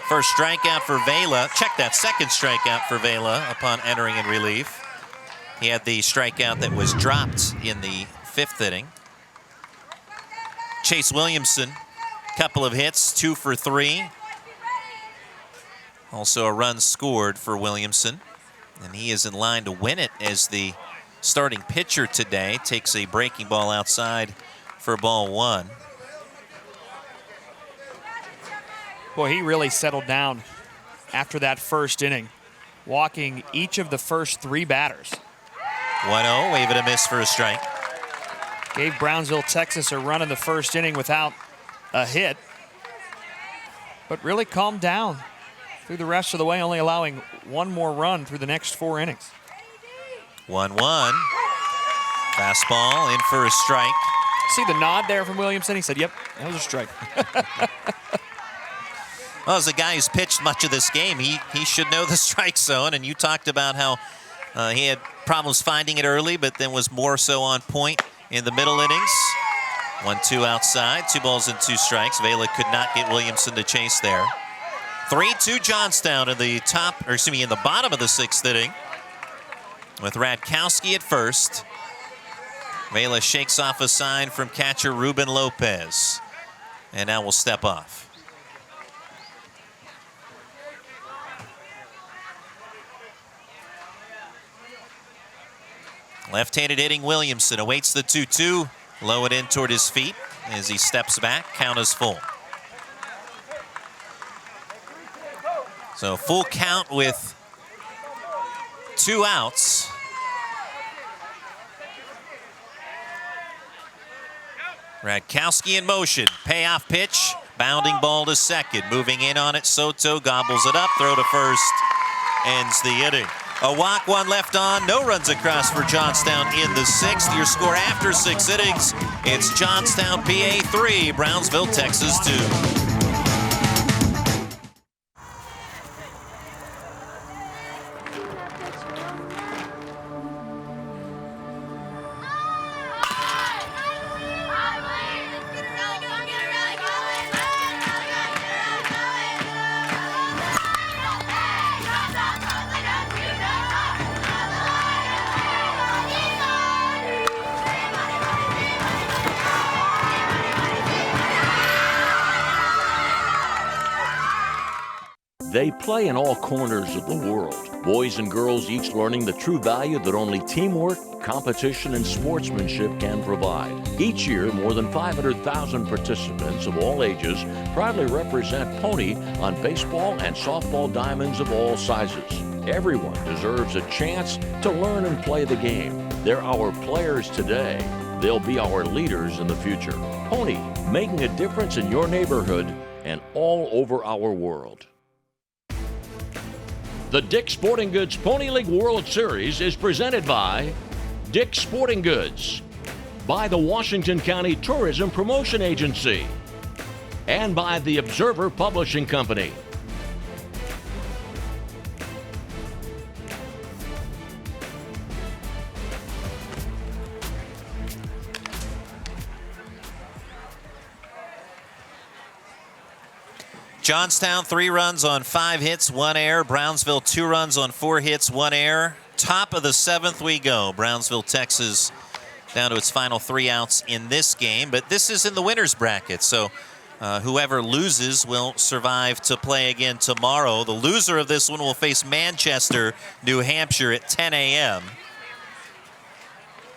First strikeout for Vela. Check that, second strikeout for Vela upon entering in relief. He had the strikeout that was dropped in the 5th inning. Chase Williamson, couple of hits, 2 for 3. Also a run scored for Williamson And he is in line to win it as the starting pitcher today. Takes a breaking ball outside for ball 1. Boy, he really settled down after that first inning, walking each of the first 3 batters. 1-0, wave and a miss for a strike. Gave Brownsville, Texas a run in the first inning without a hit, but really calmed down through the rest of the way, only allowing 1 more run through the next 4 innings. 1-1. Fastball in for a strike. See the nod there from Williamson? He said, yep, that was a strike. Well, as a guy who's pitched much of this game, he should know the strike zone. And you talked about how he had problems finding it early, but then was more so on point in the middle innings. 1-2 outside, 2 balls and 2 strikes. Vela could not get Williamson to chase there. 3-2 Johnstown in the in the bottom of the 6th inning, with Radkowski at first. Vela shakes off a sign from catcher Ruben Lopez, and now will step off. Left-handed hitting Williamson awaits the 2-2. Low it in toward his feet as he steps back. Count is full. So full count with 2 outs. Radkowski in motion. Payoff pitch. Bounding ball to second. Moving in on it. Soto gobbles it up. Throw to first. Ends the inning. A walk, 1 left on, no runs across for Johnstown in the 6th. Your score after 6 innings, it's Johnstown, PA 3, Brownsville, Texas 2. They play in all corners of the world. Boys and girls each learning the true value that only teamwork, competition, and sportsmanship can provide. Each year, more than 500,000 participants of all ages proudly represent Pony on baseball and softball diamonds of all sizes. Everyone deserves a chance to learn and play the game. They're our players today. They'll be our leaders in the future. Pony, making a difference in your neighborhood and all over our world. The Dick's Sporting Goods Pony League World Series is presented by Dick's Sporting Goods, by the Washington County Tourism Promotion Agency, and by the Observer Publishing Company. Johnstown, 3 runs on 5 hits, 1 error. Brownsville, 2 runs on 4 hits, 1 error. Top of the 7th we go. Brownsville, Texas, down to its final 3 outs in this game. But this is in the winner's bracket, so whoever loses will survive to play again tomorrow. The loser of this one will face Manchester, New Hampshire at 10 a.m.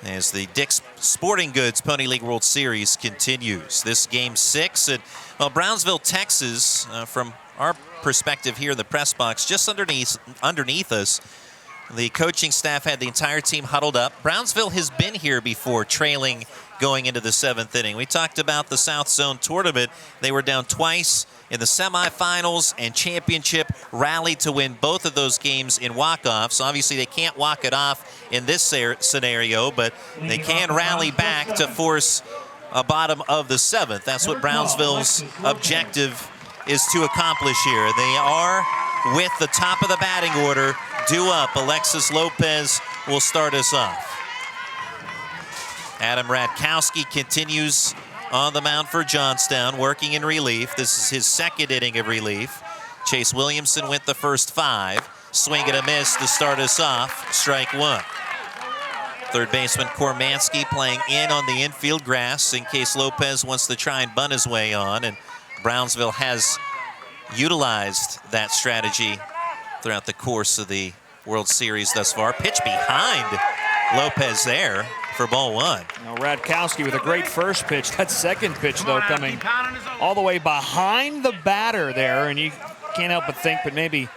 as the Dick's Sporting Goods Pony League World Series continues. This game 6 at, well, Brownsville, Texas, from our perspective here in the press box, just underneath us, the coaching staff had the entire team huddled up. Brownsville has been here before, trailing going into the 7th inning. We talked about the South Zone tournament. They were down twice in the semifinals and championship, rallied to win both of those games in walk-offs. Obviously, they can't walk it off in this scenario, but they can rally back to force a bottom of the 7th. That's what Brownsville's objective is to accomplish here. They are with the top of the batting order due up. Alexis Lopez will start us off. Adam Radkowski continues on the mound for Johnstown, working in relief. This is his 2nd inning of relief. Chase Williamson went the first 5. Swing and a miss to start us off. Strike 1. Third baseman Kormansky playing in on the infield grass in case Lopez wants to try and bunt his way on. And Brownsville has utilized that strategy throughout the course of the World Series thus far. Pitch behind Lopez there for ball one. Now Radkowski with a great first pitch. That second pitch, though, coming all the way behind the batter there, and you can't help but think, but maybe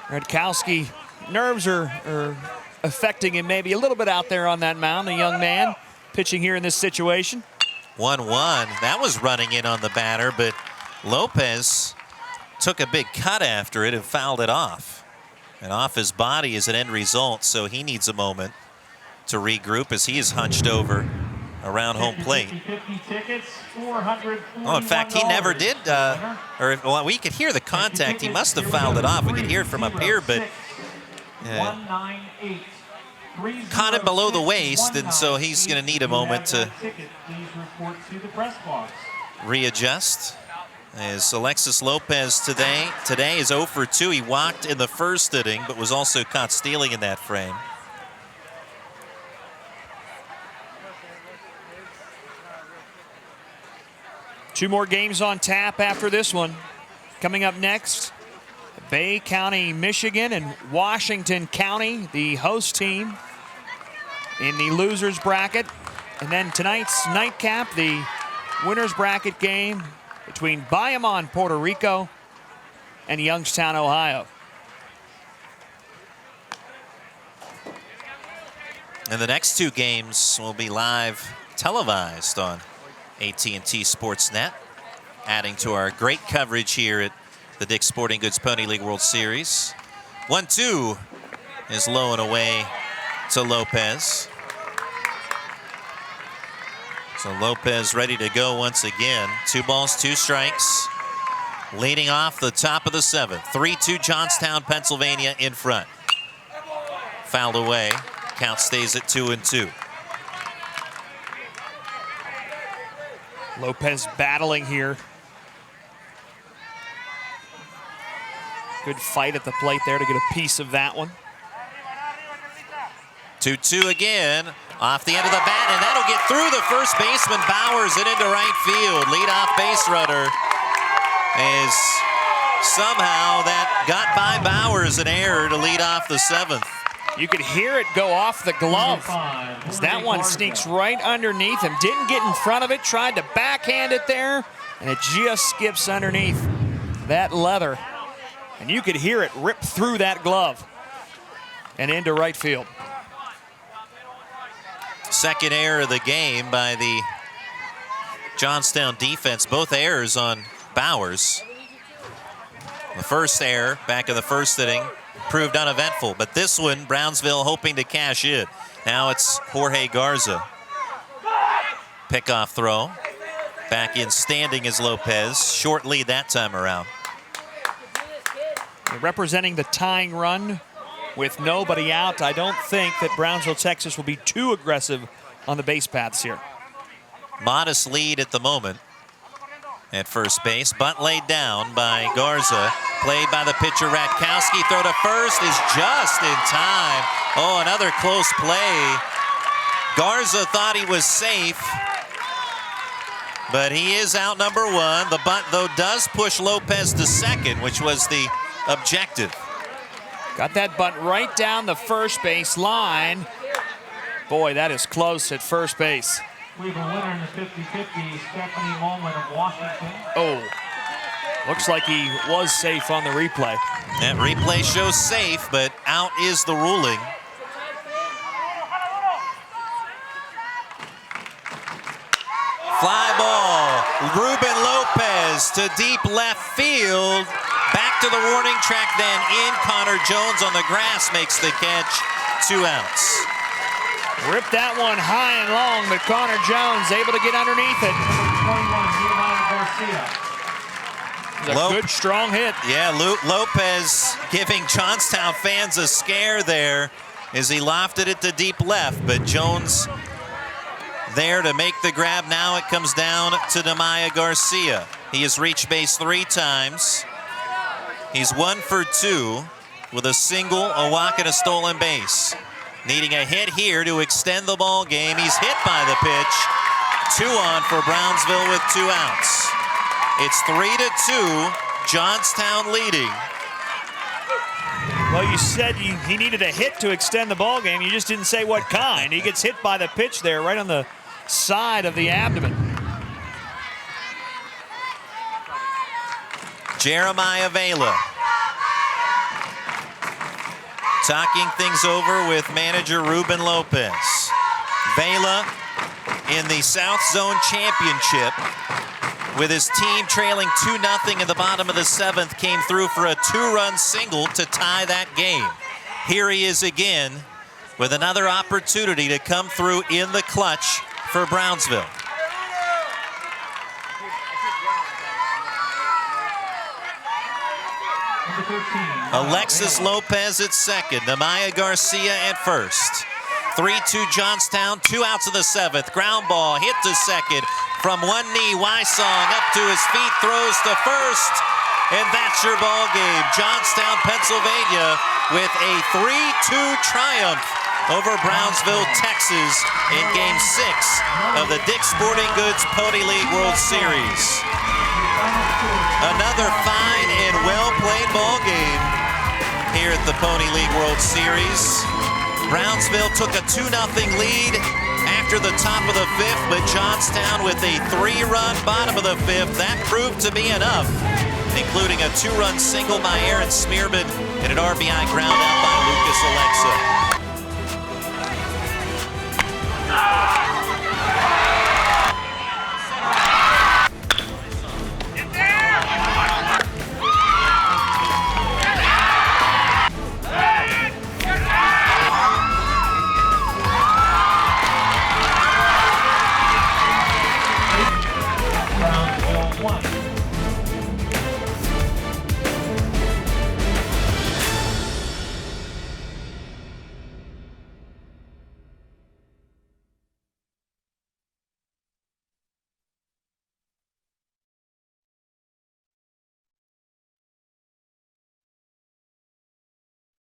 Radkowski nerves are affecting him maybe a little bit out there on that mound. A young man pitching here in this situation. 1-1. That was running in on the batter, but Lopez took a big cut after it and fouled it off. And off his body is an end result, so he needs a moment to regroup as he is hunched over around home plate. Oh, in fact, he never did, well, we could hear the contact. He must have fouled it off. We could hear it from up here, but caught him below the waist, and so he's going to need a moment to readjust. As Alexis Lopez today is 0 for 2. He walked in the first inning, but was also caught stealing in that frame. Two more games on tap after this one. Coming up next, Bay County, Michigan, and Washington County, the host team in the losers bracket. And then tonight's nightcap, the winners bracket game between Bayamon, Puerto Rico, and Youngstown, Ohio. And the next two games will be live televised on AT&T Sportsnet, adding to our great coverage here at the Dick's Sporting Goods Pony League World Series. 1-2 is low and away to Lopez. So Lopez ready to go once again. 2 balls, 2 strikes. Leading off the top of the 7th. 3-2 Johnstown, Pennsylvania in front. Fouled away. Count stays at 2-2. Lopez battling here. Good fight at the plate there to get a piece of that one. 2-2 again. Off the end of the bat, and that'll get through the first baseman Bowers and into right field. Leadoff base runner is somehow that got by Bowers, an error to lead off the 7th. You could hear it go off the glove as that one sneaks right underneath him. Didn't get in front of it, tried to backhand it there, and it just skips underneath that leather. And you could hear it rip through that glove and into right field. Second error of the game by the Johnstown defense. Both errors on Bowers. The first error back in the first inning proved uneventful, but this one, Brownsville hoping to cash in. Now it's Jorge Garza. Pickoff throw. Back in standing is Lopez. Short lead that time around. Representing the tying run with nobody out, I don't think that Brownsville, Texas will be too aggressive on the base paths here. Modest lead at the moment at first base. Bunt laid down by Garza. Played by the pitcher Radkowski. Throw to first is just in time. Oh, another close play. Garza thought he was safe, but he is out number 1. The bunt, though, does push Lopez to second, which was the objective. Got that bunt right down the first base line. Boy, that is close at first base. We have a winner in the 50-50, Stephanie Molman of Washington. Oh, looks like he was safe on the replay. That replay shows safe, but out is the ruling. Fly ball, Ruben Lopez to deep left field. Back to the warning track then in. Connor Jones on the grass makes the catch. 2 outs. Ripped that one high and long, but Connor Jones able to get underneath it. It was a good, strong hit. Yeah, Lopez giving Johnstown fans a scare there as he lofted it to deep left, but Jones there to make the grab. Now it comes down to Nemaya Garcia. He has reached base 3 times. He's 1 for 2 with a single, a walk, and a stolen base. Needing a hit here to extend the ball game. He's hit by the pitch. 2 on for Brownsville with 2 outs. It's 3-2, Johnstown leading. Well, you said he needed a hit to extend the ball game. You just didn't say what kind. He gets hit by the pitch there, right on the side of the abdomen. Jeremiah Vela talking things over with manager Ruben Lopez. Vela in the South Zone Championship with his team trailing 2-0 in the bottom of the 7th, came through for a 2-run single to tie that game. Here he is again with another opportunity to come through in the clutch for Brownsville. Alexis Lopez at second, Namaya Garcia at first. 3-2 Johnstown, 2 outs of the 7th. Ground ball hit to second from one knee. Wysong up to his feet, throws to first, and that's your ball game. Johnstown, Pennsylvania, with a 3-2 triumph over Brownsville, Texas, in Game 6 of the Dick's Sporting Goods Pony League World Series. Another fine and well-played ball game here at the Pony League World Series. Brownsville took a 2-0 lead after the top of the 5th, but Johnstown with a 3-run bottom of the 5th. That proved to be enough, including a 2-run single by Aaron Smearman and an RBI ground out by Lucas Alexa.